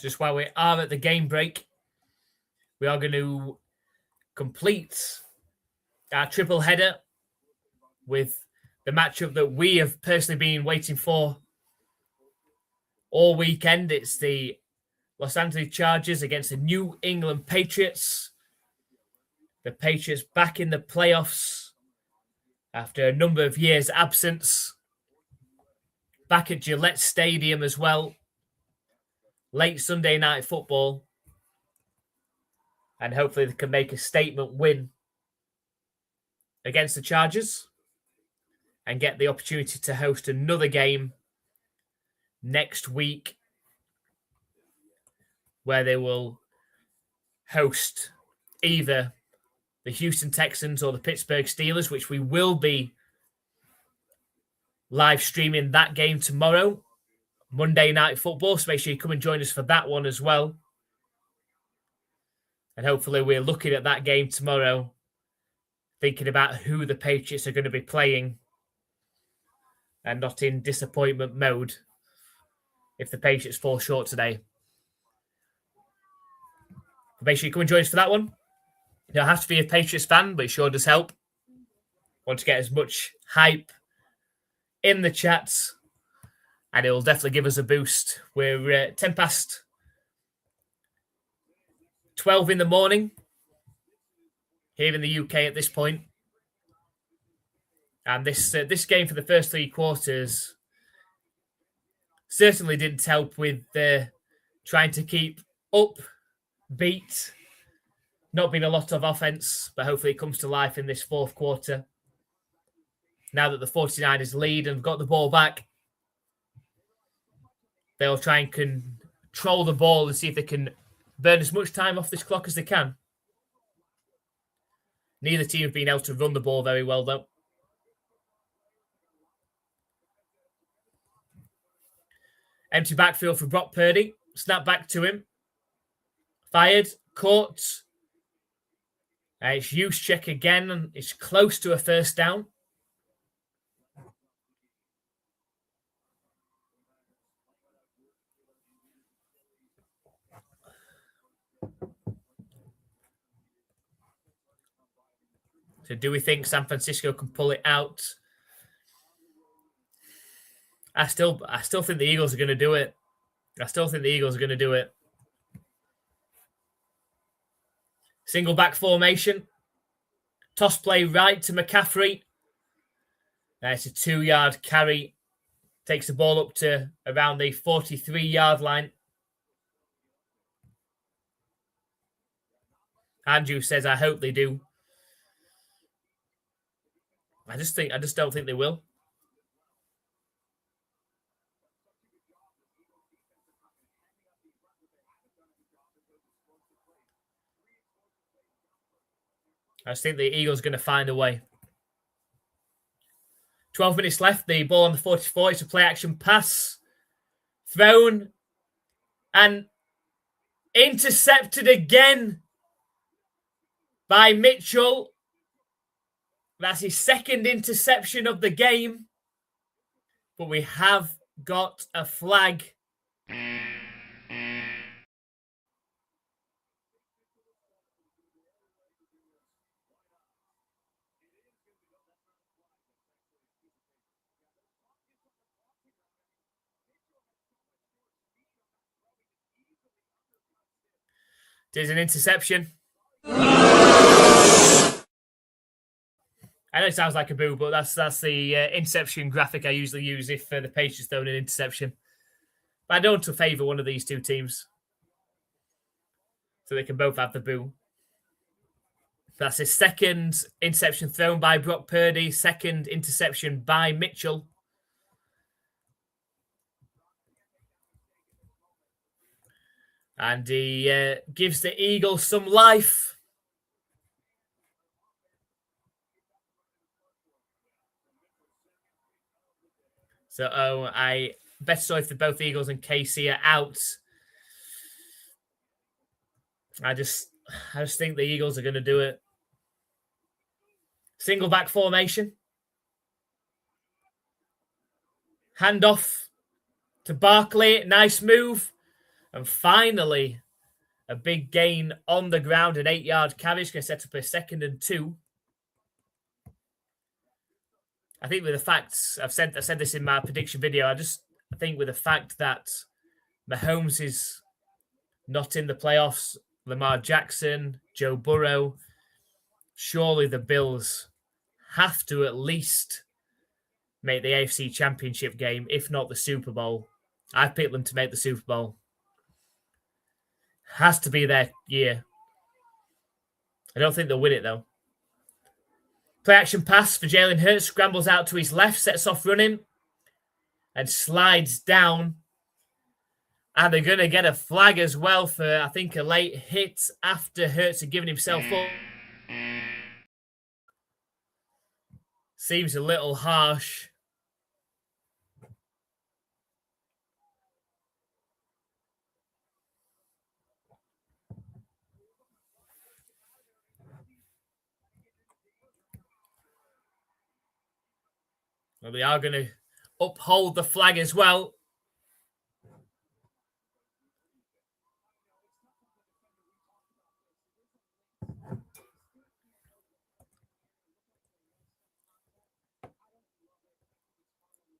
Just while we are at the game break, we are going to complete our triple header with the matchup that we have personally been waiting for all weekend. It's the Los Angeles Chargers against the New England Patriots. The Patriots back in the playoffs after a number of years' absence. Back at Gillette Stadium as well. Late Sunday night football. And hopefully they can make a statement win against the Chargers and get the opportunity to host another game next week where they will host either the Houston Texans or the Pittsburgh Steelers, which we will be live streaming that game tomorrow, Monday Night Football. So make sure you come and join us for that one as well. And hopefully we're looking at that game tomorrow, thinking about who the Patriots are going to be playing and not in disappointment mode if the Patriots fall short today. But make sure you come and join us for that one. You don't have to be a Patriots fan, but it sure does help. Want to get as much hype in the chats, and it will definitely give us a boost. We're 10 past 12 in the morning here in the UK at this point. And this game for the first three quarters certainly didn't help with trying to keep upbeat. Not been a lot of offense, but hopefully it comes to life in this fourth quarter. Now that the 49ers lead and have got the ball back, they'll try and control the ball and see if they can burn as much time off this clock as they can. Neither team have been able to run the ball very well, though. Empty backfield for Brock Purdy. Snap back to him. Fired. Caught. It's use check again, and it's close to a first down. So do we think San Francisco can pull it out? I still think the Eagles are going to do it. Single back formation. Toss play right to McCaffrey. It's a 2-yard carry. Takes the ball up to around the 43-yard line. Andrew says, I hope they do. I just don't think they will. I just think the Eagles are going to find a way. 12 minutes left. The ball on the 44. It's a play action pass. Thrown and intercepted again by Mitchell. That's his second interception of the game. But we have got a flag. There's an interception. I know it sounds like a boo, but that's the interception graphic I usually use if the Patriots throw an interception. But I don't want to favour one of these two teams, so they can both have the boo. That's his second interception thrown by Brock Purdy, second interception by Mitchell. And he gives the Eagles some life. So I bet so if both Eagles and KC are out. I just think the Eagles are going to do it. Single back formation. Handoff to Barkley. Nice move. And finally, a big gain on the ground. An 8-yard carry. Going to set up a 2nd and 2. I think with the facts, I said this in my prediction video. I think with the fact that Mahomes is not in the playoffs, Lamar Jackson, Joe Burrow, surely the Bills have to at least make the AFC Championship game, if not the Super Bowl. I've picked them to make the Super Bowl. Has to be their year. I don't think they'll win it, though. Play action pass for Jalen Hurts. Scrambles out to his left, sets off running, and slides down. And they're going to get a flag as well for, I think, a late hit after Hurts had given himself up. Seems a little harsh. Well, they are going to uphold the flag as well.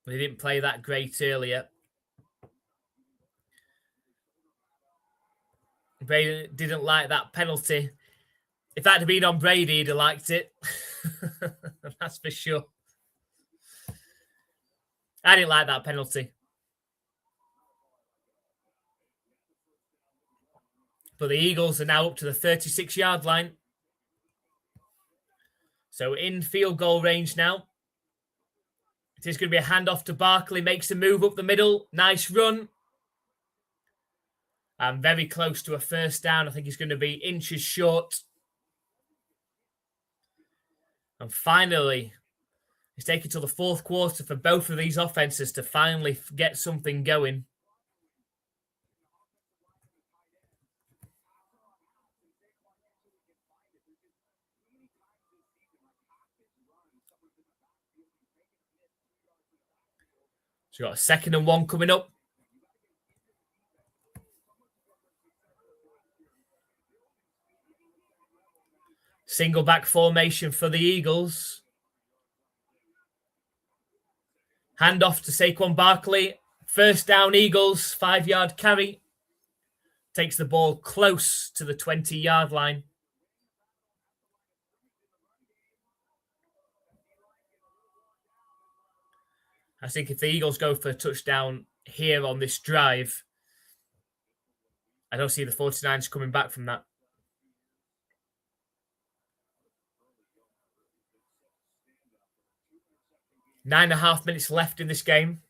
They didn't play that great earlier. Brady didn't like that penalty. If that had been on Brady, he'd have liked it. That's for sure. I didn't like that penalty. But the Eagles are now up to the 36-yard line. So in field goal range now. It is going to be a handoff to Barkley. Makes a move up the middle. Nice run. And very close to a first down. I think he's going to be inches short. And finally, it's taken till the fourth quarter for both of these offenses to finally get something going. So we've got a 2nd and 1 coming up. Single back formation for the Eagles. Handoff to Saquon Barkley. First down, Eagles. 5-yard carry. Takes the ball close to the 20-yard line. I think if the Eagles go for a touchdown here on this drive, I don't see the 49ers coming back from that. 9.5 minutes left in this game.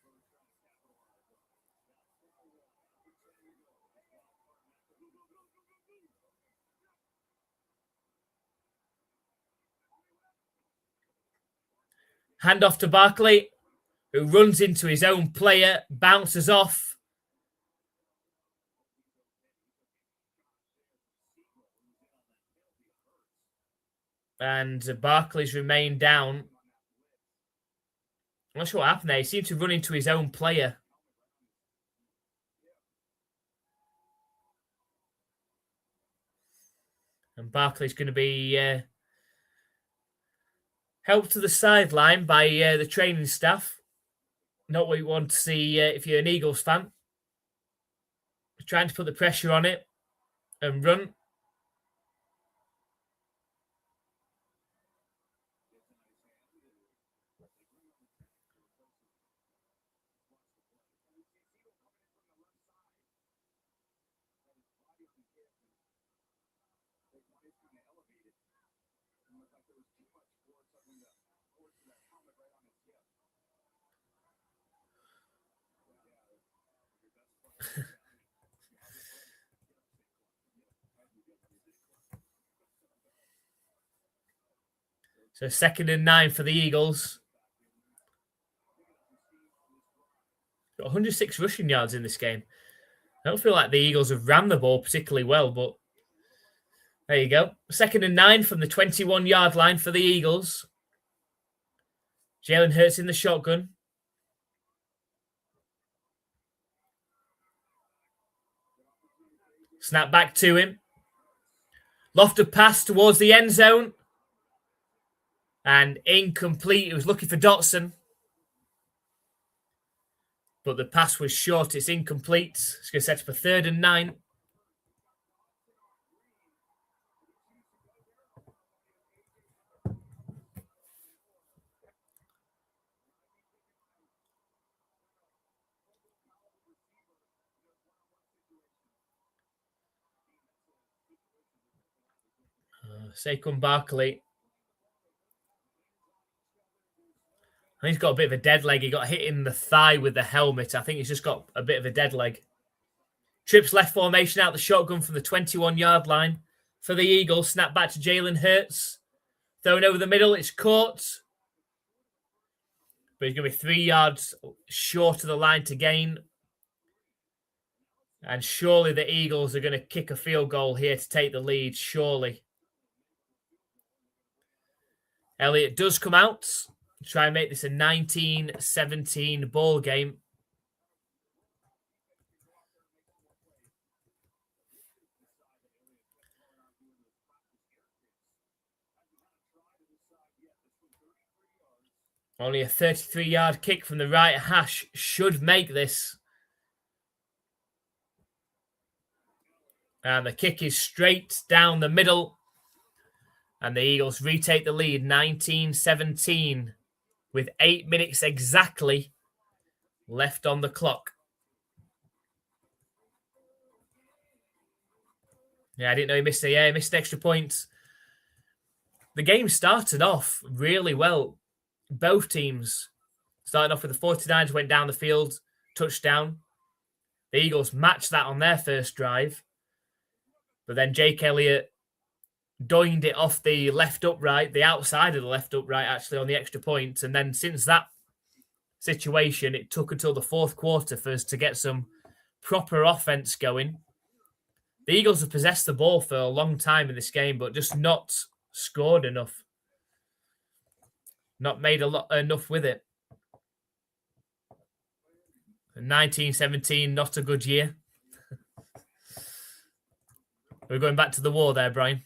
Handoff to Barkley, who runs into his own player, bounces off. And Barkley's remained down. I'm not sure what happened there. He seemed to run into his own player. And Barkley's going to be helped to the sideline by the training staff. Not what you want to see if you're an Eagles fan. Trying to put the pressure on it and run. So 2nd and 9 for the Eagles. Got 106 rushing yards in this game. I don't feel like the Eagles have ran the ball particularly well, but there you go. 2nd and 9 from the 21-yard line for the Eagles. Jalen Hurts in the shotgun. Snap back to him. Lofted pass towards the end zone. And incomplete. He was looking for Dotson. But the pass was short. It's incomplete. It's going to set up a 3rd and 9. Saquon Barkley. He's got a bit of a dead leg. He got hit in the thigh with the helmet. I think he's just got a bit of a dead leg. Trips left formation out the shotgun from the 21-yard line for the Eagles. Snap back to Jalen Hurts. Thrown over the middle. It's caught. But he's going to be 3 yards short of the line to gain. And surely the Eagles are going to kick a field goal here to take the lead. Surely. Elliott does come out. Try and make this a 19-17 ball game. Only a 33-yard kick from the right hash should make this. And the kick is straight down the middle. And the Eagles retake the lead 19-17 with 8 minutes exactly left on the clock. Yeah, I didn't know he missed he missed an extra point. The game started off really well. Both teams started off with the 49ers, went down the field, touchdown. The Eagles matched that on their first drive. But then Jake Elliott doined it off the left upright, the outside of the left upright, actually, on the extra point. And then since that situation, it took until the fourth quarter for us to get some proper offense going. The Eagles have possessed the ball for a long time in this game, but just not scored enough. Not made enough with it. 1917, not a good year. We're going back to the war there, Brian.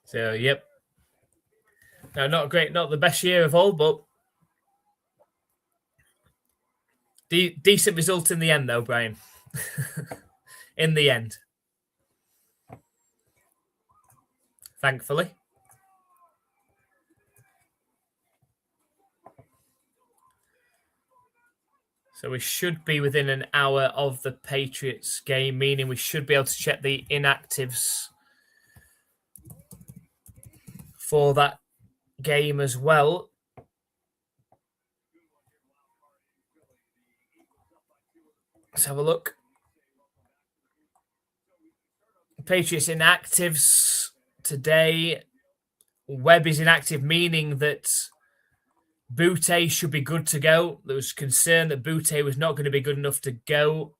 So, yep. No, not great, not the best year of all, but decent result in the end, though, Brian. In the end. Thankfully. So we should be within an hour of the Patriots game, meaning we should be able to check the inactives for that game as well. Let's have a look. Patriots inactives today. Webb is inactive, meaning that Boutte should be good to go. There was concern that Boutte was not going to be good enough to go.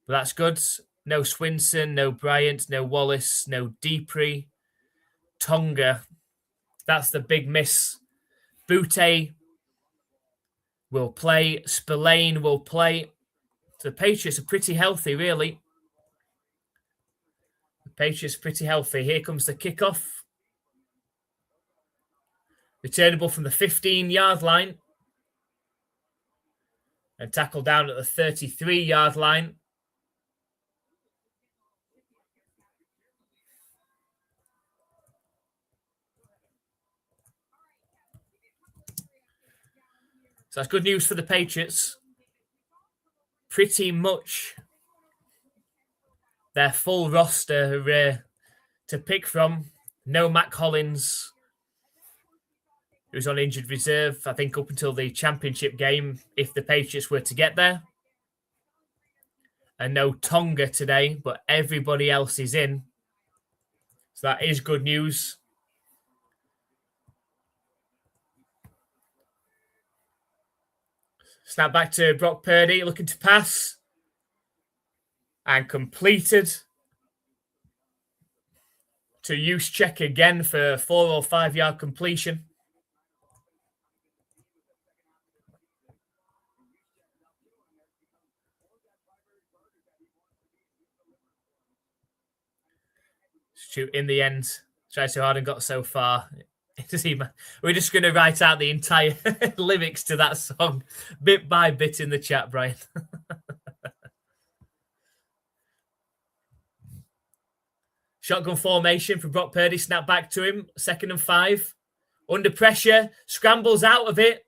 But that's good. No Swinson, no Bryant, no Wallace, no Dupree. Tonga. That's the big miss. Boutte will play. Spillane will play. So the Patriots are pretty healthy, really. The Patriots are pretty healthy. Here comes the kickoff. Returnable from the 15-yard line. And tackled down at the 33-yard line. So that's good news for the Patriots. Pretty much their full roster to pick from. No Matt Collins, who's on injured reserve, I think, up until the championship game, if the Patriots were to get there. And no Tonga today, but everybody else is in. So that is good news. Snap back to Brock Purdy, looking to pass. And completed. To use check again for a 4 or 5 yard completion. Shoot in the end. Tried so hard and got so far. We're just going to write out the entire lyrics to that song bit by bit in the chat, Brian. Shotgun formation from Brock Purdy. Snap back to him. 2nd and 5. Under pressure. Scrambles out of it.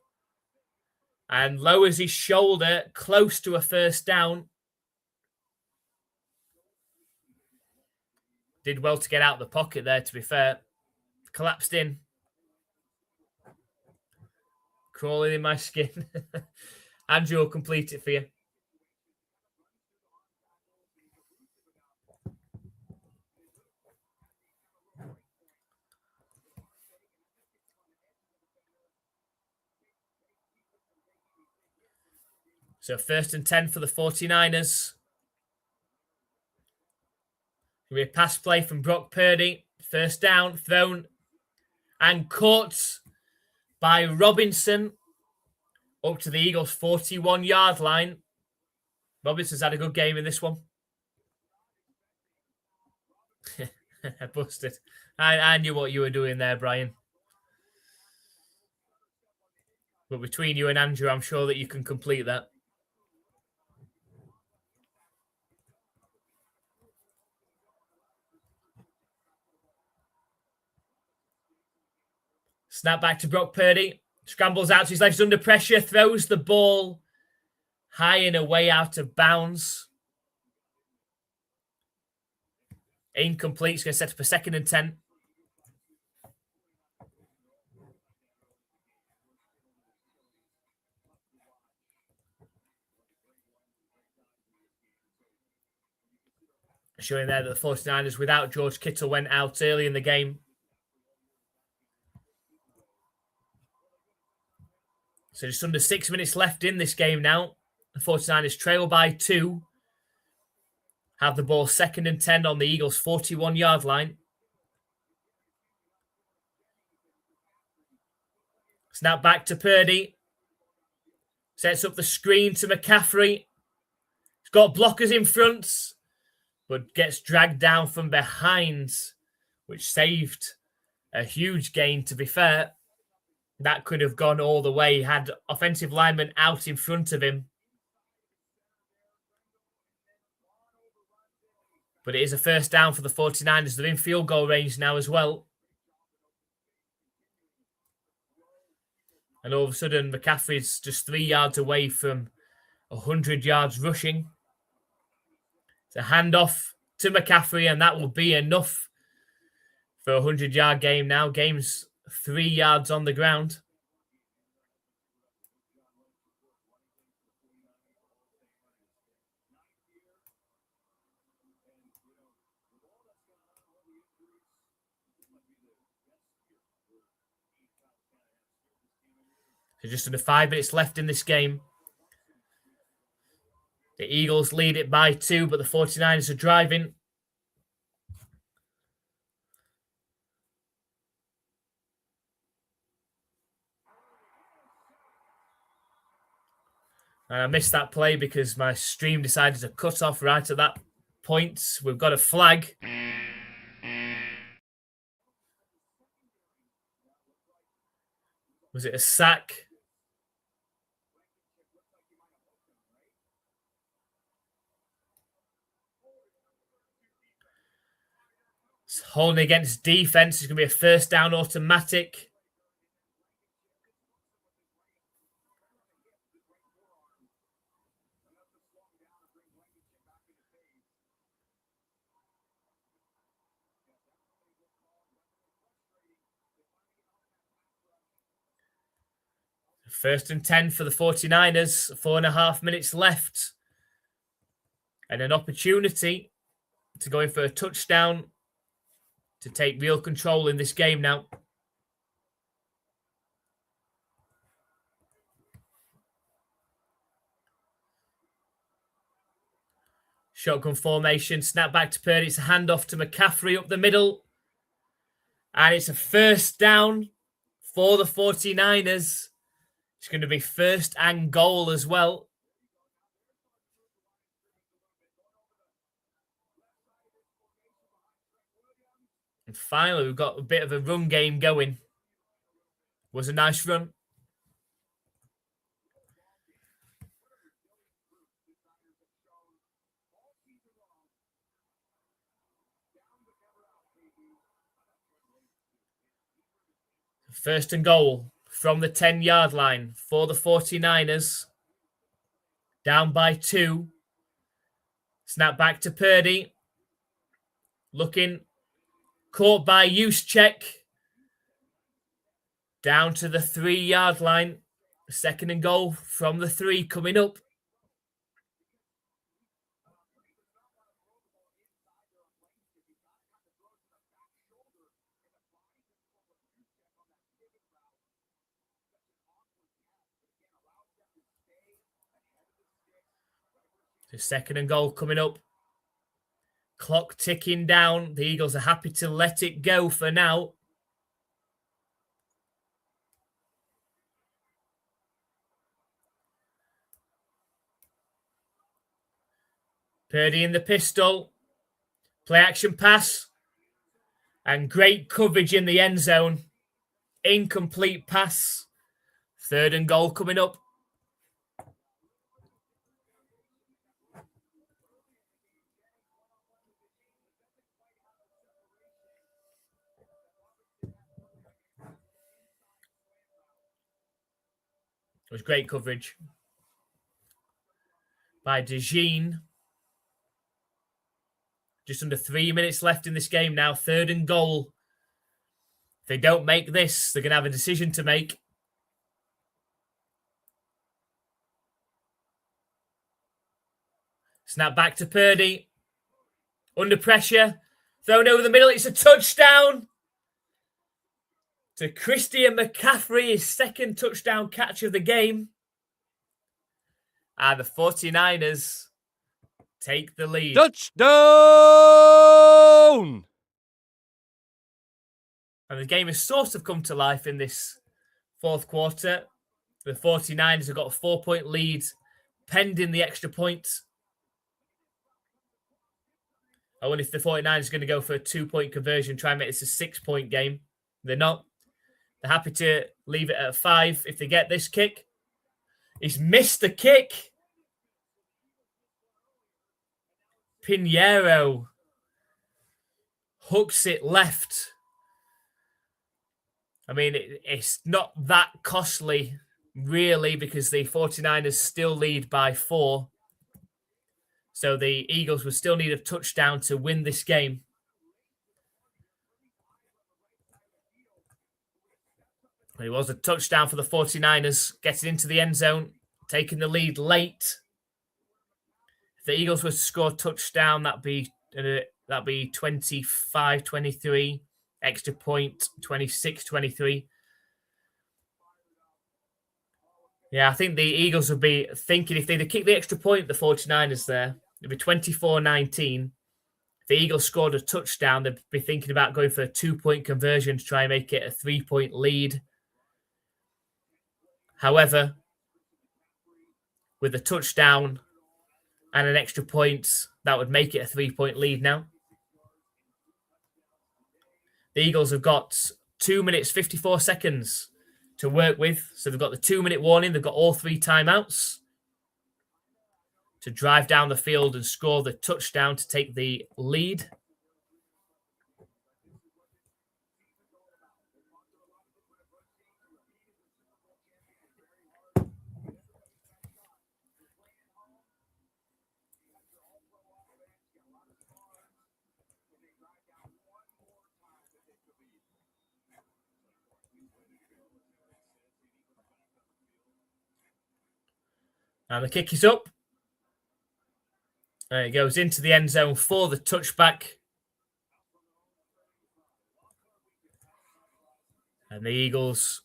And lowers his shoulder close to a first down. Did well to get out of the pocket there, to be fair. Collapsed in. Crawling in my skin. Andrew will complete it for you. So 1st and 10 for the 49ers. Be a pass play from Brock Purdy. First down, thrown and caught by Robinson up to the Eagles' 41-yard line. Robinson's had a good game in this one. Busted. I knew what you were doing there, Brian. But between you and Andrew, I'm sure that you can complete that. Snap back to Brock Purdy. Scrambles out to his left. He's under pressure. Throws the ball high and away out of bounds. Incomplete. He's going to set up a 2nd and 10. Showing there that the 49ers without George Kittle went out early in the game. So just under 6 minutes left in this game now. The 49ers trail by 2. Have the ball 2nd and 10 on the Eagles' 41-yard line. Snap back to Purdy. Sets up the screen to McCaffrey. He's got blockers in front, but gets dragged down from behind, which saved a huge gain, to be fair. That could have gone all the way. He had offensive linemen out in front of him. But it is a first down for the 49ers. They're in field goal range now as well. And all of a sudden, McCaffrey's just 3 yards away from 100 yards rushing. It's a handoff to McCaffrey, and that will be enough for a 100-yard game now. Game's 3 yards on the ground. So just under 5 minutes left in this game. The Eagles lead it by 2, but the 49ers are driving. And I missed that play because my stream decided to cut off right at that point. We've got a flag. Was it a sack? It's holding against defense. It's going to be a first down automatic. First and 10 for the 49ers. 4.5 minutes left. And an opportunity to go in for a touchdown to take real control in this game now. Shotgun formation. Snap back to Purdy. It's a handoff to McCaffrey up the middle. And it's a first down for the 49ers. It's going to be first and goal as well. And finally, we've got a bit of a run game going. Was a nice run. First and goal from the 10-yard line for the 49ers. Down by 2. Snap back to Purdy. Looking. Caught by Juszczyk. Down to the 3-yard line. Second and goal from the 3 coming up. So second and goal coming up. Clock ticking down. The Eagles are happy to let it go for now. Purdy in the pistol. Play action pass. And great coverage in the end zone. Incomplete pass. Third and goal coming up. It was great coverage by DeJean. Just under 3 minutes left in this game now. Third and goal. If they don't make this, they're going to have a decision to make. Snap back to Purdy. Under pressure. Thrown over the middle. It's a touchdown to Christian McCaffrey. His second touchdown catch of the game. And the 49ers take the lead. Touchdown! And the game has sort of come to life in this fourth quarter. The 49ers have got a 4-point lead pending the extra point. I wonder if the 49ers are going to go for a 2-point conversion, try and make this a 6-point game. They're not. They're happy to leave it at 5 if they get this kick. He's missed the kick. Pinheiro hooks it left. I mean, it's not that costly, really, because the 49ers still lead by 4. So the Eagles would still need a touchdown to win this game. It was a touchdown for the 49ers, getting into the end zone, taking the lead late. If the Eagles were to score a touchdown, that'd be 25-23. Extra point, 26-23. Yeah, I think the Eagles would be thinking if they'd kick the extra point, the 49ers there, it'd be 24-19. If the Eagles scored a touchdown, they'd be thinking about going for a 2-point conversion to try and make it a 3-point lead. However, with a touchdown and an extra point, that would make it a 3-point lead now. The Eagles have got 2 minutes, 54 seconds to work with. So they've got the 2-minute warning. They've got all 3 timeouts to drive down the field and score the touchdown to take the lead. And the kick is up. And it goes into the end zone for the touchback. And the Eagles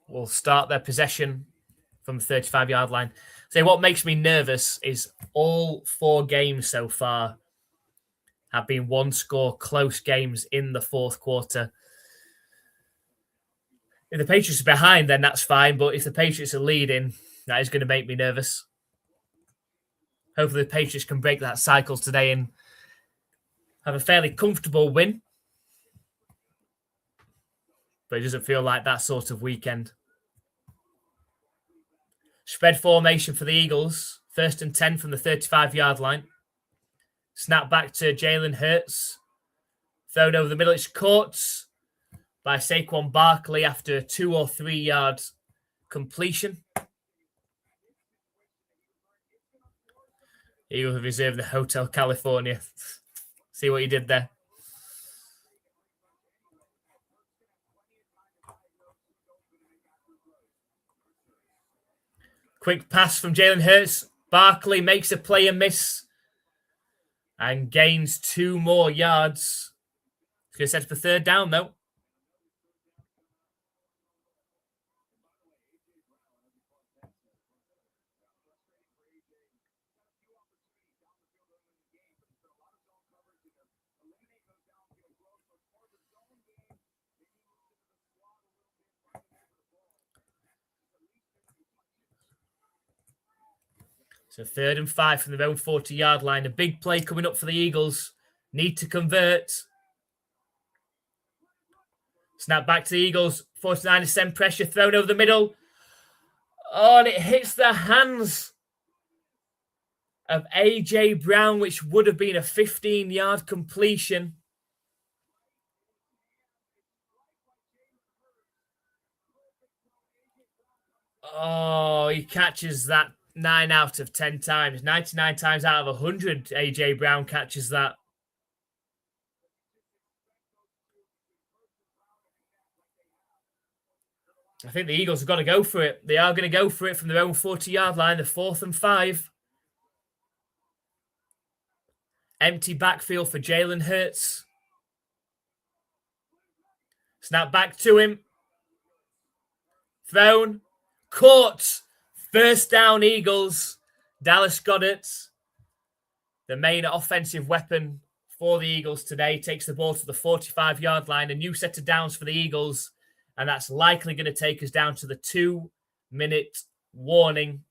will start their possession from the 35-yard line. So what makes me nervous is all 4 games so far have been one-score close games in the fourth quarter. If the Patriots are behind, then that's fine. But if the Patriots are leading, that is going to make me nervous. Hopefully the Patriots can break that cycle today and have a fairly comfortable win. But it doesn't feel like that sort of weekend. Spread formation for the Eagles. 1st and 10 from the 35-yard line. Snap back to Jalen Hurts. Thrown over the middle. It's caught by Saquon Barkley after a 2 or 3 yard completion. Eagles have reserved the Hotel California. See what you did there. Quick pass from Jalen Hurts. Barkley makes a play and miss and gains 2 more yards. He's going to set up a 3rd down, though. So 3rd and 5 from their own 40-yard line. A big play coming up for the Eagles. Need to convert. Snap back to the Eagles. 49ers send pressure. Thrown over the middle. Oh, and it hits the hands of A.J. Brown, which would have been a 15-yard completion. Oh, he catches that 9 out of 10 times. 99 times out of 100, A.J. Brown catches that. I think the Eagles have got to go for it. They are going to go for it from their own 40-yard line. The 4th and 5. Empty backfield for Jalen Hurts. Snap back to him. Thrown. Caught. 1st down, Eagles. Dallas Goedert, the main offensive weapon for the Eagles today, takes the ball to the 45-yard line. A new set of downs for the Eagles. And that's likely going to take us down to the 2-minute warning.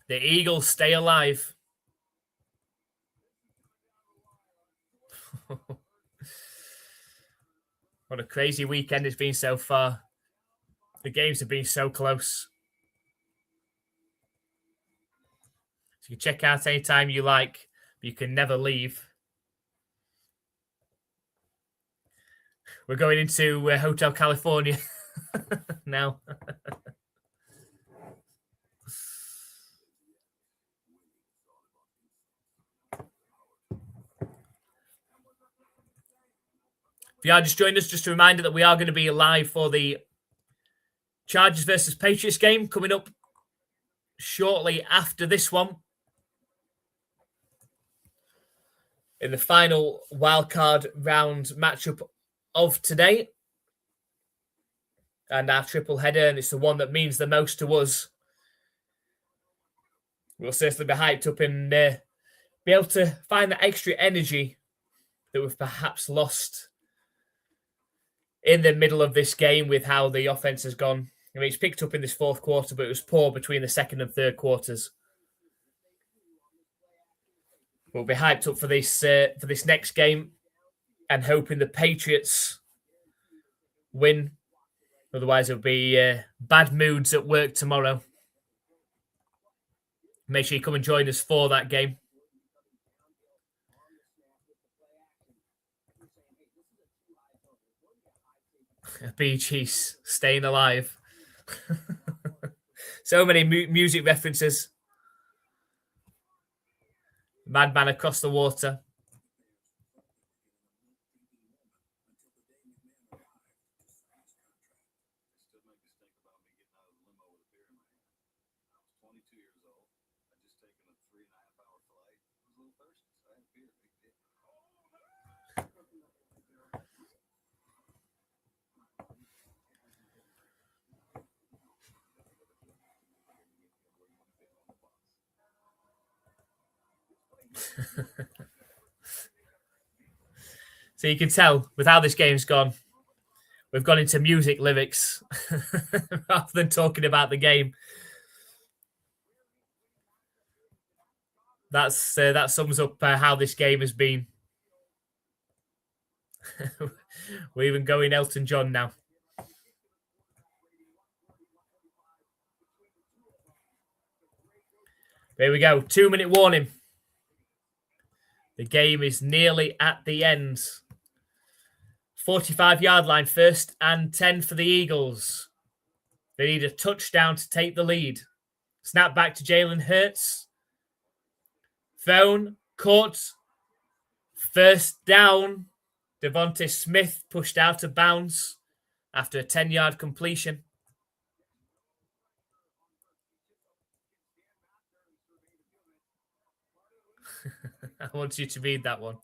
The Eagles stay alive. What a crazy weekend it's been so far. The games have been so close. So you can check out anytime you like, but you can never leave. We're going into Hotel California now. If you are just joining us, just a reminder that we are going to be live for the Chargers versus Patriots game coming up shortly after this one. In the final wildcard round matchup of today. And our triple header, and it's the one that means the most to us. We'll certainly be hyped up and be able to find that extra energy that we've perhaps lost in the middle of this game with how the offense has gone. I mean, it's picked up in this 4th quarter, but it was poor between the 2nd and 3rd quarters. We'll be hyped up for this next game and hoping the Patriots win. Otherwise, it'll be bad moods at work tomorrow. Make sure you come and join us for that game. BG's staying alive. So many music references. Madman across the water. So you can tell with how this game's gone, we've gone into music lyrics rather than talking about the game. That sums up how this game has been. We're even going Elton John now. There we go. 2-minute warning. The game is nearly at the end. 45-yard line, 1st and 10 for the Eagles. They need a touchdown to take the lead. Snap back to Jalen Hurts. Thrown, caught. 1st down. Devontae Smith pushed out of bounds after a 10-yard completion. I want you to read that one.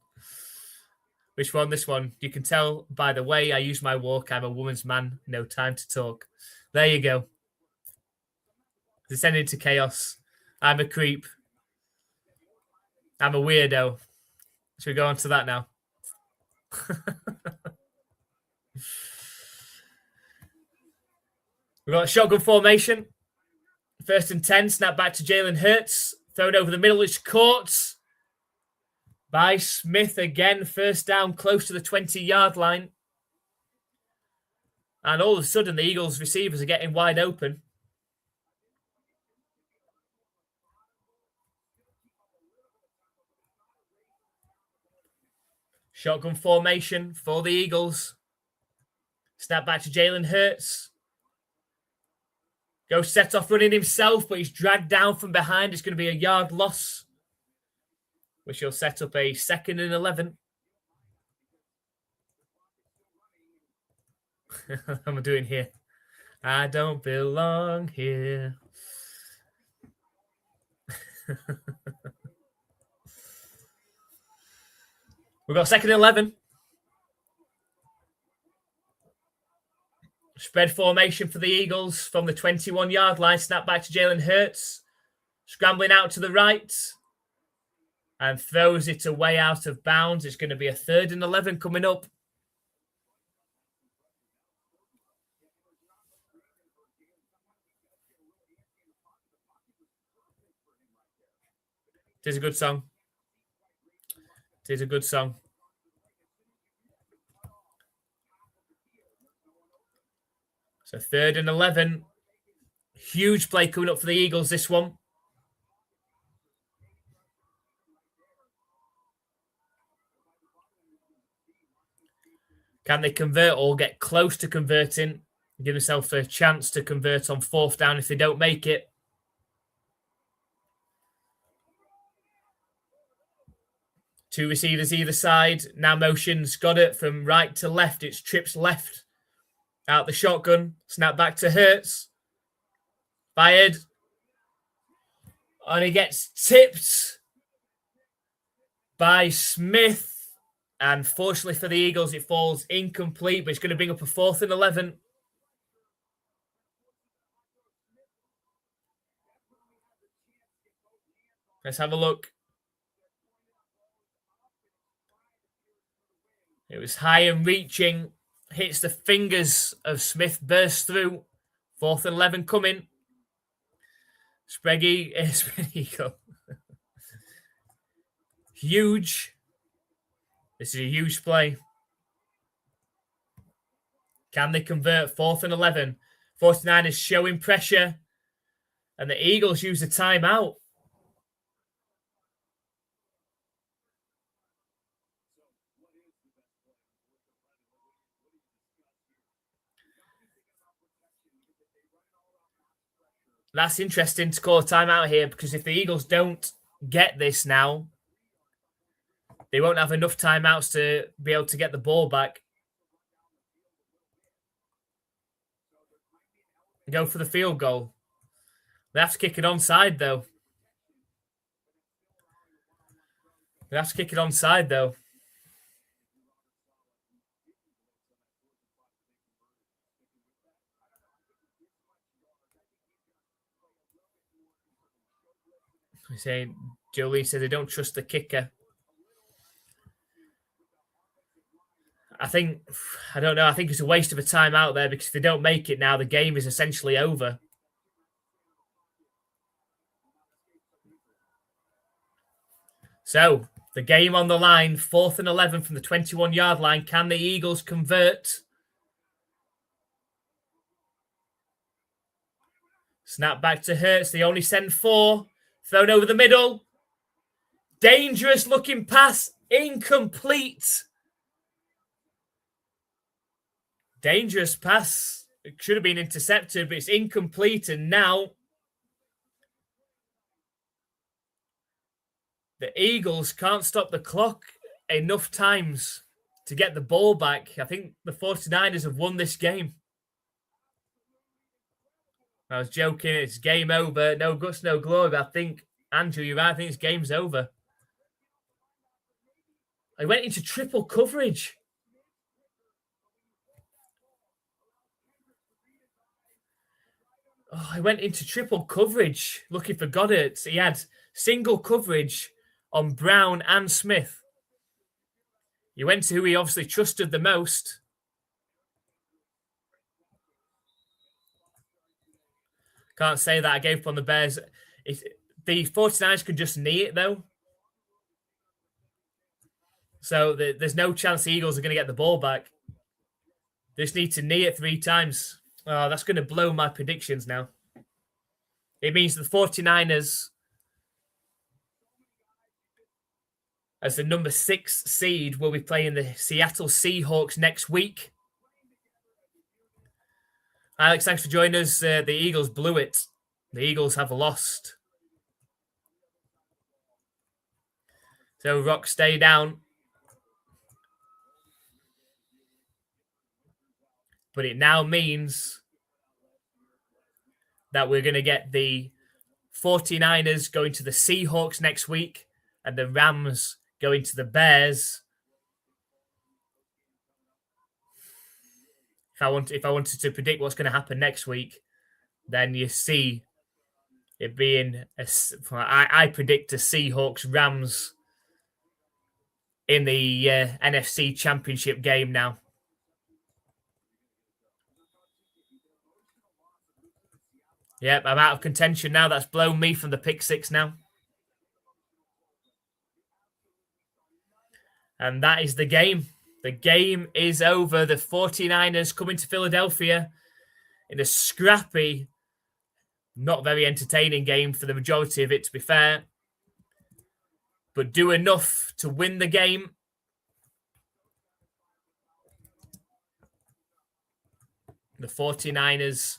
Which one? This one. You can tell by the way I use my walk, I'm a woman's man. No time to talk. There you go. Descending to chaos. I'm a creep. I'm a weirdo. Should we go on to that now? We've got a shotgun formation. 1st and 10. Snap back to Jalen Hurts. Thrown over the middle. It's caught by Smith again. 1st down, close to the 20-yard line. And all of a sudden, the Eagles receivers are getting wide open. Shotgun formation for the Eagles. Snap back to Jalen Hurts. Goes set off running himself, but he's dragged down from behind. It's going to be a yard loss, which will set up a 2nd and 11. What am I doing here? I don't belong here. We've got 2nd and 11. Spread formation for the Eagles from the 21-yard line. Snap back to Jalen Hurts. Scrambling out to the right. And throws it away out of bounds. It's going to be a 3rd and 11 coming up. It is a good song. It is a good song. So 3rd and 11. Huge play coming up for the Eagles, this one. Can they convert or get close to converting? Give themselves a chance to convert on 4th down if they don't make it. Two receivers either side. Now motions got it from right to left. It's trips left. Out the shotgun. Snap back to Hurts. Fired. And he gets tipped by Smith. And fortunately for the Eagles, it falls incomplete, but it's going to bring up a 4th and 11. Let's have a look. It was high and reaching. Hits the fingers of Smith, bursts through. 4th and 11 coming. Spread eagle. Huge. This is a huge play. Can they convert? 4th and 11. 49ers showing pressure. And the Eagles use a timeout. That's interesting to call a timeout here, because if the Eagles don't get this now, they won't have enough timeouts to be able to get the ball back. Go for the field goal. They have to kick it onside, though. We're saying Jolie says they don't trust the kicker. I don't know. I think it's a waste of a time out there because if they don't make it now, the game is essentially over. So, the game on the line, 4th and 11 from the 21-yard line. Can the Eagles convert? Snap back to Hurts. They only send 4. Thrown over the middle. Dangerous looking pass. Incomplete. Dangerous pass. It should have been intercepted, but it's incomplete. And now the Eagles can't stop the clock enough times to get the ball back. I think the 49ers have won this game. I was joking. It's game over. No guts, no glory. But I think, Andrew, you're right. I think this game's over. I went into triple coverage. Oh, I went into triple coverage looking for Goddard. He had single coverage on Brown and Smith. He went to who he obviously trusted the most. Can't say that I gave up on the Bears. The 49ers could just knee it, though. So there's no chance the Eagles are going to get the ball back. They just need to knee it 3 times. Oh, that's going to blow my predictions now. It means the 49ers, as the number 6 seed, will be playing the Seattle Seahawks next week. Alex, thanks for joining us. The Eagles blew it. The Eagles have lost. So, Rock, stay down. But it now means that we're going to get the 49ers going to the Seahawks next week and the Rams going to the Bears. If I wanted to predict what's going to happen next week, then you see it being I predict a Seahawks-Rams in the NFC Championship game now. Yep, I'm out of contention now. That's blown me from the pick 6 now. And that is the game. The game is over. The 49ers coming to Philadelphia in a scrappy, not very entertaining game for the majority of it, to be fair. But do enough to win the game. The 49ers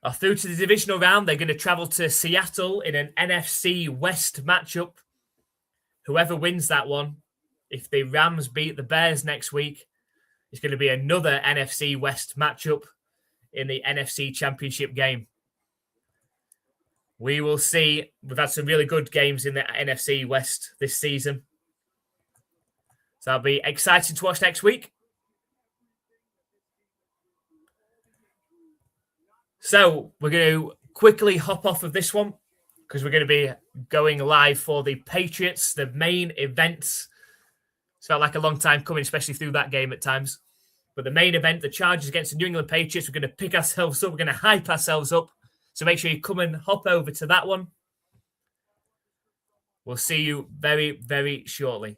are through to the divisional round. They're going to travel to Seattle in an NFC West matchup. Whoever wins that one, if the Rams beat the Bears next week, it's going to be another NFC West matchup in the NFC Championship game. We will see. We've had some really good games in the NFC West this season. So I'll be excited to watch next week. So we're going to quickly hop off of this one because we're going to be going live for the Patriots, the main events. It's felt like a long time coming, especially through that game at times. But the main event, the Chargers against the New England Patriots, we're going to pick ourselves up. We're going to hype ourselves up. So make sure you come and hop over to that one. We'll see you very, very shortly.